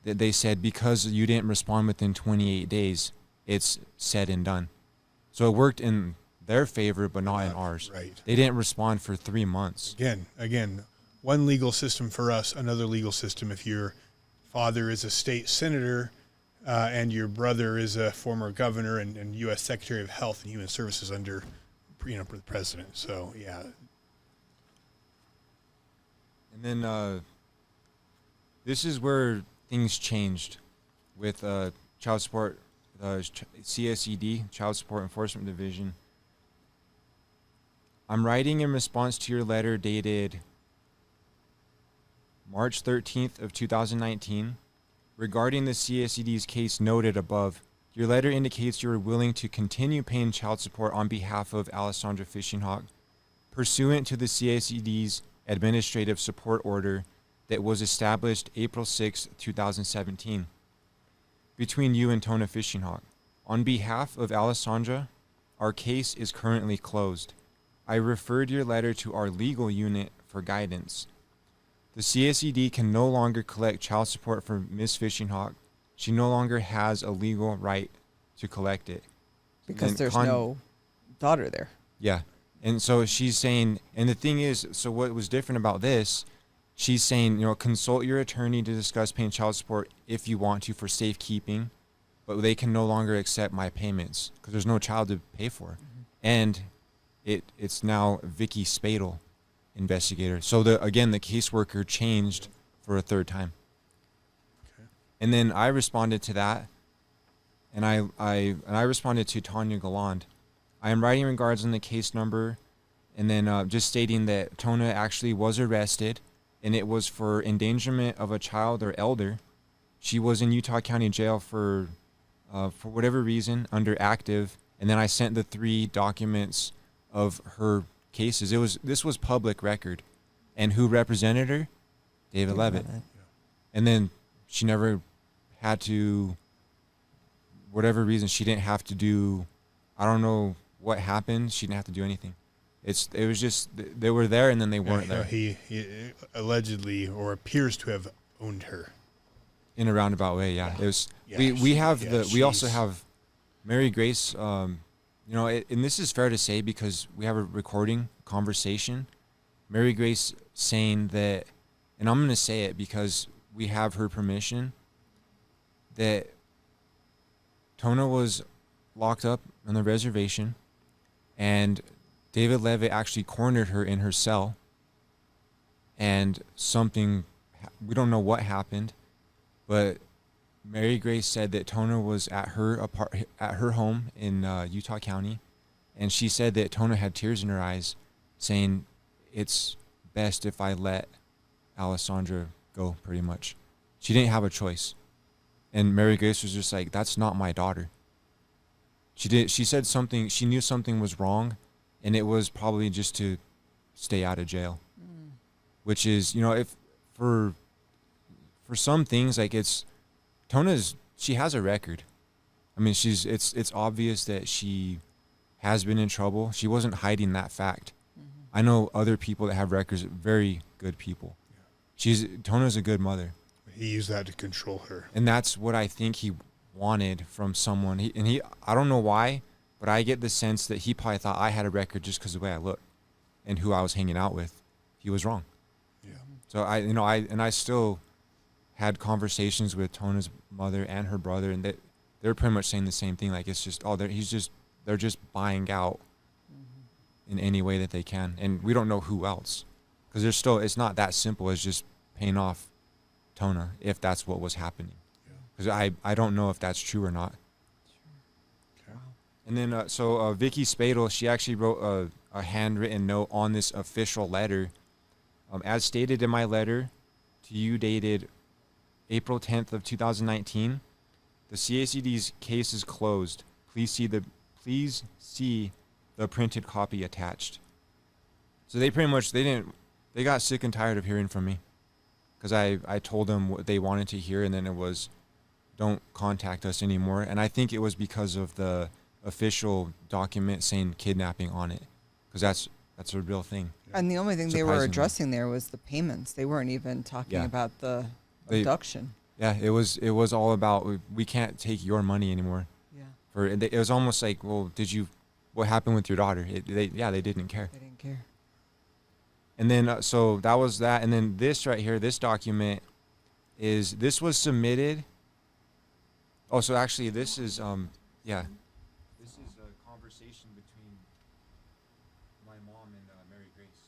that they said because you didn't respond within 28 days, it's said and done. So it worked in their favor, but not in ours. Right. They didn't respond for 3 months. Again, one legal system for us, another legal system if your father is a state senator and your brother is a former governor and U.S. Secretary of Health and Human Services under, the president. So, yeah. And then this is where things changed with child support, CSED, Child Support Enforcement Division. I'm writing in response to your letter dated March 13th of 2019 regarding the CSED's case noted above. Your letter indicates you are willing to continue paying child support on behalf of Alessandra Fishing Hawk pursuant to the CSED's administrative support order that was established April 6, 2017 between you and Tona Fishing Hawk. On behalf of Alessandra, our case is currently closed. I referred your letter to our legal unit for guidance. The CSED can no longer collect child support for Ms. Fishing Hawk. She no longer has a legal right to collect it. Because there's no daughter there. Yeah. And so she's saying, and the thing is, so what was different about this, she's saying, consult your attorney to discuss paying child support if you want to for safekeeping, but they can no longer accept my payments because there's no child to pay for. Mm-hmm. And it's now Vicky Spadel, investigator. So the caseworker changed for a third time. Okay. And then I responded to that, and I responded to Tanya Galland. I am writing regards on the case number, and then just stating that Tona actually was arrested, and it was for endangerment of a child or elder. She was in Utah County Jail for whatever reason under active, and then I sent the 3 documents of her cases. This was public record, and who represented her? David Leavitt. Yeah. And then she never had to, whatever reason, she didn't have to do, I don't know what happened. She didn't have to do anything. It was just they were there and then they weren't there. He allegedly or appears to have owned her in a roundabout way. Yeah, it was. We also have Mary Grace. And this is fair to say because we have a recording conversation. Mary Grace saying that, and I'm going to say it because we have her permission, that Tona was locked up on the reservation and David Leavitt actually cornered her in her cell, and something, we don't know what happened, but Mary Grace said that Tona was at her home in Utah County, and she said that Tona had tears in her eyes, saying, "It's best if I let Alessandra go." Pretty much, she didn't have a choice, and Mary Grace was just like, "That's not my daughter." She said something. She knew something was wrong, and it was probably just to stay out of jail, which is, if for some things, like she has a record. I mean, it's obvious that she has been in trouble. She wasn't hiding that fact. Mm-hmm. I know other people that have records, very good people. Yeah. Tona's a good mother. He used that to control her. And that's what I think he wanted from someone. I don't know why, but I get the sense that he probably thought I had a record just because of the way I look and who I was hanging out with. He was wrong. Yeah. So I still had conversations with Tona's mother and her brother, and they're pretty much saying the same thing. Like, it's just, they're just buying out in any way that they can, and we don't know who else, because it's not that simple as just paying off Tona if that's what was happening. Because I don't know if that's true or not. Sure. Okay. And then Vicky Spadel, she actually wrote a handwritten note on this official letter. As stated in my letter to you dated April 10th of 2019, the CACD's case is closed. Please see the printed copy attached. So they pretty much, they got sick and tired of hearing from me, because I told them what they wanted to hear, and then it was, don't contact us anymore. And I think it was because of the official document saying kidnapping on it, because that's a real thing. And the only thing they were addressing there was the payments. They weren't even talking about the abduction. Yeah, it was all about, we can't take your money anymore. Yeah. It was almost like, well, what happened with your daughter? They didn't care. They didn't care. And then, so that was that. And then this right here, this document this was submitted. Oh, so actually this is, This is a conversation between my mom and Mary Grace.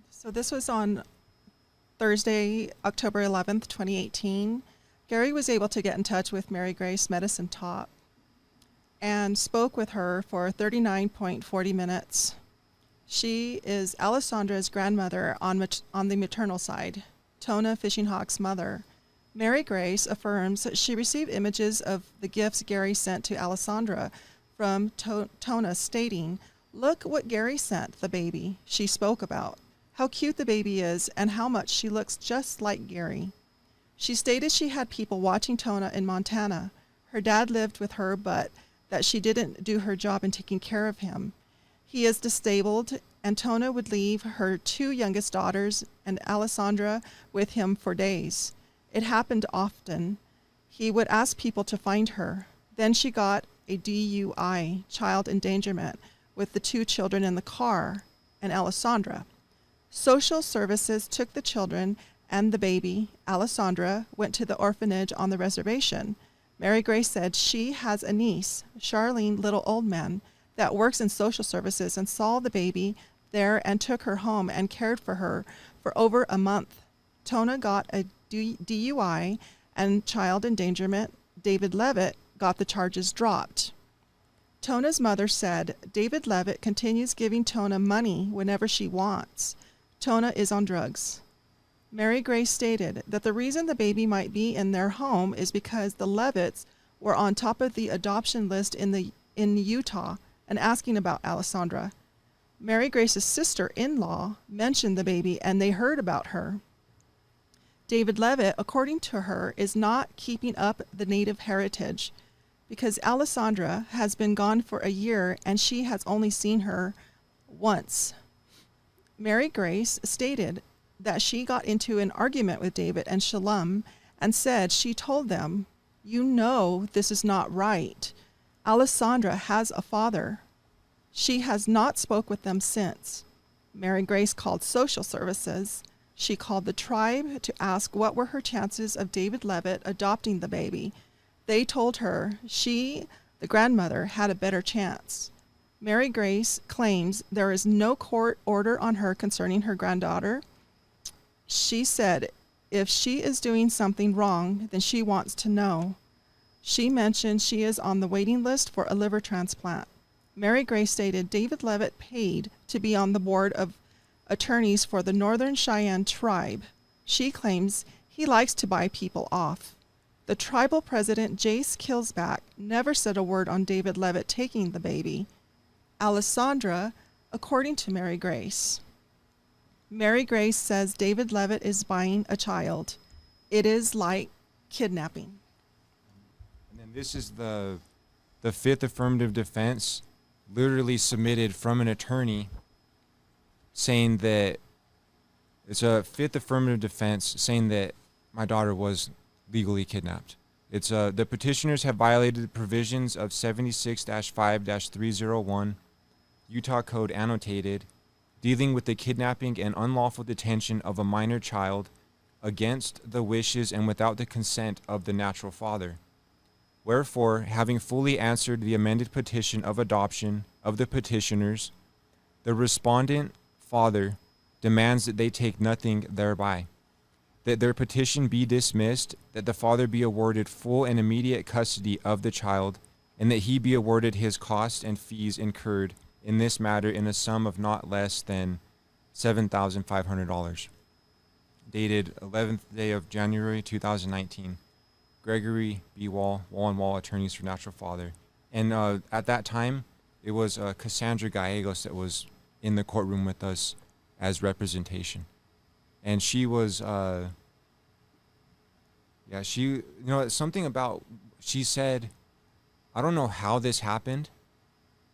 So this was on Thursday, October 11th, 2018, Gary was able to get in touch with Mary Grace Medicine Top and spoke with her for 39.40 minutes. She is Alessandra's grandmother on the maternal side, Tona Fishing Hawk's mother. Mary Grace affirms that she received images of the gifts Gary sent to Alessandra from Tona, stating, "Look what Gary sent the baby she spoke about, how cute the baby is, and how much she looks just like Gary." She stated she had people watching Tona in Montana. Her dad lived with her, but that she didn't do her job in taking care of him. He is disabled, and Tona would leave her 2 youngest daughters and Alessandra with him for days. It happened often. He would ask people to find her. Then she got a DUI, child endangerment, with the 2 children in the car and Alessandra. Social services took the children and the baby. Alessandra went to the orphanage on the reservation. Mary Grace said she has a niece, Charlene Little Oldman, that works in social services and saw the baby there and took her home and cared for her for over a month. Tona got a DUI and child endangerment. David Leavitt got the charges dropped. Tona's mother said David Leavitt continues giving Tona money whenever she wants. Tona is on drugs. Mary Grace stated that the reason the baby might be in their home is because the Leavitts were on top of the adoption list in Utah and asking about Alessandra. Mary Grace's sister-in-law mentioned the baby and they heard about her. David Leavitt, according to her, is not keeping up the native heritage because Alessandra has been gone for a year and she has only seen her once. Mary Grace stated that she got into an argument with David and Shalom and said she told them, "You know this is not right. Alessandra has a father." She has not spoke with them since. Mary Grace called social services. She called the tribe to ask what were her chances of David Leavitt adopting the baby. They told her she, the grandmother, had a better chance. Mary Grace claims there is no court order on her concerning her granddaughter. She said if she is doing something wrong, then she wants to know. She mentioned she is on the waiting list for a liver transplant. Mary Grace stated David Leavitt paid to be on the board of attorneys for the Northern Cheyenne tribe. She claims he likes to buy people off. The tribal president, Jace Killsback, never said a word on David Leavitt taking the baby. Alessandra, according to Mary Grace. Mary Grace says David Leavitt is buying a child. It is like kidnapping. And then this is the 5th affirmative defense, literally submitted from an attorney, saying that it's a 5th affirmative defense saying that my daughter was legally kidnapped. It's the petitioners have violated the provisions of 76-5-301 Utah Code annotated, dealing with the kidnapping and unlawful detention of a minor child against the wishes and without the consent of the natural father. Wherefore, having fully answered the amended petition of adoption of the petitioners, the respondent father demands that they take nothing thereby, that their petition be dismissed, that the father be awarded full and immediate custody of the child, and that he be awarded his costs and fees incurred in this matter in a sum of not less than $7,500. Dated 11th day of January 2019. Gregory B. Wall and Wall, attorneys for natural father. And at that time, it was Cassandra Gallegos that was in the courtroom with us as representation. And she was, something about, she said, I don't know how this happened,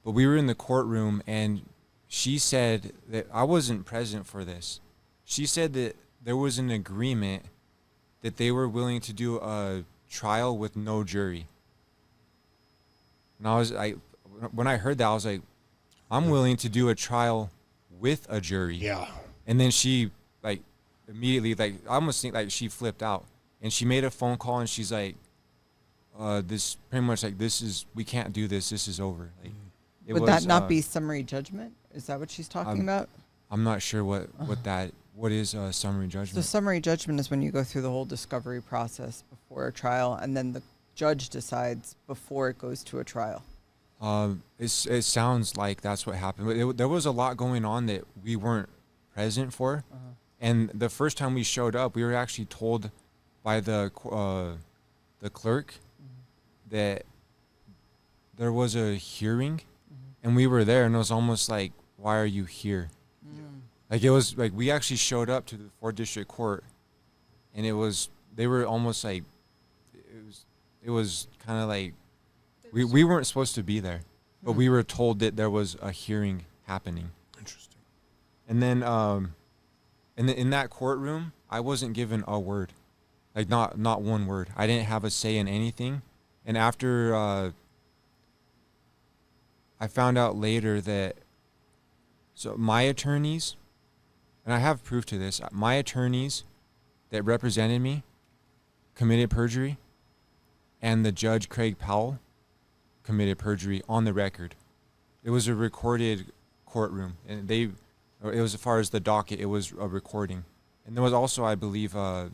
but we were in the courtroom and she said that I wasn't present for this. She said that there was an agreement that they were willing to do a trial with no jury. And when I heard that, I was like, I'm willing to do a trial with a jury. Yeah. And then she immediately, I almost think she flipped out, and she made a phone call and she's like, this pretty much we can't do this. This is over. Would that not be summary judgment? Is that what she's talking about? I'm not sure what What is a summary judgment? So summary judgment is when you go through the whole discovery process before a trial, and then the judge decides before it goes to a trial. It sounds like that's what happened. But there was a lot going on that we weren't present for. And the first time we showed up, we were actually told by the clerk that there was a hearing, and we were there, and it was almost like, why are you here? Like, it was like we actually showed up to the 4th District Court, and they were almost like, it was kind of like, we weren't supposed to be there, but we were told that there was a hearing happening. Interesting. And then in that courtroom, I wasn't given a word, like not one word. I didn't have a say in anything. And after I found out later that, so my attorneys, and I have proof to this, my attorneys that represented me committed perjury, and the judge, Craig Powell, committed perjury on the record. It was a recorded courtroom, and it was, as far as the docket, it was a recording. And there was also, I believe, court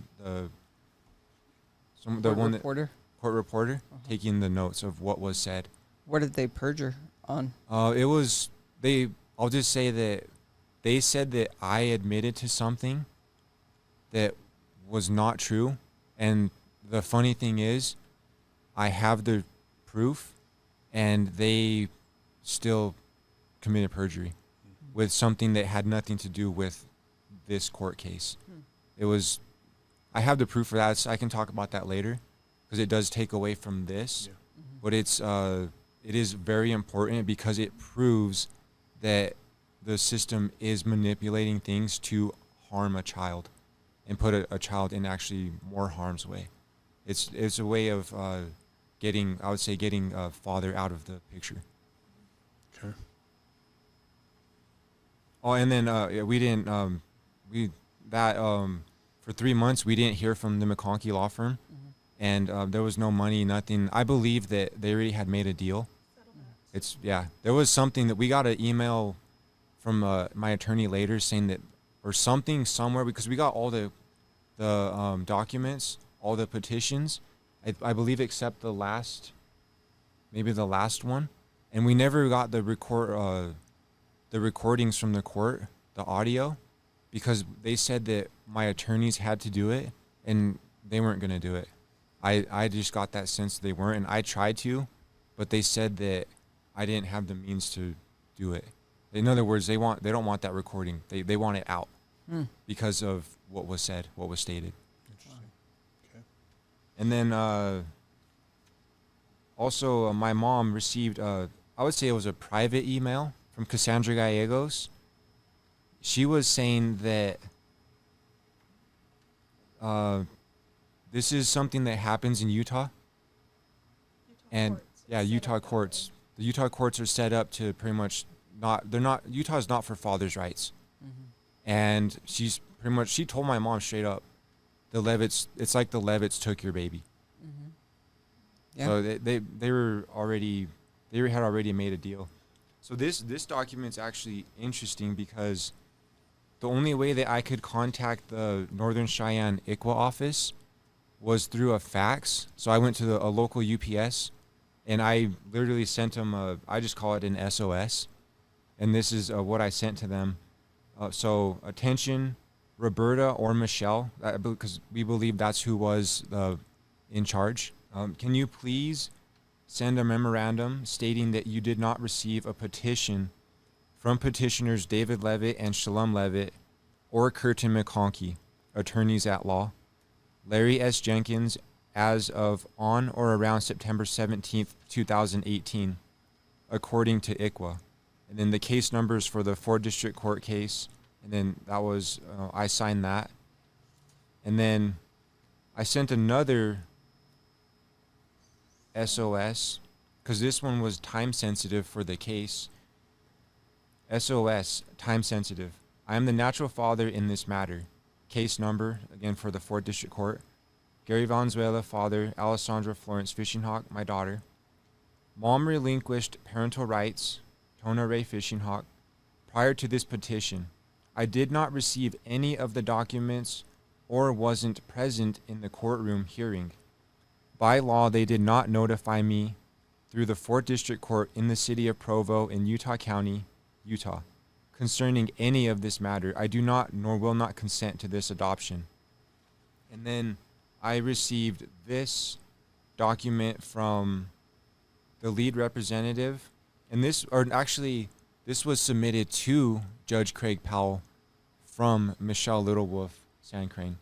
reporter taking the notes of what was said. What did they perjure on? I'll just say that they said that I admitted to something that was not true. And the funny thing is, I have the proof, and they still committed perjury with something that had nothing to do with this court case. I have the proof for that. I can talk about that later, because it does take away from this. But it is very important, because it proves that the system is manipulating things to harm a child and put a child in actually more harm's way. It's a way of getting father out of the picture. Okay. Oh, and then for 3 months we didn't hear from the McConkey law firm, and there was no money, nothing. I believe that they already had made a deal. There was something that we got an email from my attorney later saying that, or something somewhere, because we got all the documents, all the petitions, I believe, except the last one, and we never got the recordings from the court, the audio, because they said that my attorneys had to do it, and they weren't going to do it. I just got that sense they weren't, and I tried to, but they said that I didn't have the means to do it. In other words, they don't want that recording. They want it out because of what was said, what was stated. Interesting. Okay. And then also my mom received, I would say it was a private email from Cassandra Gallegos. She was saying that this is something that happens in Utah. Utah courts. The Utah courts are set up to pretty much Utah's not for fathers' rights. And she told my mom straight up, it's like the Leavitts took your baby. Yeah. So they had already made a deal. So this document's actually interesting, because the only way that I could contact the Northern Cheyenne ICWA office was through a fax. So I went to a local UPS, and I literally sent them I just call it an SOS. And this is what I sent to them. So attention, Roberta or Michelle, because we believe that's who was in charge. Can you please send a memorandum stating that you did not receive a petition from petitioners David Leavitt and Shalom Leavitt or Curtin McConkey, attorneys at law, Larry S. Jenkins, as of on or around September 17th, 2018, according to ICWA. And then the case numbers for the 4th District Court case, and then that was, I signed that. And then I sent another SOS, because this one was time sensitive for the case. SOS, time sensitive. I am the natural father in this matter. Case number, again for the 4th District Court. Gary Valenzuela, father. Alessandra Florence Fishing Hawk, my daughter. Mom relinquished parental rights, Tona Ray Fishing Hawk, prior to this petition, I did not receive any of the documents or wasn't present in the courtroom hearing. By law, they did not notify me through the 4th District Court in the city of Provo in Utah County, Utah, concerning any of this matter. I do not nor will not consent to this adoption. And then I received this document from the lead representative, and this was submitted to Judge Craig Powell from Michelle Littlewolf Sandcrane.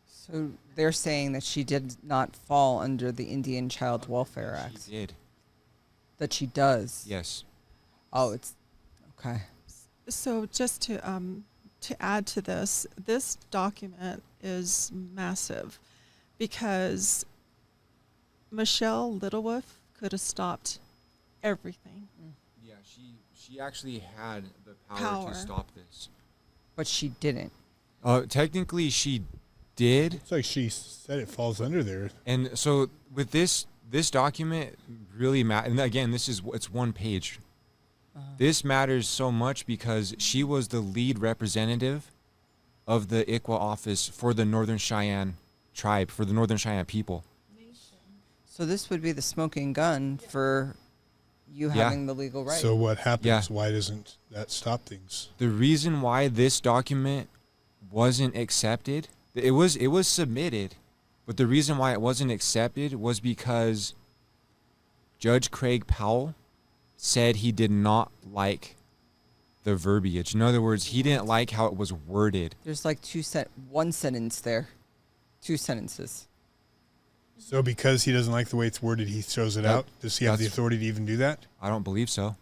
So they're saying that she did not fall under the Indian Child Welfare Act. She did. That she does. Yes. Oh, it's okay. So just to add to this document is massive because Michelle Littlewolf could have stopped everything. Yeah, she actually had the power to stop this. But she didn't. Technically, she did. It's like she said it falls under there. And so with this document really matters. And again, it's one page. This matters so much because she was the lead representative of the ICWA office for the Northern Cheyenne tribe, for the Northern Cheyenne people. So this would be the smoking gun for you having the legal right. So what happens? Why doesn't that stop things? The reason why this document wasn't accepted, it was submitted, but the reason why it wasn't accepted was because Judge Craig Powell said he did not like the verbiage. In other words, he didn't like how it was worded. There's like one sentence there. 2 sentences. So because he doesn't like the way it's worded, he throws it out? Does he have the authority to even do that? I don't believe so.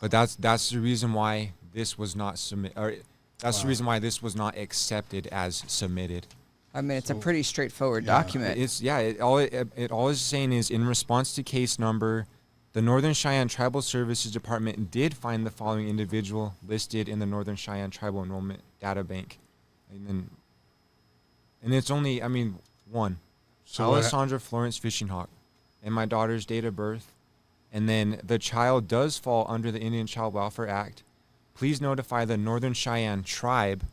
But that's the reason why this was not the reason why this was not accepted as submitted. I mean, it's a pretty straightforward document. All it's saying is, in response to case number, the Northern Cheyenne Tribal Services Department did find the following individual listed in the Northern Cheyenne Tribal Enrollment Data Bank. And it's only, one. So Alessandra Florence Fishing Hawk, and my daughter's date of birth. And then the child does fall under the Indian Child Welfare Act. Please notify the Northern Cheyenne Tribe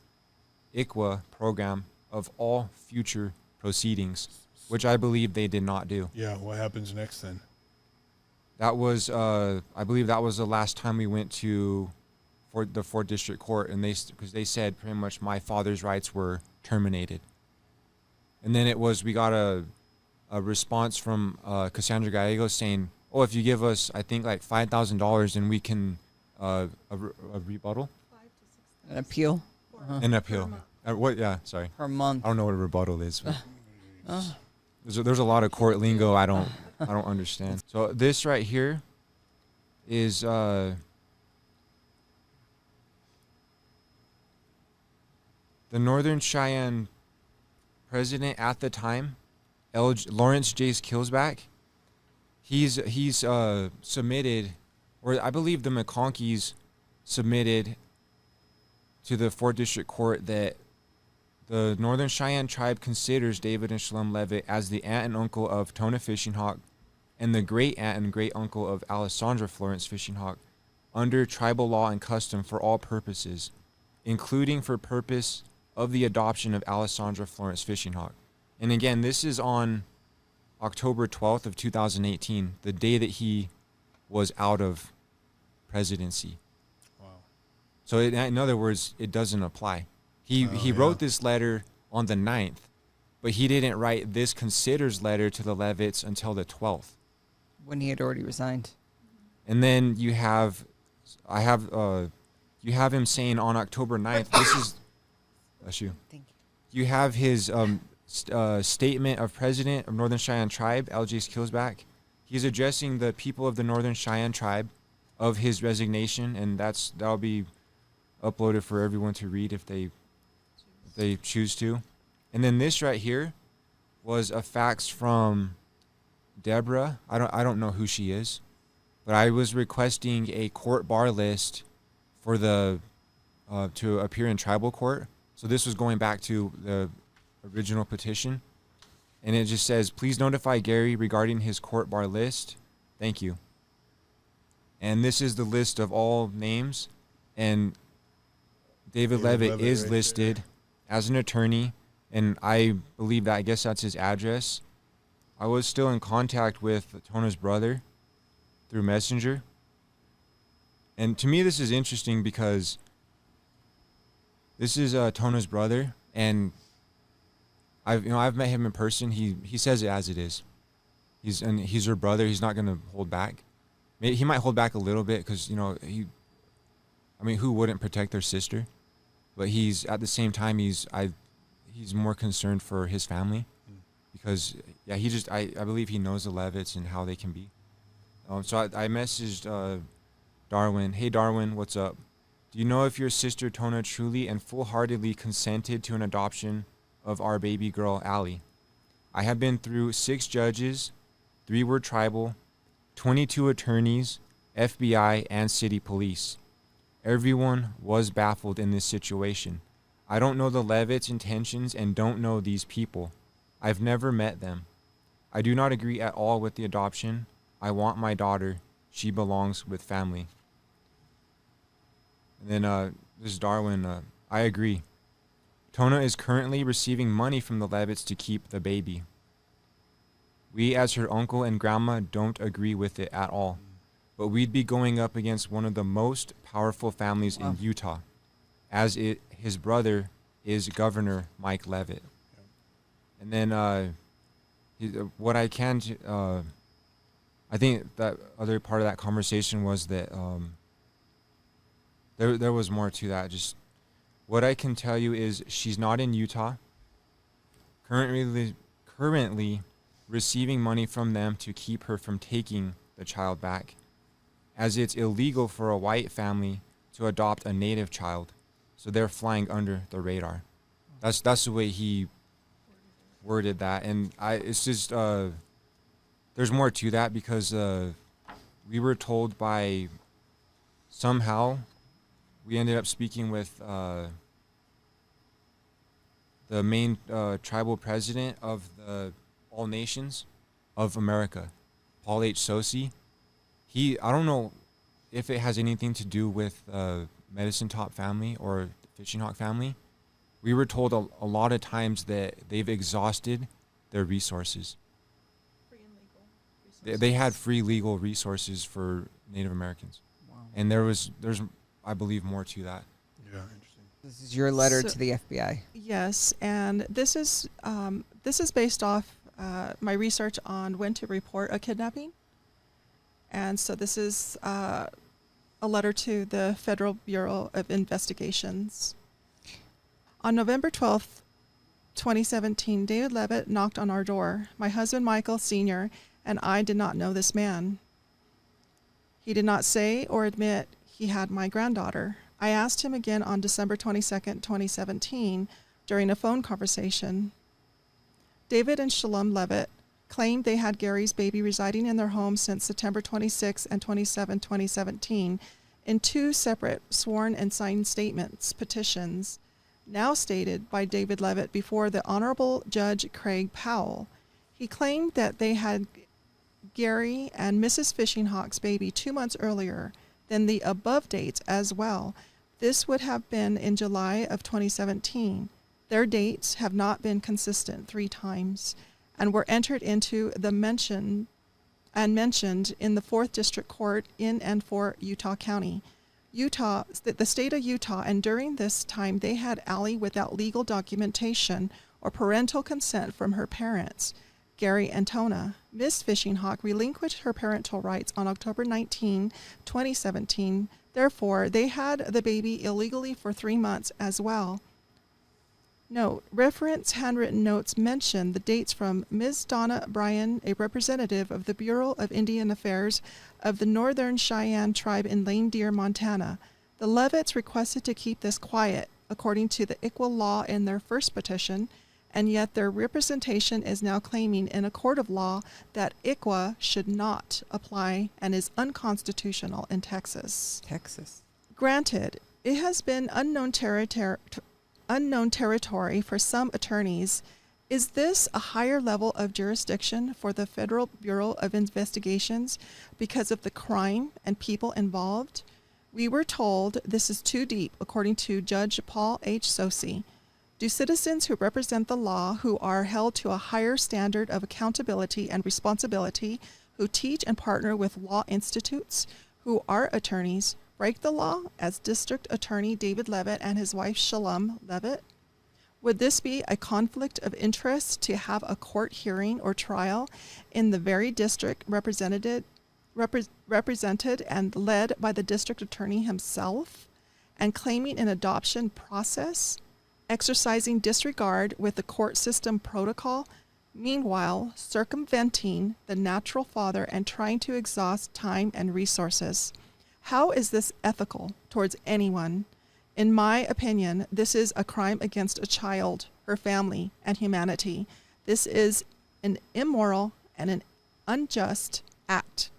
ICWA program of all future proceedings, which I believe they did not do. Yeah, what happens next then? That was, I believe that was the last time we went to the 4th District Court, and because they said pretty much my father's rights were terminated. And then we got a response from Cassandra Gallegos saying, oh, if you give us, I think, like $5,000, then we can, a rebuttal? An appeal? An appeal. What? Yeah, sorry. Per month. I don't know what a rebuttal is. There's a lot of court lingo I don't understand. So this right here is the Northern Cheyenne president at the time, Lawrence Jace Killsback. He's submitted, or I believe the McConkeys submitted to the 4th District Court that the Northern Cheyenne tribe considers David and Shalom Leavitt as the aunt and uncle of Tona Fishing Hawk and the great aunt and great uncle of Alessandra Florence Fishing Hawk under tribal law and custom for all purposes, including for purpose of the adoption of Alessandra Florence Fishing Hawk. And again, this is on October 12th of 2018, the day that he was out of presidency. Wow. So in other words, it doesn't apply. He wrote this letter on the 9th, but he didn't write this considers letter to the Leavitts until the 12th. When he had already resigned. And then you have him saying on October 9th, this is, bless you. Thank you. You have his statement of president of Northern Cheyenne Tribe, L.J. Killsback. He's addressing the people of the Northern Cheyenne Tribe of his resignation, and that'll be uploaded for everyone to read if they choose to. And then this right here was a fax from Deborah. I don't know who she is, but I was requesting a court bar list for the to appear in tribal court. So this was going back to the original petition, and it just says, please notify Gary regarding his court bar list. Thank you. And this is the list of all names, and David Leavitt is listed as an attorney, and I believe that, I guess that's his address. I was still in contact with Tona's brother through Messenger. And to me, this is interesting because this is Tona's brother, and I've met him in person. He says it as it is. He's her brother. He's not going to hold back. He might hold back a little bit because who wouldn't protect their sister? But he's at the same time he's more concerned for his family, because I believe he knows the Leavitts and how they can be. So I messaged Darwin. Hey Darwin, what's up? Do you know if your sister Tona truly and full-heartedly consented to an adoption of our baby girl Allie? I have been through 6 judges, 3 were tribal, 22 attorneys, FBI, and city police. Everyone was baffled in this situation. I don't know the Leavitts' intentions and don't know these people. I've never met them. I do not agree at all with the adoption. I want my daughter. She belongs with family. And then this is Darwin. I agree. Tona is currently receiving money from the Leavitts to keep the baby. We, as her uncle and grandma, don't agree with it at all. But we'd be going up against one of the most powerful families in Utah, as his brother is Governor Mike Leavitt. And then I think that other part of that conversation was that there was more to that. Just what I can tell you is she's not in Utah. Currently receiving money from them to keep her from taking the child back, as it's illegal for a white family to adopt a native child, so they're flying under the radar. That's the way he worded that, and it's just there's more to that, because we were told somehow we ended up speaking with the main tribal president of the All Nations of America, Paul H. Sosi. I don't know if it has anything to do with Medicine Top family or Fishing Hawk family. We were told a lot of times that they've exhausted their resources. Free and legal resources. They had free legal resources for Native Americans. Wow. And there's, I believe, more to that. Yeah, interesting. This is your letter to the FBI. Yes, and this is based off my research on when to report a kidnapping. And so this is a letter to the Federal Bureau of Investigations. On November 12th, 2017, David Leavitt knocked on our door. My husband, Michael Sr., and I did not know this man. He did not say or admit he had my granddaughter. I asked him again on December 22nd, 2017, during a phone conversation. David and Shalom Leavitt claimed they had Gary's baby residing in their home since September 26 and 27, 2017, in 2 separate sworn and signed statements, petitions, now stated by David Leavitt before the Honorable Judge Craig Powell. He claimed that they had Gary and Mrs. Fishing Hawk's baby 2 months earlier than the above dates as well. This would have been in July of 2017. Their dates have not been consistent 3 times and were entered into the mentioned in the 4th District Court in and for Utah County. The state of Utah, and during this time they had Allie without legal documentation or parental consent from her parents, Gary and Tona. Miss Fishing Hawk relinquished her parental rights on October 19, 2017. Therefore, they had the baby illegally for 3 months as well. Note, reference handwritten notes mention the dates from Ms. Donna Bryan, a representative of the Bureau of Indian Affairs of the Northern Cheyenne Tribe in Lame Deer, Montana. The Leavitts requested to keep this quiet, according to the ICWA law in their first petition, and yet their representation is now claiming in a court of law that ICWA should not apply and is unconstitutional in Texas. Granted, it has been unknown territory for some attorneys. Is this a higher level of jurisdiction for the Federal Bureau of Investigations because of the crime and people involved? We were told this is too deep, according to Judge Paul H. Sosi. Do citizens who represent the law, who are held to a higher standard of accountability and responsibility, who teach and partner with law institutes, who are attorneys, break the law as District Attorney David Leavitt and his wife Shalom Leavitt? Would this be a conflict of interest to have a court hearing or trial in the very district represented and led by the district attorney himself, and claiming an adoption process, exercising disregard with the court system protocol, meanwhile circumventing the natural father and trying to exhaust time and resources? How is this ethical towards anyone? In my opinion, this is a crime against a child, her family, and humanity. This is an immoral and an unjust act,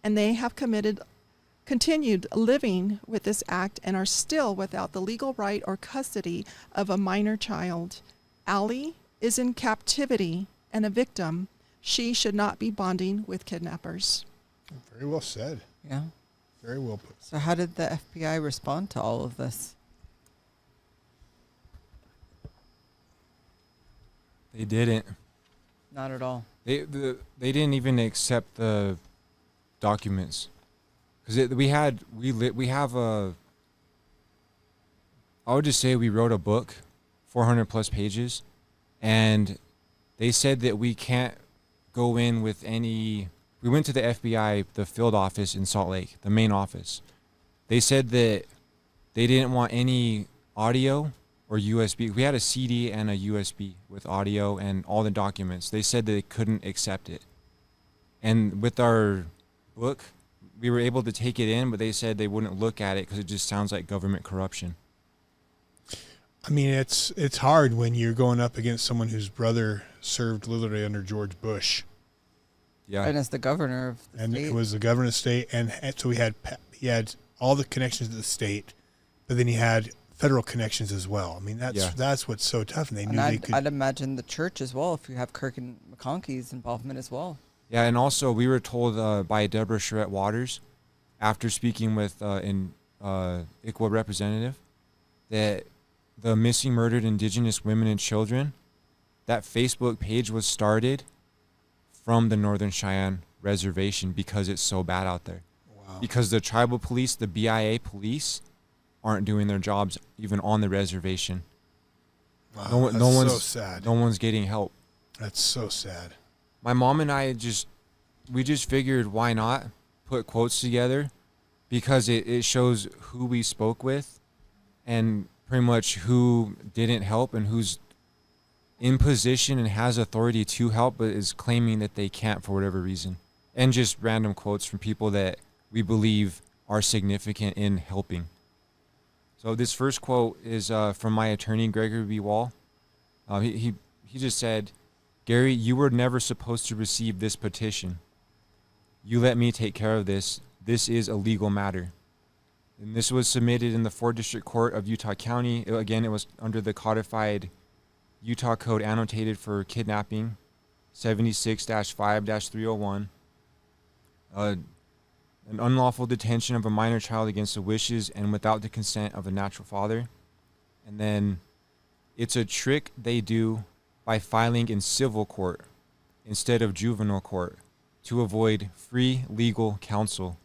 and they have continued living with this act and are still without the legal right or custody of a minor child. Allie is in captivity and a victim. She should not be bonding with kidnappers. Very well said. Yeah. Very well put. So how did the FBI respond to all of this? They didn't. Not at all. They didn't even accept the documents, because we have a. I would just say we wrote a book, 400 plus pages, and they said that we can't go in with any. We went to the FBI, the field office in Salt Lake, the main office. They said that they didn't want any audio or USB. We had a CD and a USB with audio and all the documents. They said that they couldn't accept it. And with our book, we were able to take it in, but they said they wouldn't look at it because it just sounds like government corruption. I mean, it's hard when you're going up against someone whose brother served literally under George Bush. Yeah. And as the governor of the and state. it was the governor of the state, and so he had all the connections to the state, but then he had federal connections as well. I mean, that's what's so tough, and they knew they could. I'd imagine the church as well, if you have Kirk and McConkey's involvement as well. Yeah, and also we were told by Deborah Charette Waters, after speaking with an ICWA representative, that the missing murdered Indigenous women and children, that Facebook page was started from the Northern Cheyenne Reservation because it's so bad out there. Wow. Because the tribal police, the BIA police, aren't doing their jobs even on the reservation. Wow, no one's so sad. No one's getting help. That's so sad. My mom and I just figured, why not put quotes together, because it shows who we spoke with and pretty much who didn't help and who's in position and has authority to help but is claiming that they can't for whatever reason. And just random quotes from people that we believe are significant in helping. So this first quote is from my attorney, Gregory B. Wall. He just said, "Gary, you were never supposed to receive this petition. You let me take care of this. This is a legal matter." And this was submitted in the 4th District Court of Utah County. Again, it was under the codified Utah Code annotated for kidnapping, 76-5-301. An unlawful detention of a minor child against the wishes and without the consent of a natural father. And then it's a trick they do by filing in civil court instead of juvenile court to avoid free legal counsel.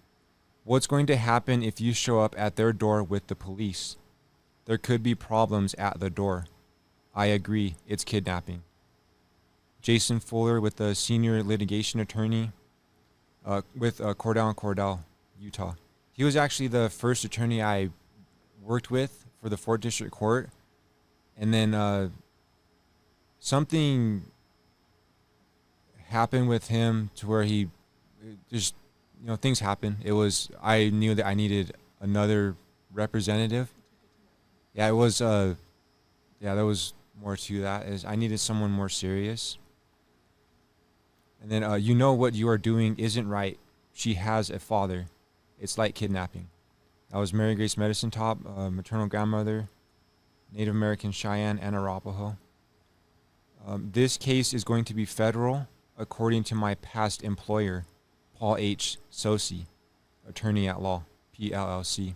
What's going to happen if you show up at their door with the police? There could be problems at the door. I agree, it's kidnapping. Jason Fuller with the senior litigation attorney with Cordell & Cordell, Utah. He was actually the first attorney I worked with for the 4th District Court. And then something happened with him to where he just, things happen. I knew that I needed another representative. Yeah, there was more to that. I needed someone more serious. And then, what you are doing isn't right. She has a father. It's like kidnapping. That was Mary Grace Medicine Top, maternal grandmother, Native American Cheyenne and Arapaho. This case is going to be federal, according to my past employer, Paul H. Sosi, attorney at law, PLLC.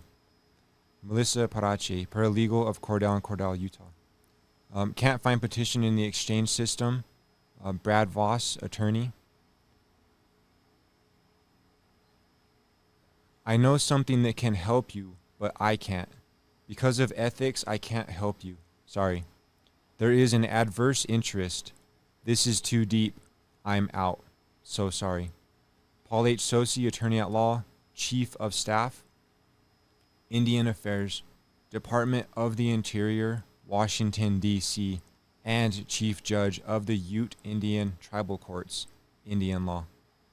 Melissa Parache, paralegal of Cordell and Cordell, Utah. Can't find petition in the exchange system. Brad Voss, attorney. I know something that can help you, but I can't. Because of ethics, I can't help you. Sorry. There is an adverse interest. This is too deep. I'm out. So sorry. Paul H. Sosi, attorney at law, chief of staff, Indian Affairs, Department of the Interior, Washington, D.C., and chief judge of the Ute Indian Tribal Courts, Indian law.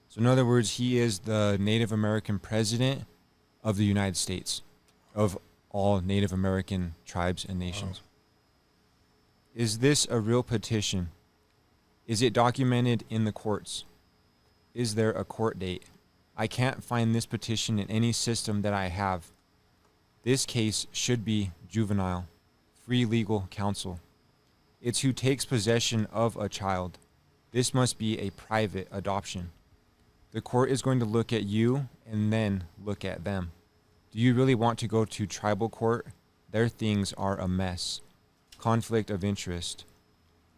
So in other words, he is the Native American president of the United States, of all Native American tribes and nations. Is this a real petition? Is it documented in the courts? Is there a court date? I can't find this petition in any system that I have. This case should be juvenile, free legal counsel. It's who takes possession of a child. This must be a private adoption. The court is going to look at you and then look at them. Do you really want to go to tribal court? Their things are a mess. Conflict of interest.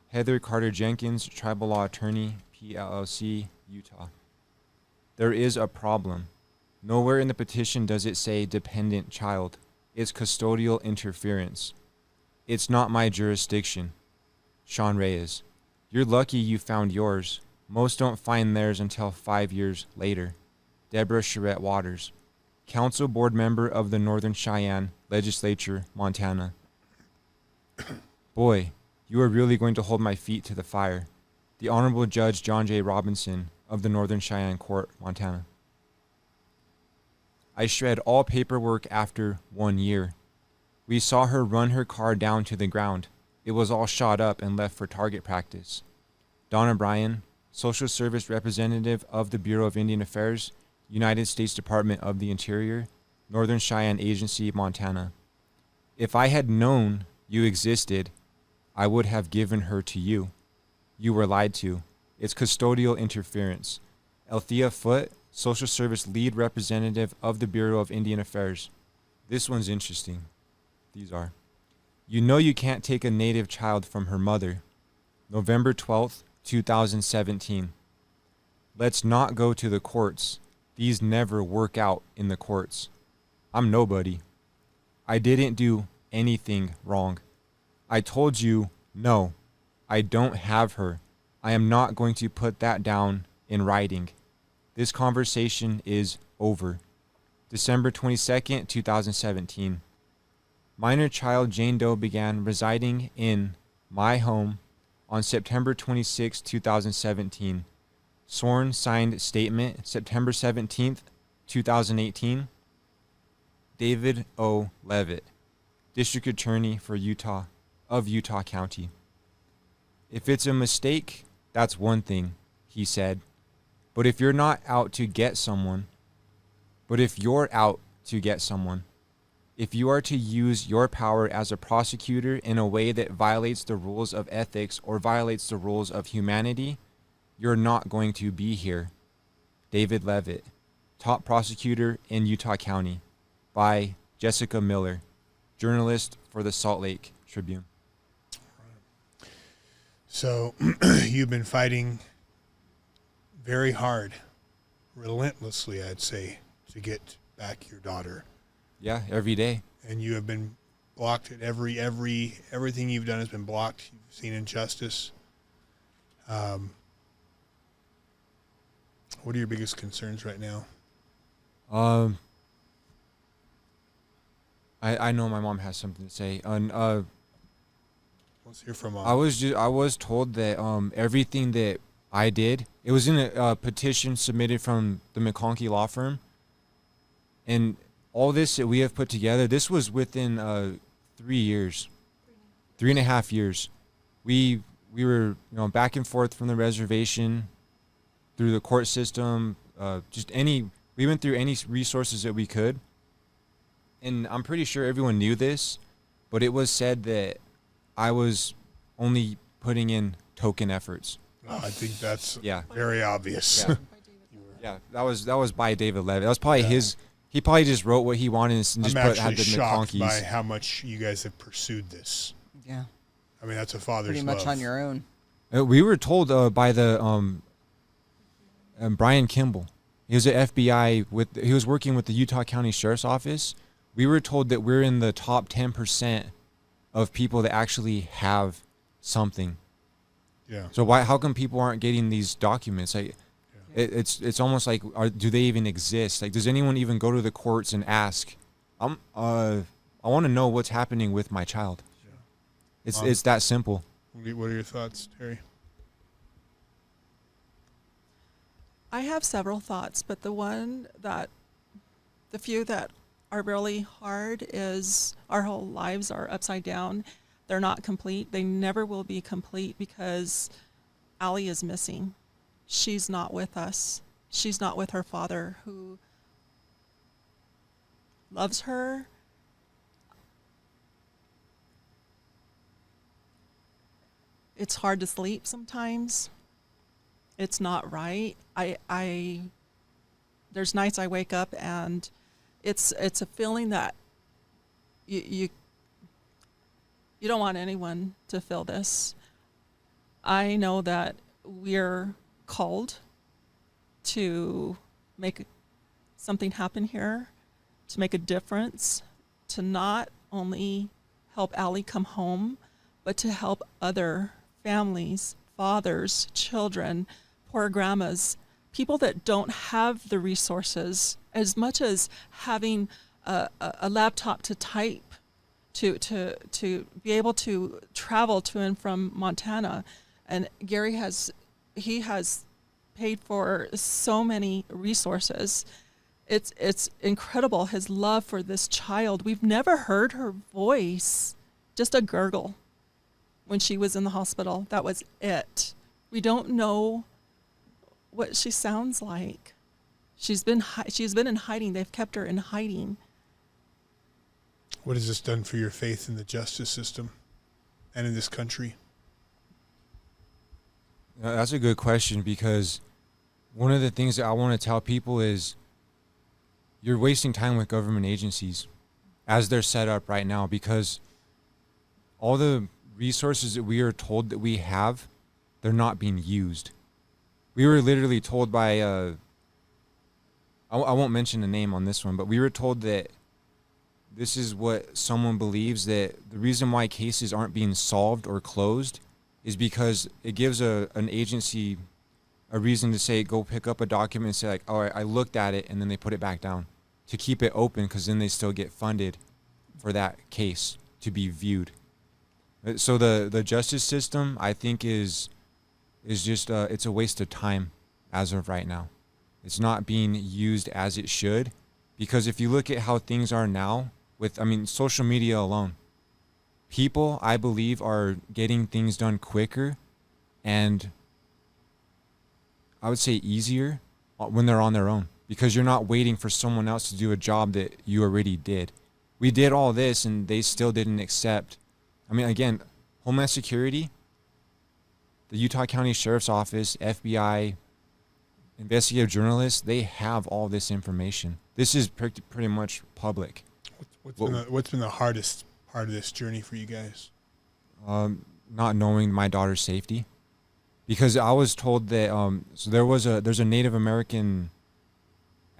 Heather Carter Jenkins, tribal law attorney, PLLC, Utah. There is a problem. Nowhere in the petition does it say dependent child. It's custodial interference. It's not my jurisdiction. Sean Reyes. You're lucky you found yours. Most don't find theirs until 5 years later. Deborah Charette Waters. Council board member of the Northern Cheyenne Legislature, Montana. Boy, you are really going to hold my feet to the fire. The Honorable Judge John J. Robinson of the Northern Cheyenne Court, Montana. I shred all paperwork after 1 year. We saw her run her car down to the ground. It was all shot up and left for target practice. Donna Bryan, Social Service Representative of the Bureau of Indian Affairs, United States Department of the Interior, Northern Cheyenne Agency, Montana. If I had known you existed, I would have given her to you. You were lied to. It's custodial interference. Althea Foote, Social Service Lead Representative of the Bureau of Indian Affairs. This one's interesting. These are. You know you can't take a Native child from her mother. November 12th, 2017. Let's not go to the courts. These never work out in the courts. I'm nobody. I didn't do anything wrong. I told you, no, I don't have her. I am not going to put that down in writing. This conversation is over. December 22nd, 2017. Minor child Jane Doe began residing in my home on September 26, 2017. Sworn signed statement September 17th, 2018. David O. Leavitt, District Attorney for Utah, of Utah County. If it's a mistake, that's one thing, he said. But if you're out to get someone, if you are to use your power as a prosecutor in a way that violates the rules of ethics or violates the rules of humanity, you're not going to be here. David Leavitt, top prosecutor in Utah County, by Jessica Miller, journalist for the Salt Lake Tribune. So you've been fighting very hard, relentlessly, I'd say, to get back your daughter. Yeah, every day. And you have been blocked at everything you've done has been blocked. You've seen injustice. What are your biggest concerns right now? I know my mom has something to say. Let's hear from Mom. I was told that everything that I did, it was in a petition submitted from the McConkey law firm, and all this that we have put together, this was within 3 years, 3.5 years. We were back and forth from the reservation, through the court system, we went through any resources that we could. And I'm pretty sure everyone knew this, but it was said that I was only putting in token efforts. I think that's very obvious. Yeah, that was by David Leavitt. That was probably He probably just wrote what he wanted and just I'm had actually the shocked McConkeys. by how much you guys have pursued this. Yeah. I mean, that's a father's Pretty much love. on your own. We were told by the Brian Kimball. He was at FBI he was working with the Utah County Sheriff's Office. We were told that we're in the top 10% of people that actually have something. Yeah. So how come people aren't getting these documents? Like, it's almost like, do they even exist? Like, does anyone even go to the courts and ask? I want to know what's happening with my child. Yeah. It's that simple. What are your thoughts, Terry? I have several thoughts, but the few that are really hard is our whole lives are upside down. They're not complete. They never will be complete because Allie is missing. She's not with us. She's not with her father who loves her. It's hard to sleep sometimes. It's not right. There's nights I wake up and it's a feeling that you don't want anyone to feel this. I know that we're called to make something happen here, to make a difference, to not only help Allie come home, but to help other families, fathers, children, poor grandmas, people that don't have the resources, as much as having a laptop to type, to be able to travel to and from Montana. And Gary has paid for so many resources. It's incredible, his love for this child. We've never heard her voice, just a gurgle when she was in the hospital. That was it. We don't know what she sounds like. She's been in hiding. They've kept her in hiding. What has this done for your faith in the justice system and in this country? That's a good question, because one of the things that I want to tell people is you're wasting time with government agencies as they're set up right now, because all the resources that we are told that we have, they're not being used. We were literally told by, I won't mention the name on this one, but we were told that this is what someone believes, that the reason why cases aren't being solved or closed is because it gives an agency a reason to say, go pick up a document and say, like, all right, I looked at it, and then they put it back down to keep it open, because then they still get funded for that case to be viewed. So the justice system, I think, is just it's a waste of time as of right now. It's not being used as it should, because if you look at how things are now with, social media alone, people, I believe, are getting things done quicker and I would say easier when they're on their own, because you're not waiting for someone else to do a job that you already did. We did all this and they still didn't accept. Again, Homeland Security, the Utah County Sheriff's Office, FBI, investigative journalists, they have all this information. This is pretty much public. What's been the hardest part of this journey for you guys? Not knowing my daughter's safety, because I was told that there's a Native American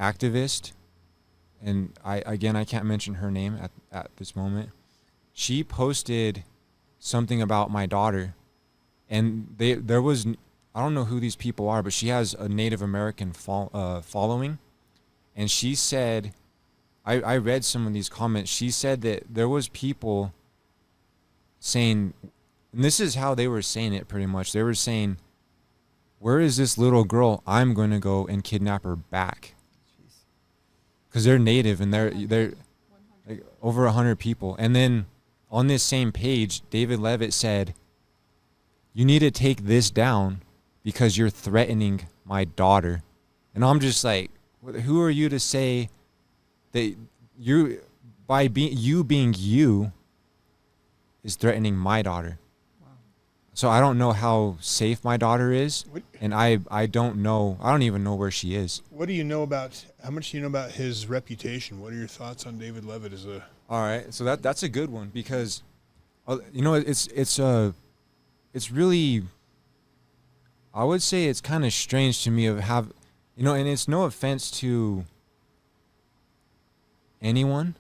activist, and I can't mention her name at this moment. She posted something about my daughter, and there was, I don't know who these people are, but she has a Native American following, and she said, I read some of these comments. She said that there was people saying, and this is how they were saying it pretty much. They were saying, where is this little girl? I'm going to go and kidnap her back. Because they're Native, and they're like over 100 people. And then on this same page, David Leavitt said, you need to take this down because you're threatening my daughter. And I'm just like, who are you to say that being you is threatening my daughter? Wow. So I don't know how safe my daughter is, and I don't even know where she is. What do you know about, how much do you know about his reputation? What are your thoughts on David Leavitt as a... All right, so that's a good one because, it's really, I would say it's kind of strange to me and it's no offense to anyone.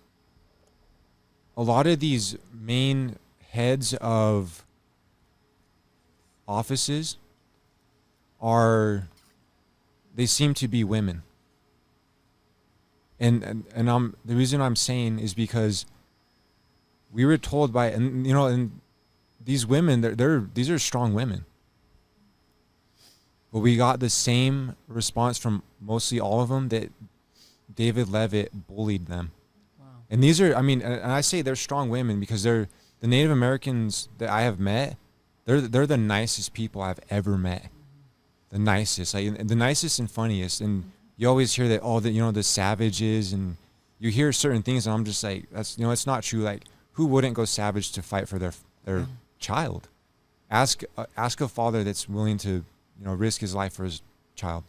A lot of these main heads of offices they seem to be women. And the reason I'm saying is because we were told and these women, these are strong women. But we got the same response from mostly all of them that David Leavitt bullied them. Wow. And these are, and I say they're strong women because they're the Native Americans that I have met. They're the nicest people I've ever met. The nicest, the nicest and funniest. And you always hear that, the savages, and you hear certain things, and I'm just like, that's, it's not true. Like, who wouldn't go savage to fight for their child? Ask a father that's willing to, risk his life for his child.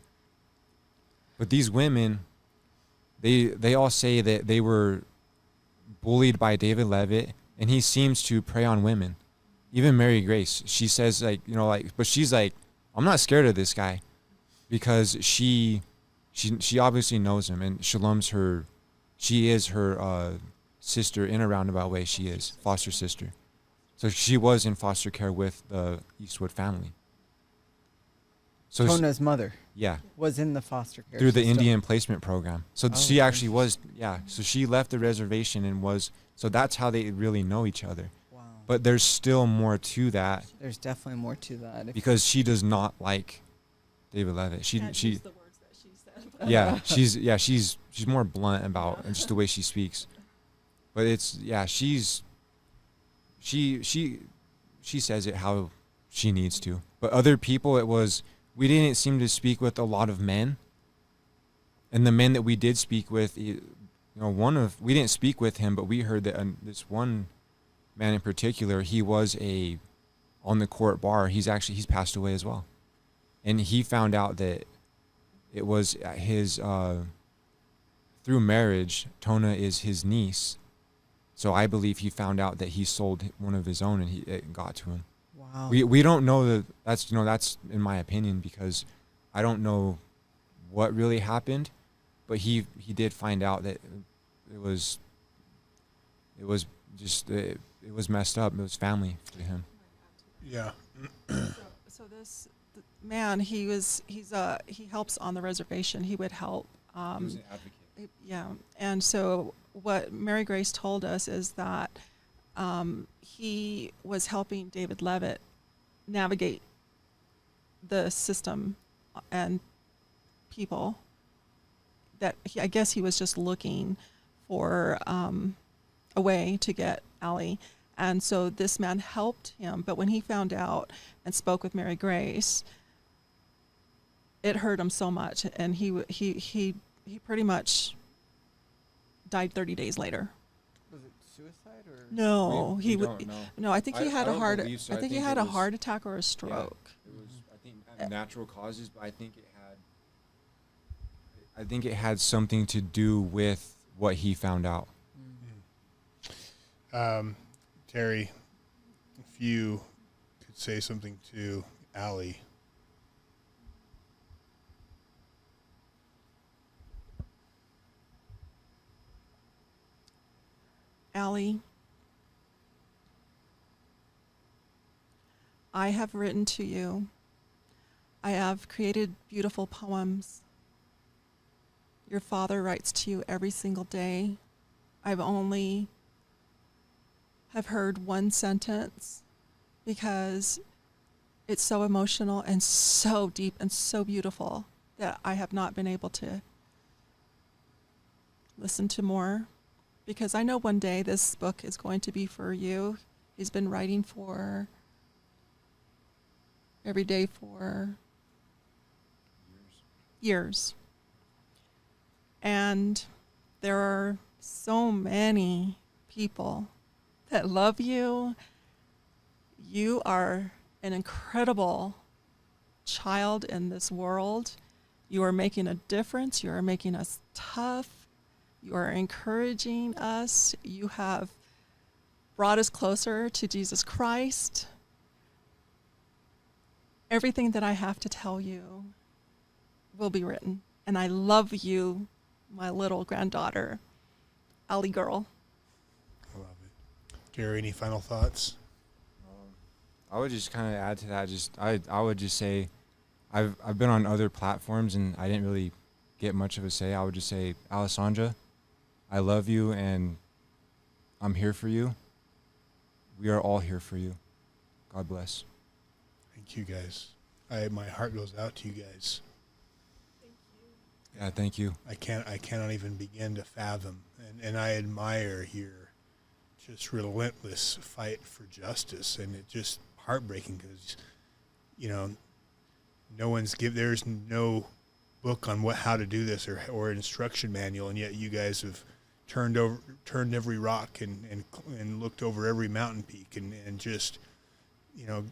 But these women, they all say that they were bullied by David Leavitt, and he seems to prey on women. Even Mary Grace, she says but she's like, I'm not scared of this guy because she obviously knows him, and she is her sister in a roundabout way. She is foster sister. So she was in foster care with the Eastwood family. So Tona's mother, yeah, was in the foster care through the system. Indian placement program. So she actually was, So she left the reservation and so that's how they really know each other. Wow. But there's still more to that. There's definitely more to that. Because she does not like David Leavitt. She use the words that she said. she's more blunt about just the way she speaks. But she says it how she needs to. But other people, we didn't seem to speak with a lot of men. And the men that we did speak with, we didn't speak with him, but we heard that this one man in particular, he was on the court bar. He's passed away as well. And he found out that it was his, through marriage, Tona is his niece. So I believe he found out that he sold one of his own, and it got to him. Wow. We don't know that's in my opinion, because I don't know what really happened, but he did find out that it was messed up. It was family to him. Yeah. So this man, he helps on the reservation. He would help. He was an advocate. Yeah, and so what Mary Grace told us is that he was helping David Leavitt navigate the system and people. That I guess he was just looking for a way to get Allie. And so this man helped him, but when he found out and spoke with Mary Grace, it hurt him so much, and he pretty much died 30 days later. Was it suicide or? No, we don't know. No, I think he had a heart. believe so. I think he had a heart attack or a stroke. Yeah, it was, I think, natural causes, but I think it had something to do with what he found out. Terry, if you could say something to Allie. Allie, I have written to you. I have created beautiful poems. Your father writes to you every single day. I've only have heard one sentence because it's so emotional and so deep and so beautiful that I have not been able to listen to more, because I know one day this book is going to be for you. He's been writing for every day for years. And there are so many people that love you. You are an incredible child in this world. You are making a difference. You are making us tough. You are encouraging us. You have brought us closer to Jesus Christ. Everything that I have to tell you will be written. And I love you, my little granddaughter, Allie girl. I love it. Gary, any final thoughts? I would just kind of add to that. I would just say, I've been on other platforms and I didn't really get much of a say. I would just say, Alessandra, I love you and I'm here for you. We are all here for you. God bless. Thank you, guys. My heart goes out to you guys. Yeah, thank you. I cannot even begin to fathom, and I admire your just relentless fight for justice, and it's just heartbreaking because, you know, there's no book on how to do this or an instruction manual, and yet you guys have turned every rock and looked over every mountain peak and just, you know,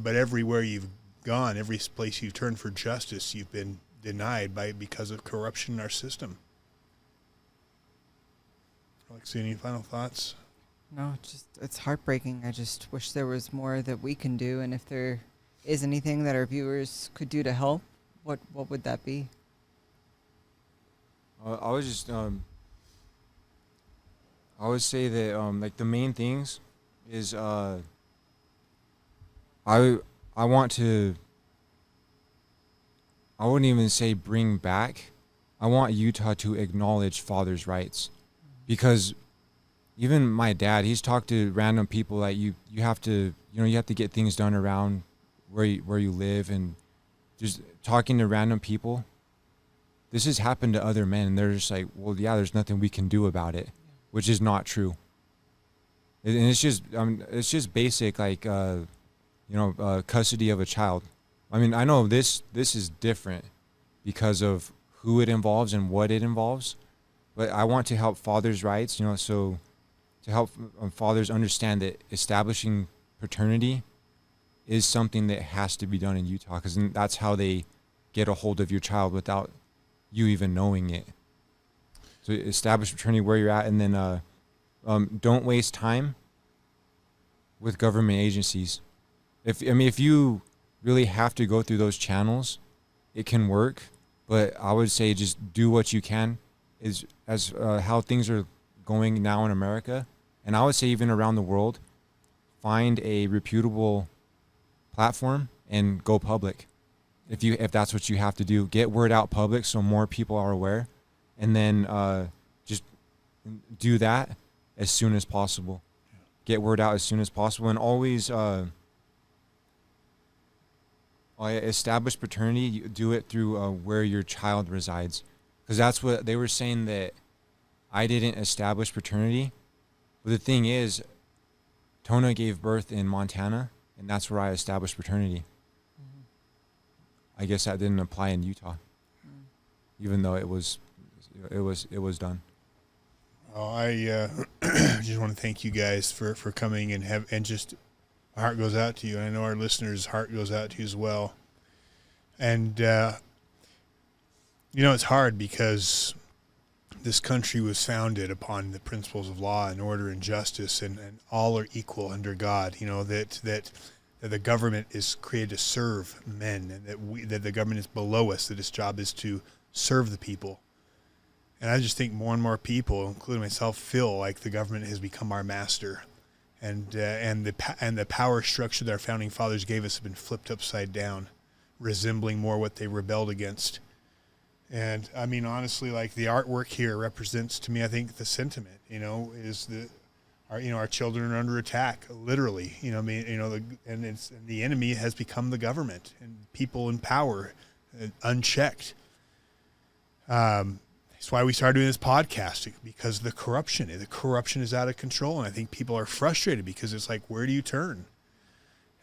but everywhere you've gone, every place you've turned for justice, you've been denied because of corruption in our system. Alexi, any final thoughts? No, it's heartbreaking. I just wish there was more that we can do, and if there is anything that our viewers could do to help, what would that be? I would just I would say that like the main things is I wouldn't even say bring back. I want Utah to acknowledge fathers' rights, because even my dad, he's talked to random people like you have to get things done around where you live, and just talking to random people. This has happened to other men, and they're just like, well, yeah, there's nothing we can do about it, which is not true. And it's just basic, like custody of a child. I mean, I know this is different because of who it involves and what it involves, but I want to help fathers' rights, so to help fathers understand that establishing paternity is something that has to be done in Utah, because that's how they get a hold of your child without you even knowing it. So establish paternity where you're at, and then don't waste time with government agencies. If you really have to go through those channels, it can work, but I would say just do what you can. Is as how things are going now in America, and I would say even around the world, find a reputable platform and go public. If that's what you have to do, get word out public so more people are aware, and then just do that as soon as possible. Get word out as soon as possible, and always establish paternity. You do it through where your child resides, because that's what they were saying, that I didn't establish paternity. But the thing is, Tona gave birth in Montana, and that's where I established paternity. I guess that didn't apply in Utah, even though it was done. Oh, I just want to thank you guys for coming and just my heart goes out to you. And I know our listeners' heart goes out to you as well. And it's hard because this country was founded upon the principles of law and order and justice, and all are equal under God. That the government is created to serve men, and that the government is below us, that its job is to serve the people. And I just think more and more people, including myself, feel like the government has become our master, and the power structure that our founding fathers gave us has been flipped upside down, resembling more what they rebelled against. And I mean, honestly, like the artwork here represents to me, I think the sentiment, is that our children are under attack, literally. And the enemy has become the government and people in power, unchecked. That's why we started doing this podcast, because the corruption is out of control, and I think people are frustrated because it's like, where do you turn?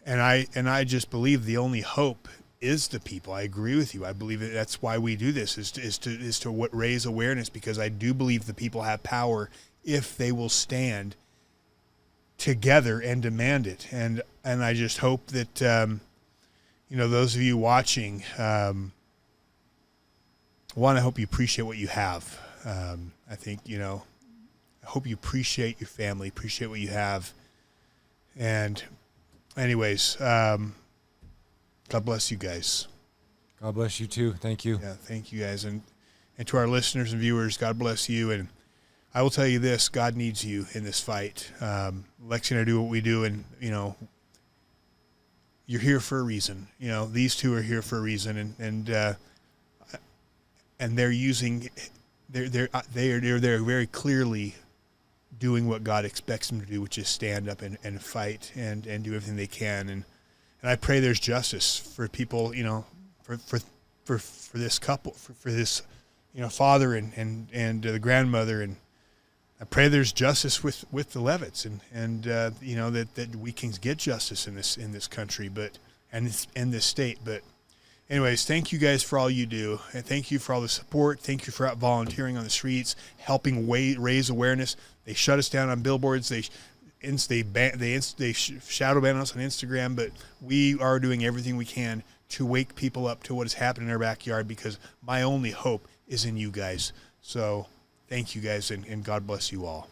And I just believe the only hope is the people. I agree with you. I believe that's why we do this, is to raise awareness, because I do believe the people have power if they will stand together and demand it. And I just hope that, those of you watching, I hope you appreciate what you have. I think, I hope you appreciate your family, appreciate what you have. And anyways, God bless you guys. God bless you too. Thank you. Yeah, thank you guys. And to our listeners and viewers, God bless you. And I will tell you this, God needs you in this fight. Lexi and I do what we do, and, you're here for a reason. These two are here for a reason, and they're they're very clearly doing what God expects them to do, which is stand up and fight and do everything they can. And I pray there's justice for people, for this couple, for this, father and the grandmother. And I pray there's justice with the Leavitts, and that we can get justice in this country, and in this state. But anyways, thank you guys for all you do, and thank you for all the support. Thank you for out volunteering on the streets, helping raise awareness. They shut us down on billboards. They shadow ban us on Instagram, but we are doing everything we can to wake people up to what is happening in our backyard, because my only hope is in you guys. So thank you guys, and God bless you all.